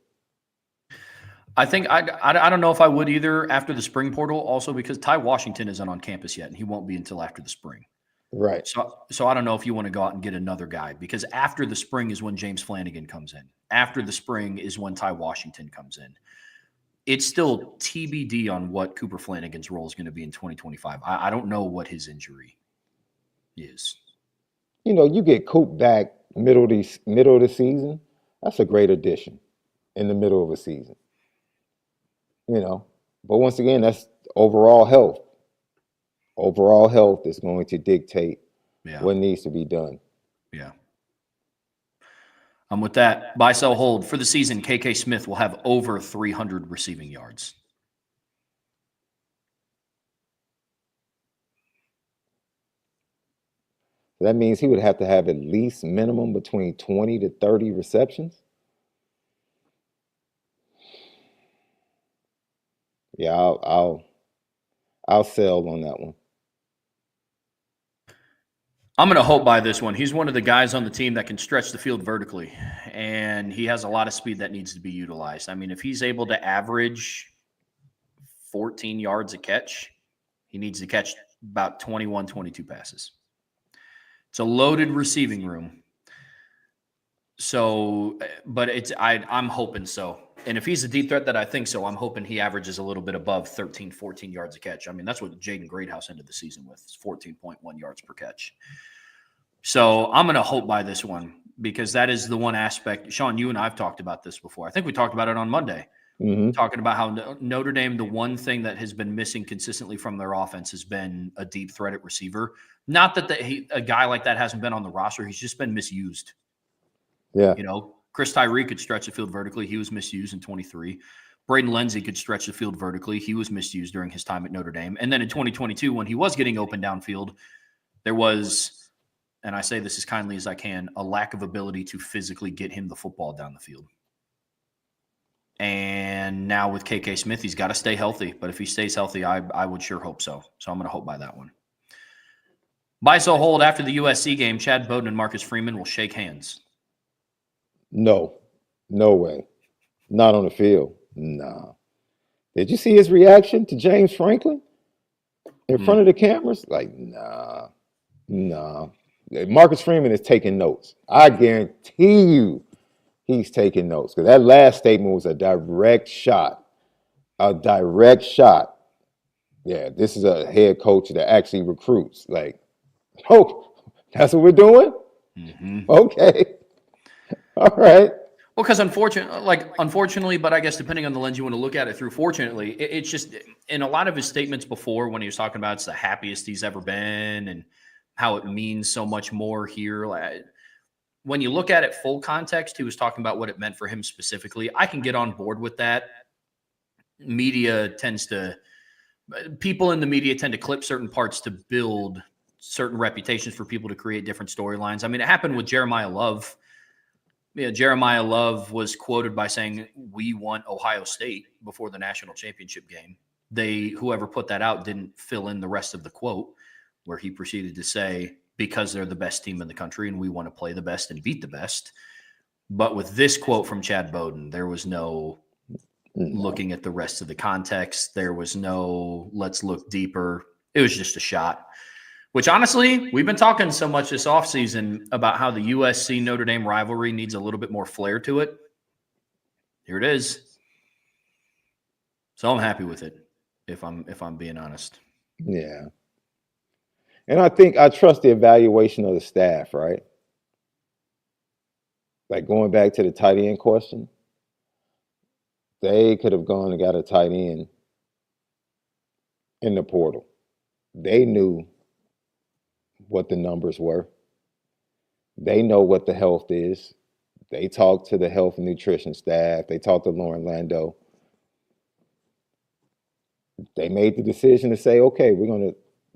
I think I don't know if I would either after the spring portal, also because Ty Washington isn't on campus yet, and he won't be until after the spring. Right. So I don't know if you want to go out and get another guy, because after the spring is when James Flanagan comes in. After the spring is when Ty Washington comes in. It's still TBD on what Cooper Flanagan's role is going to be in 2025. I don't know what his injury is. You get Coop back middle of the season. That's a great addition in the middle of a season. But once again, that's overall health. Overall health is going to dictate what needs to be done. Yeah. I'm with that. Buy, sell, hold. For the season, KK Smith will have over 300 receiving yards. That means he would have to have at least minimum between 20 to 30 receptions. Yeah, I'll sell on that one. I'm going to hope by this one. He's one of the guys on the team that can stretch the field vertically, and he has a lot of speed that needs to be utilized. I mean, if he's able to average 14 yards a catch, he needs to catch about 21, 22 passes. It's a loaded receiving room. So, but I'm hoping so. And if he's a deep threat that I think so, I'm hoping he averages a little bit above 13, 14 yards a catch. I mean, that's what Jaden Greathouse ended the season with, 14.1 yards per catch. So I'm going to hope by this one, because that is the one aspect. Sean, you and I have talked about this before. I think we talked about it on Monday, talking about how Notre Dame, the one thing that has been missing consistently from their offense has been a deep threat at receiver. Not that a guy like that hasn't been on the roster. He's just been misused. Yeah. Chris Tyree could stretch the field vertically. He was misused in 23. Braden Lenzy could stretch the field vertically. He was misused during his time at Notre Dame. And then in 2022, when he was getting open downfield, there was, and I say this as kindly as I can, a lack of ability to physically get him the football down the field. And now with KK Smith, he's got to stay healthy. But if he stays healthy, I would sure hope so. So I'm going to hope by that one. Buy, sell, hold after the USC game. Chad Bowden and Marcus Freeman will shake hands. No way. Not on the field. Nah. Did you see his reaction to James Franklin in front of the cameras? Like, nah. Marcus Freeman is taking notes. I guarantee you he's taking notes, because that last statement was a direct shot. Yeah, this is a head coach that actually recruits. Like, oh, that's what we're doing? Mm-hmm. Okay. All right. Well, because unfortunately, but I guess depending on the lens you want to look at it through, fortunately, it's just in a lot of his statements before, when he was talking about it's the happiest he's ever been and how it means so much more here. Like, when you look at it full context, he was talking about what it meant for him specifically. I can get on board with that. People in the media tend to clip certain parts to build certain reputations for people to create different storylines. I mean, it happened with Jeremiah Love. Yeah, Jeremiah Love was quoted by saying, "We want Ohio State" before the national championship game. Whoever put that out didn't fill in the rest of the quote, where he proceeded to say, because they're the best team in the country and we want to play the best and beat the best. But with this quote from Chad Bowden, there was no looking at the rest of the context. There was no let's look deeper. It was just a shot. Which, honestly, we've been talking so much this offseason about how the USC Notre Dame rivalry needs a little bit more flair to it. Here it is. So I'm happy with it, if I'm being honest. Yeah. And I trust the evaluation of the staff, right? Like, going back to the tight end question, they could have gone and got a tight end in the portal. They knew what the numbers were. They know what the health is. They talked to the health and nutrition staff. They talked to Lauren Lando. They made the decision to say, okay, we're going to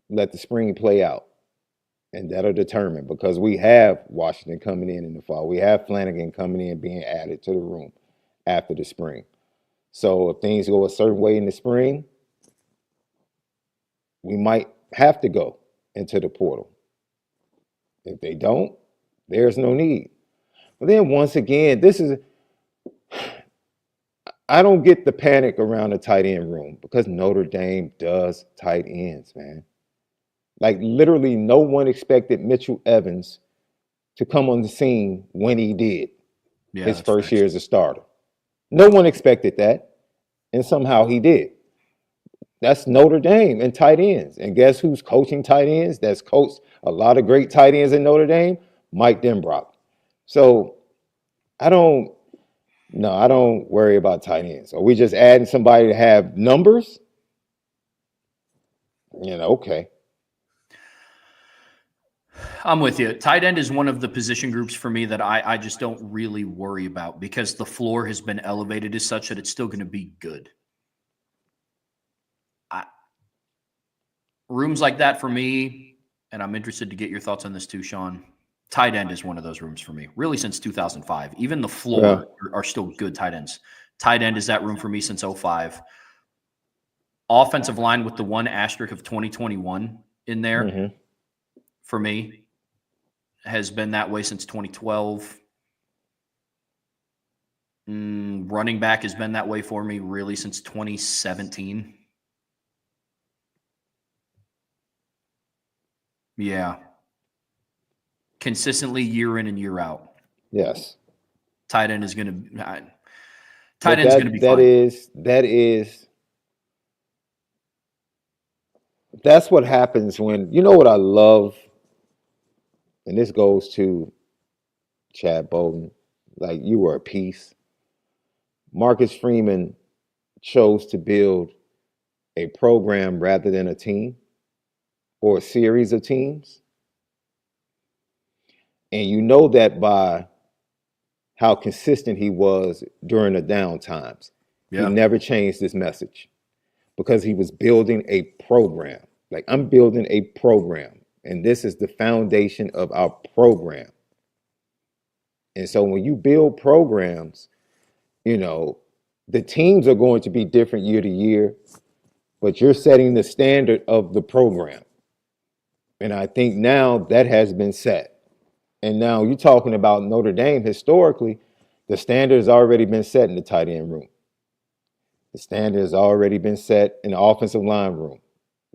let the spring play out. And that'll determine, because we have Washington coming in the fall. We have Flanagan coming in, being added to the room after the spring. So if things go a certain way in the spring, we might have to go into the portal. If they don't, there's no need. But then once again, I don't get the panic around the tight end room, because Notre Dame does tight ends, man. Like, literally no one expected Mitchell Evans to come on the scene when he did his first year as a starter. No one expected that, and somehow he did. That's Notre Dame and tight ends. And guess who's coaching tight ends? That's coached a lot of great tight ends in Notre Dame, Mike Denbrock. So I don't worry about tight ends. Are we just adding somebody to have numbers? Okay. I'm with you. Tight end is one of the position groups for me that I just don't really worry about, because the floor has been elevated as such that it's still going to be good. Rooms like that for me, and I'm interested to get your thoughts on this too, Sean. Tight end is one of those rooms for me, really, since 2005. Even the floor are still good tight ends. Tight end is that room for me since 2005. Offensive line with the one asterisk of 2021 in there, for me, has been that way since 2012. Running back has been that way for me really since 2017. Yeah. Consistently year in and year out. Yes. Tight end is going to be fine. That's what happens when, what I love, and this goes to Chad Bowden, like, you were a piece. Marcus Freeman chose to build a program rather than a team or a series of teams. And you know that by how consistent he was during the down times. He Yeah. never changed his message because he was building a program. Like, I'm building a program, and this is the foundation of our program. And so when you build programs, you know, the teams are going to be different year to year, but you're setting the standard of the program. And I think now that has been set. And now you're talking about Notre Dame historically, the standard has already been set in the tight end room. The standard has already been set in the offensive line room.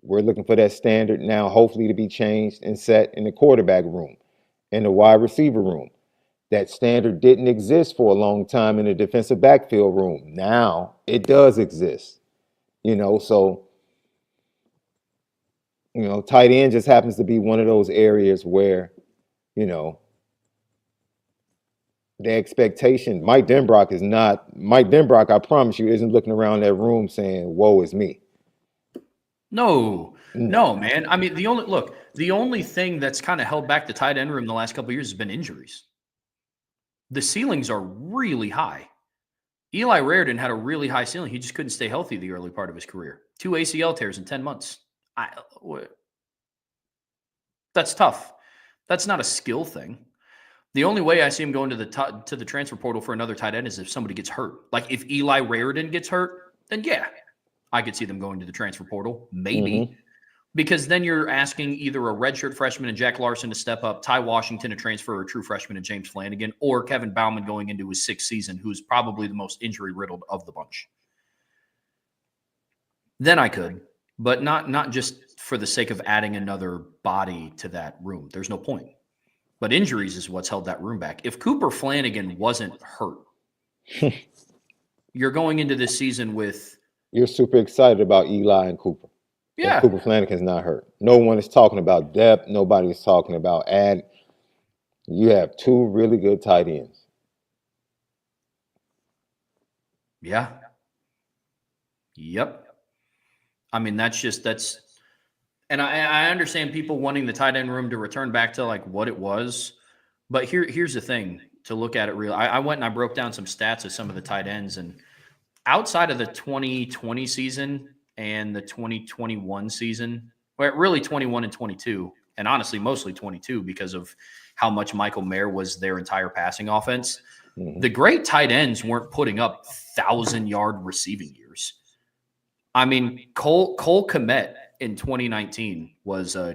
We're looking for that standard now, hopefully, to be changed and set in the quarterback room, in the wide receiver room. That standard didn't exist for a long time in the defensive backfield room. Now it does exist, so, tight end just happens to be one of those areas where, the expectation, Mike Denbrock, I promise you, isn't looking around that room saying, woe is me. No, man. I mean, the only thing that's kind of held back the tight end room the last couple of years has been injuries. The ceilings are really high. Eli Raridan had a really high ceiling. He just couldn't stay healthy the early part of his career. 2 ACL tears in 10 months. That's tough. That's not a skill thing. The only way I see him going to the transfer portal for another tight end is if somebody gets hurt. Like if Eli Raridan gets hurt, then yeah, I could see them going to the transfer portal, maybe. Because then you're asking either a redshirt freshman and Jack Larson to step up, Ty Washington to transfer, or a true freshman and James Flanagan, or Kevin Bauman going into his 6th season, who's probably the most injury-riddled of the bunch. Then I could, but not just for the sake of adding another body to that room. There's no point. But injuries is what's held that room back. If Cooper Flanagan wasn't hurt, you're going into this season with... You're super excited about Eli and Cooper. Yeah. And Cooper Flanagan's not hurt. No one is talking about depth. Nobody is talking about add. You have 2 really good tight ends. Yeah. Yep. I mean, and I understand people wanting the tight end room to return back to like what it was. But here's the thing to look at it real. I went and I broke down some stats of some of the tight ends, and outside of the 2020 season and the 2021 season, well, really 21 and 22, and honestly, mostly 22 because of how much Michael Mayer was their entire passing offense. The great tight ends weren't putting up 1,000-yard receiving years. I mean, Cole Kmet in 2019 was a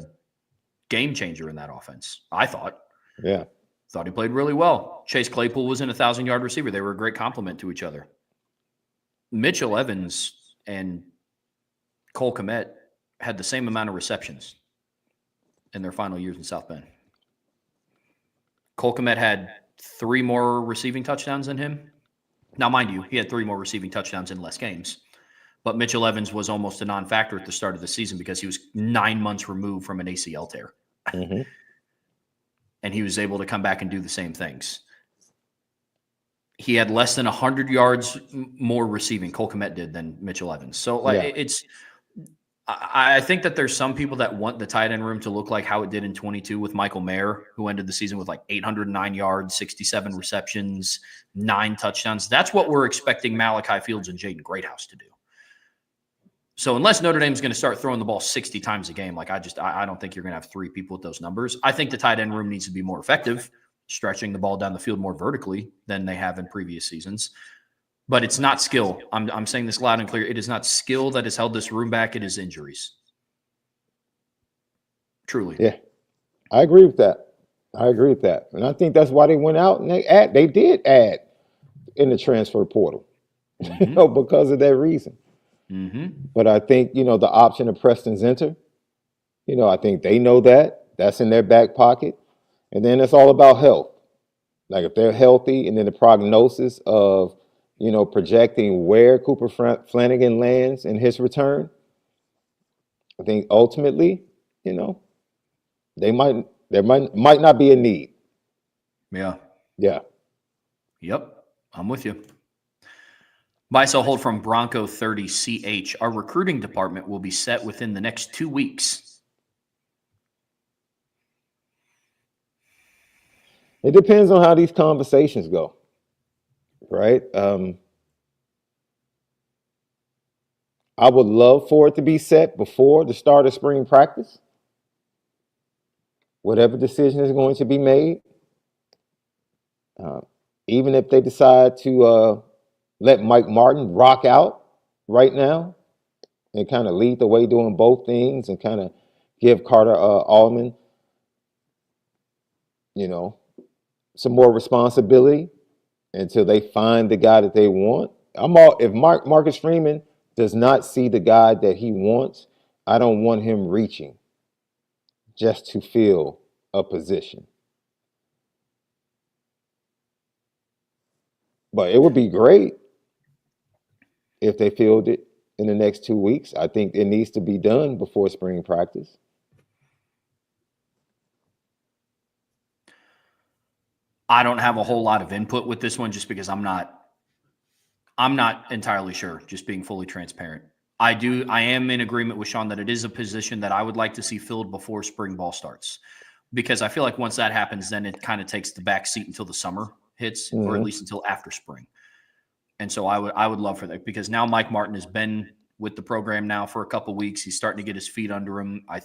game changer in that offense, I thought. Yeah. Thought he played really well. Chase Claypool was an 1,000-yard receiver. They were a great complement to each other. Mitchell Evans and Cole Kmet had the same amount of receptions in their final years in South Bend. Cole Kmet had 3 more receiving touchdowns than him. Now, mind you, he had 3 more receiving touchdowns in less games. But Mitchell Evans was almost a non-factor at the start of the season because he was 9 months removed from an ACL tear. And he was able to come back and do the same things. He had less than 100 yards more receiving, Cole Kmet did, than Mitchell Evans. So I think that there's some people that want the tight end room to look like how it did in 22 with Michael Mayer, who ended the season with like 809 yards, 67 receptions, 9 touchdowns. That's what we're expecting Malachi Fields and Jaden Greathouse to do. So unless Notre Dame's going to start throwing the ball 60 times a game, I don't think you're going to have 3 people with those numbers. I think the tight end room needs to be more effective, stretching the ball down the field more vertically than they have in previous seasons. But it's not skill. I'm saying this loud and clear. It is not skill that has held this room back. It is injuries. Truly. Yeah, I agree with that. And I think that's why they went out and they did add in the transfer portal, because of that reason. But I think, the option of Preston Zinter, I think they know that. That's in their back pocket. And then it's all about health. Like if they're healthy, and then the prognosis of, projecting where Cooper Flanagan lands in his return, I think ultimately, there might not be a need. Yeah. Yeah. Yep. I'm with you. Buy, sell, hold from Bronco 30 CH. Our recruiting department will be set within the next 2 weeks. It depends on how these conversations go, right? I would love for it to be set before the start of spring practice. Whatever decision is going to be made, uh, even if they decide to let Mike Martin rock out right now and kind of lead the way doing both things and kind of give Carter Allman, some more responsibility until they find the guy that they want. If Marcus Freeman does not see the guy that he wants, I don't want him reaching just to fill a position. But it would be great if they filled it in the next 2 weeks. I think it needs to be done before spring practice. I don't have a whole lot of input with this one just because I'm not entirely sure, just being fully transparent. I am in agreement with Sean that it is a position that I would like to see filled before spring ball starts, because I feel like once that happens, then it kind of takes the back seat until the summer hits, or at least until after spring. And so I would love for that, because now Mike Martin has been with the program now for a couple of weeks. He's starting to get his feet under him. I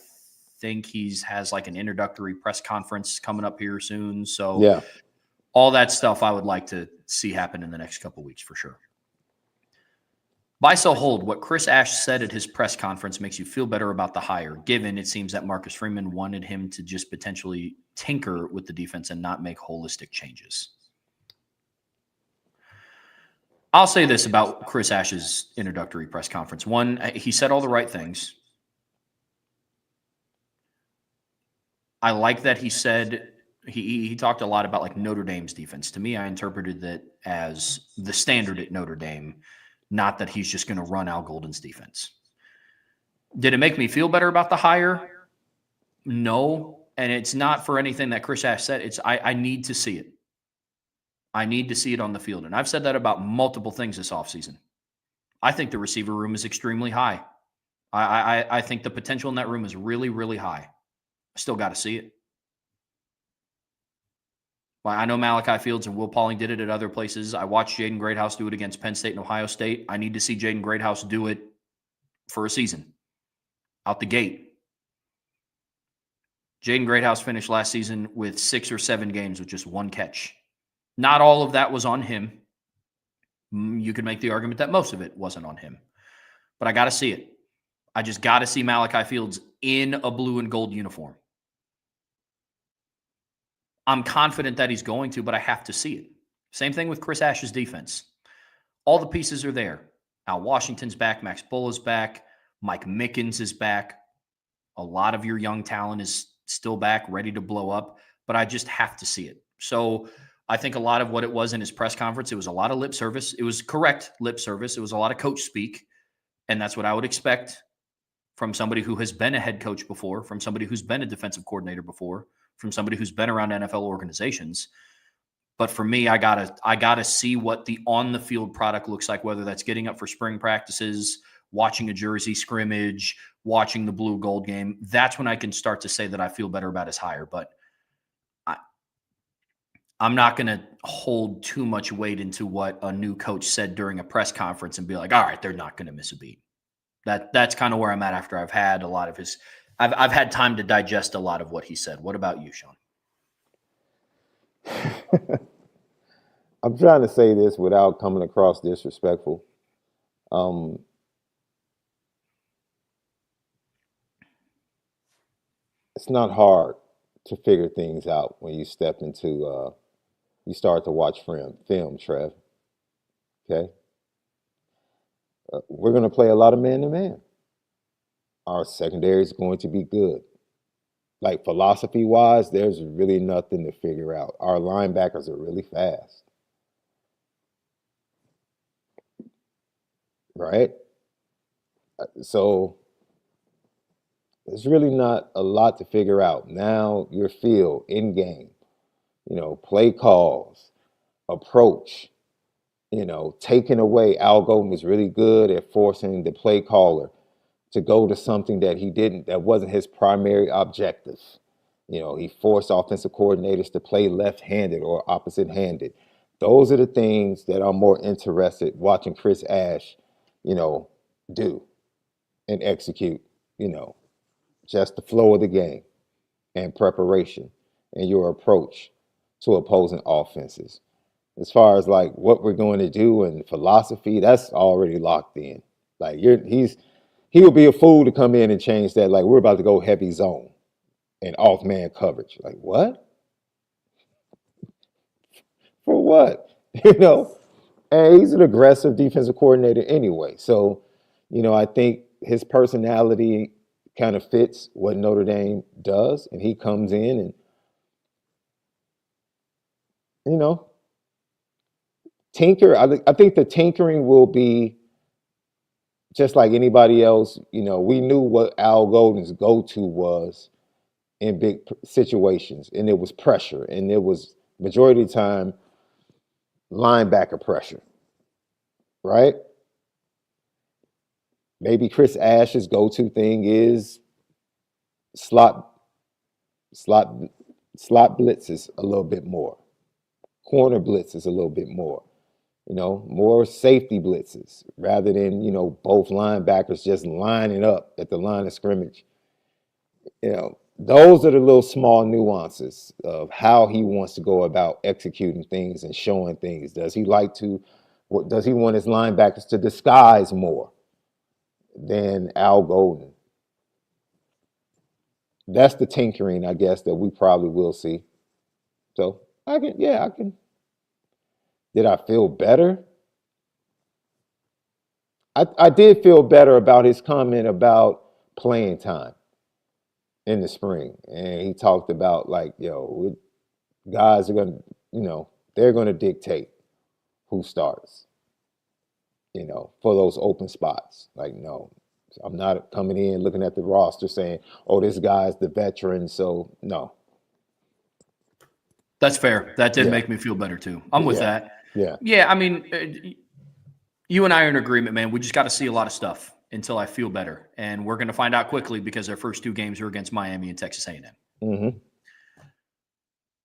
think has like an introductory press conference coming up here soon. So yeah, all that stuff I would like to see happen in the next couple of weeks for sure. Buy, sell, hold. What Chris Ash said at his press conference makes you feel better about the hire, given it seems that Marcus Freeman wanted him to just potentially tinker with the defense and not make holistic changes. I'll say this about Chris Ash's introductory press conference. One, he said all the right things. I like that he said he talked a lot about like Notre Dame's defense. To me, I interpreted that as the standard at Notre Dame, not that he's just going to run Al Golden's defense. Did it make me feel better about the hire? No. And it's not for anything that Chris Ash said. I need to see it. I need to see it on the field. And I've said that about multiple things this offseason. I think the receiver room is extremely high. I think the potential in that room is really, really high. I still got to see it. I know Malachi Fields and Will Pauling did it at other places. I watched Jaden Greathouse do it against Penn State and Ohio State. I need to see Jaden Greathouse do it for a season, out the gate. Jaden Greathouse finished last season with 6 or 7 games with just 1 catch. Not all of that was on him. You could make the argument that most of it wasn't on him. But I got to see it. I just got to see Malachi Fields in a blue and gold uniform. I'm confident that he's going to, but I have to see it. Same thing with Chris Ash's defense. All the pieces are there. Al Washington's back. Max Bull is back. Mike Mickens is back. A lot of your young talent is still back, ready to blow up, but I just have to see it. So I think a lot of what it was in his press conference, it was a lot of lip service. It was correct lip service. It was a lot of coach speak, and that's what I would expect from somebody who has been a head coach before, from somebody who's been a defensive coordinator before, from somebody who's been around NFL organizations. But for me, I gotta see what the on the field product looks like, whether that's getting up for spring practices, watching a Jersey scrimmage, watching the blue gold game. That's when I can start to say that I feel better about his hire. But I'm not going to hold too much weight into what a new coach said during a press conference and be like, all right, they're not going to miss a beat. That's kind of where I'm at after I've had a lot of his I've had time to digest a lot of what he said. What about you, Sean? I'm trying to say this without coming across disrespectful. It's not hard to figure things out when you step into, you start to watch film, Trev. Okay? We're going to play a lot of man-to-man. Our secondary is going to be good. Like philosophy-wise, there's really nothing to figure out. Our linebackers are really fast. Right? So there's really not a lot to figure out. Now your field, in-game, play calls, approach, taking away. Al Golden was really good at forcing the play caller to go to something that wasn't his primary objective. He forced offensive coordinators to play left-handed or opposite-handed. Those are the things that I'm more interested watching Chris Ash, do. and execute, just the flow of the game and preparation and your approach to opposing offenses. As far as like what we're going to do and philosophy, that's already locked in. Like he would be a fool to come in and change that. Like we're about to go heavy zone and off man coverage. Like what? For what? And he's an aggressive defensive coordinator anyway. So, I think his personality kind of fits what Notre Dame does, and he comes in and tinker. I think the tinkering will be just like anybody else. We knew what Al Golden's go-to was in big situations, and it was pressure, and it was majority of the time linebacker pressure, right? Maybe Chris Ash's go-to thing is slot blitzes a little bit more, corner blitzes a little bit more, more safety blitzes rather than both linebackers just lining up at the line of scrimmage. Those are the little small nuances of how he wants to go about executing things and showing things. Does he want his linebackers to disguise more than Al Golden? That's the tinkering, I guess, that we probably will see. So I can. Did I feel better? I did feel better about his comment about playing time in the spring. And he talked about like, guys are going to, they're going to dictate who starts, for those open spots. Like, no, I'm not coming in looking at the roster saying, oh, this guy's the veteran. So no. That's fair. That did make me feel better too. I'm with that. Yeah. Yeah. I mean, you and I are in agreement, man. We just got to see a lot of stuff until I feel better. And we're going to find out quickly because their first two games are against Miami and Texas A&M. Mm-hmm.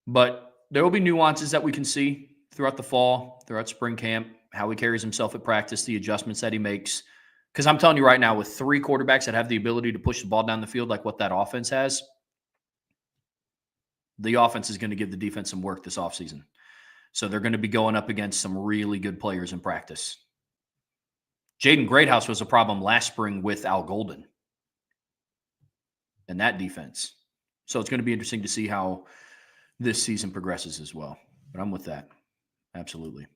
But there will be nuances that we can see throughout the fall, throughout spring camp, how he carries himself at practice, the adjustments that he makes. Because I'm telling you right now, with three quarterbacks that have the ability to push the ball down the field like what that offense has, the offense is going to give the defense some work this offseason. So they're going to be going up against some really good players in practice. Jaden Greathouse was a problem last spring with Al Golden and that defense. So it's going to be interesting to see how this season progresses as well. But I'm with that. Absolutely.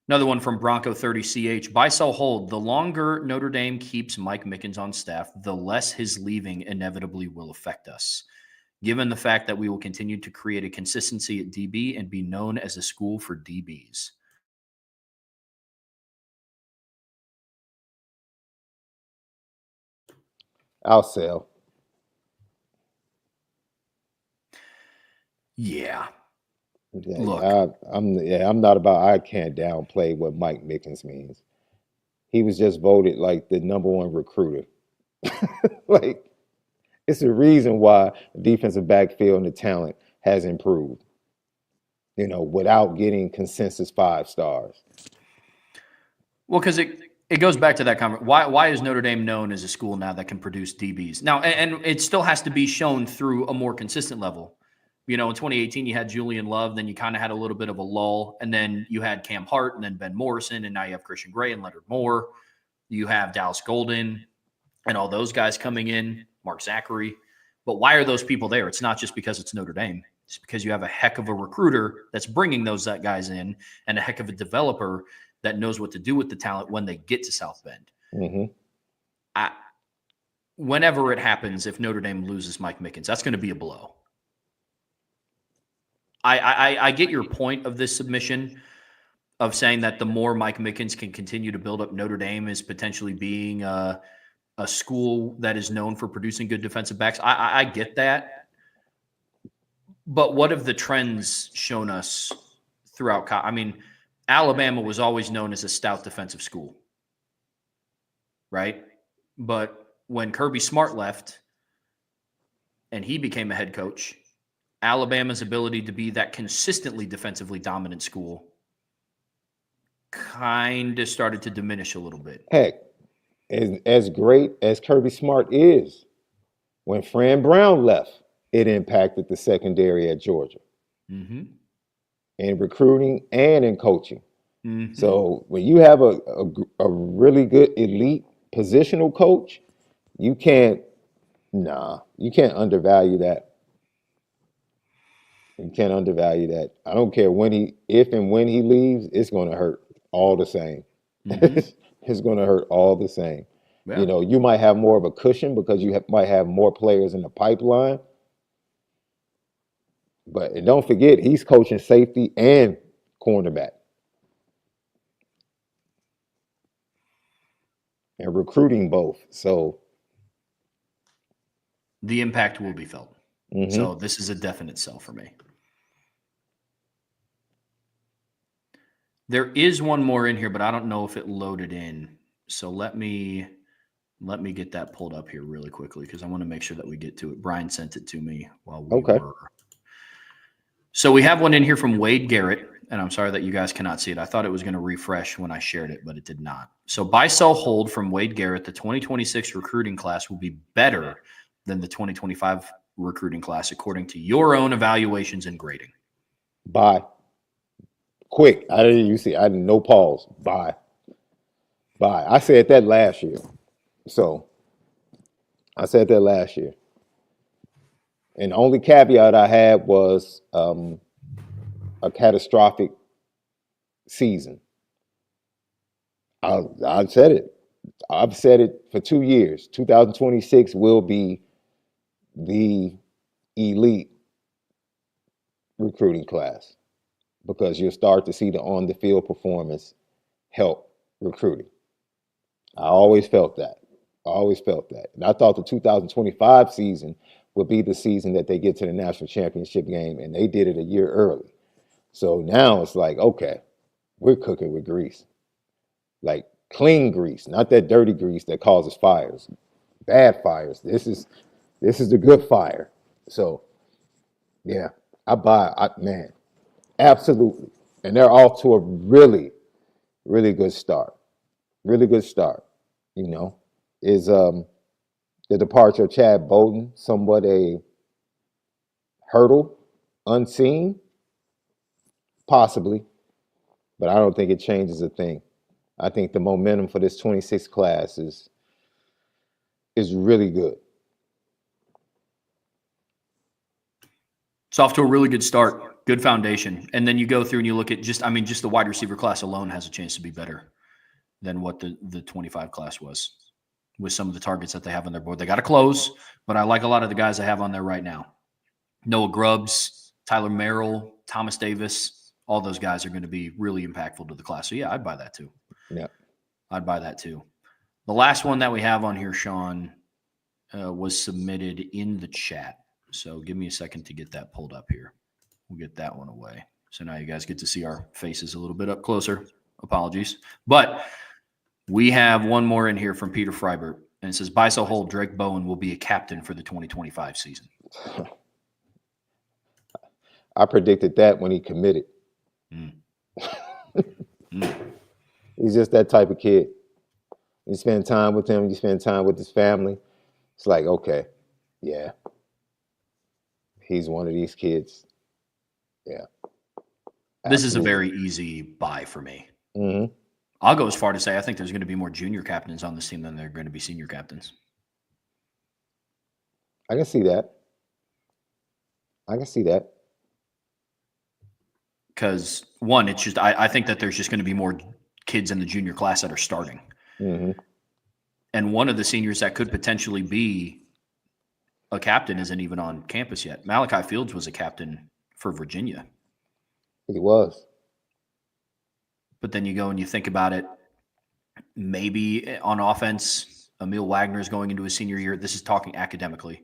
Another one from Bronco 30CH. Buy, sell, hold. The longer Notre Dame keeps Mike Mickens on staff, the less his leaving inevitably will affect us. Given the fact that we will continue to create a consistency at DB and be known as a school for DBs. I'll sell. Yeah. Look, Look. I'm not about. I can't downplay what Mike Mickens means. He was just voted like the #1 recruiter. Like, it's the reason why the defensive backfield and the talent has improved. Without getting consensus 5 stars. Well, because it goes back to that comment. Why is Notre Dame known as a school now that can produce DBs? Now, and it still has to be shown through a more consistent level. In 2018, you had Julian Love, then you kind of had a little bit of a lull, and then you had Cam Hart, and then Ben Morrison, and now you have Christian Gray and Leonard Moore. You have Dallas Golden and all those guys coming in, Mark Zachary. But why are those people there? It's not just because it's Notre Dame. It's because you have a heck of a recruiter that's bringing those guys in and a heck of a developer that knows what to do with the talent when they get to South Bend. Mm-hmm. Whenever it happens, if Notre Dame loses Mike Mickens, that's going to be a blow. I get your point of this submission of saying that the more Mike Mickens can continue to build up Notre Dame as potentially being a school that is known for producing good defensive backs. I get that. But what have the trends shown us throughout? I mean, Alabama was always known as a stout defensive school, right? But when Kirby Smart left and he became a head coach, Alabama's ability to be that consistently defensively dominant school kind of started to diminish a little bit. Heck, as great as Kirby Smart is, when Fran Brown left, it impacted the secondary at Georgia Mm-hmm. in recruiting and in coaching. Mm-hmm. So when you have a really good elite positional coach, you can't undervalue that. You can't undervalue that. I don't care if and when he leaves, it's going to hurt all the same. Mm-hmm. It's going to hurt all the same. Yeah. You know, you might have more of a cushion because might have more players in the pipeline. And don't forget, he's coaching safety and cornerback and recruiting both. So the impact will be felt. mhm. So this is a definite sell for me. There is one more in here, but I don't know if it loaded in. So let me get that pulled up here really quickly because I want to make sure that we get to it. Brian sent it to me while we Okay. were. So we have one in here from Wade Garrett, and I'm sorry that you guys cannot see it. I thought it was going to refresh when I shared it, but it did not. So buy, sell, hold from Wade Garrett. The 2026 recruiting class will be better than the 2025 recruiting class, according to your own evaluations and grading. Buy. Quick. I didn't no pause. Buy. I said that last year. So I said that last year. And the only caveat I had was a catastrophic season. I said it. I've said it for 2 years. 2026 will be the elite recruiting class because you'll start to see the on-the-field performance help recruiting. I always felt that. And I thought the 2025 season would be the season that they get to the national championship game, and they did it a year early. So now it's like, okay, we're cooking with grease. Like clean grease, not that dirty grease that causes fires, bad fires. This is the good fire. So yeah, man, absolutely. And they're off to a really, really good start. Really good start. You know, is the departure of Chad Bowden somewhat a hurdle, unseen? Possibly, but I don't think it changes a thing. I think the momentum for this 26 class is really good. It's off to a really good start, good foundation. And then you go through and you look at just the wide receiver class alone has a chance to be better than what the 25 class was with some of the targets that they have on their board. They got to close, but I like a lot of the guys they have on there right now. Noah Grubbs, Tyler Merrill, Thomas Davis, all those guys are going to be really impactful to the class. So, yeah, I'd buy that too. Yeah. I'd buy that too. The last one that we have on here, Sean, was submitted in the chat. So give me a second to get that pulled up here. We'll get that one away. So now you guys get to see our faces a little bit up closer. Apologies. But we have one more in here from Peter Freibert. And it says, buy, sell, hold, Drake Bowen will be a captain for the 2025 season. I predicted that when he committed. He's just that type of kid. You spend time with him, you spend time with his family. It's like, okay, yeah, he's one of these kids. Yeah. This is a very easy buy for me. Mm-hmm. I'll go as far to say I think there's going to be more junior captains on this team than there are going to be senior captains. I can see that. Because, one, it's just I think that there's just going to be more kids in the junior class that are starting. Mm-hmm. And one of the seniors that could potentially be a captain isn't even on campus yet. Malachi Fields was a captain for Virginia. He was. But then you go and you think about it, maybe on offense, Emil Wagner is going into his senior year. This is talking academically.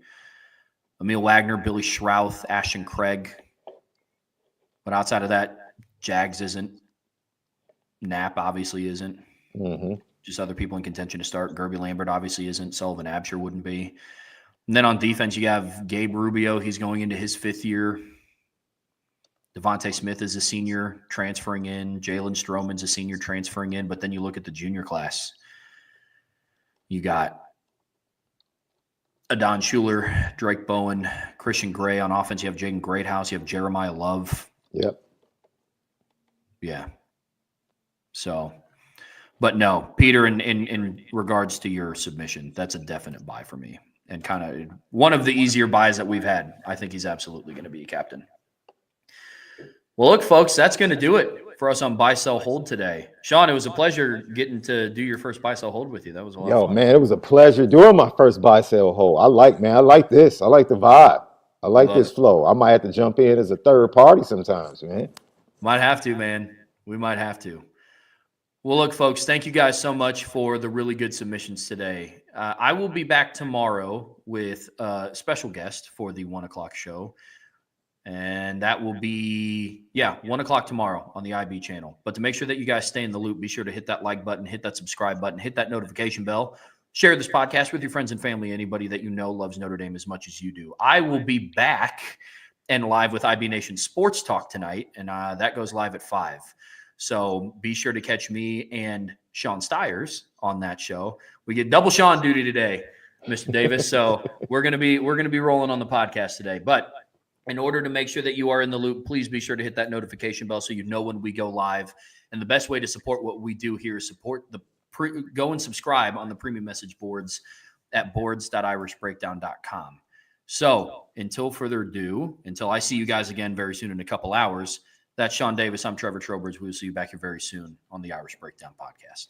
Emil Wagner, Billy Schrouth, Ashton Craig. But outside of that, Jags isn't. Knapp obviously isn't. Mm-hmm. Just other people in contention to start. Gerby Lambert obviously isn't. Sullivan Absher wouldn't be. And then on defense, you have Gabe Rubio. He's going into his 5th year. Devontae Smith is a senior transferring in. Jalen Stroman's a senior transferring in. But then you look at the junior class. You got Adon Schuler, Drake Bowen, Christian Gray on offense. You have Jaden Greathouse. You have Jeremiah Love. Yep. Yeah. So, but no, Peter, in regards to your submission, that's a definite buy for me. And kind of one of the easier buys that we've had. I think he's absolutely going to be a captain. Well, look, folks, that's going to do it for us on Buy, Sell, Hold today. Sean, it was a pleasure getting to do your first Buy, Sell, Hold with you. That was a lot of fun. Man, it was a pleasure doing my first buy, sell, hold. I like this. I like the vibe. I like this flow. I might have to jump in as a third party sometimes, man. Might have to, man. We might have to. Well, look, folks, thank you guys so much for the really good submissions today. I will be back tomorrow with a special guest for the 1 o'clock show. And that will be, 1 o'clock tomorrow on the IB channel. But to make sure that you guys stay in the loop, be sure to hit that like button, hit that subscribe button, hit that notification bell. Share this podcast with your friends and family, anybody that you know loves Notre Dame as much as you do. I will be back and live with IB Nation Sports Talk tonight, and that goes live at 5. So be sure to catch me and Sean Stiers on that show. We get double Sean duty today, Mr. Davis. So we're gonna be rolling on the podcast today. But in order to make sure that you are in the loop, please be sure to hit that notification bell so you know when we go live. And the best way to support what we do here is support go and subscribe on the premium message boards at boards.irishbreakdown.com. So until further ado, until I see you guys again very soon in a couple hours, that's Sean Davis. I'm Trevor Trowbridge. We'll see you back here very soon on the Irish Breakdown podcast.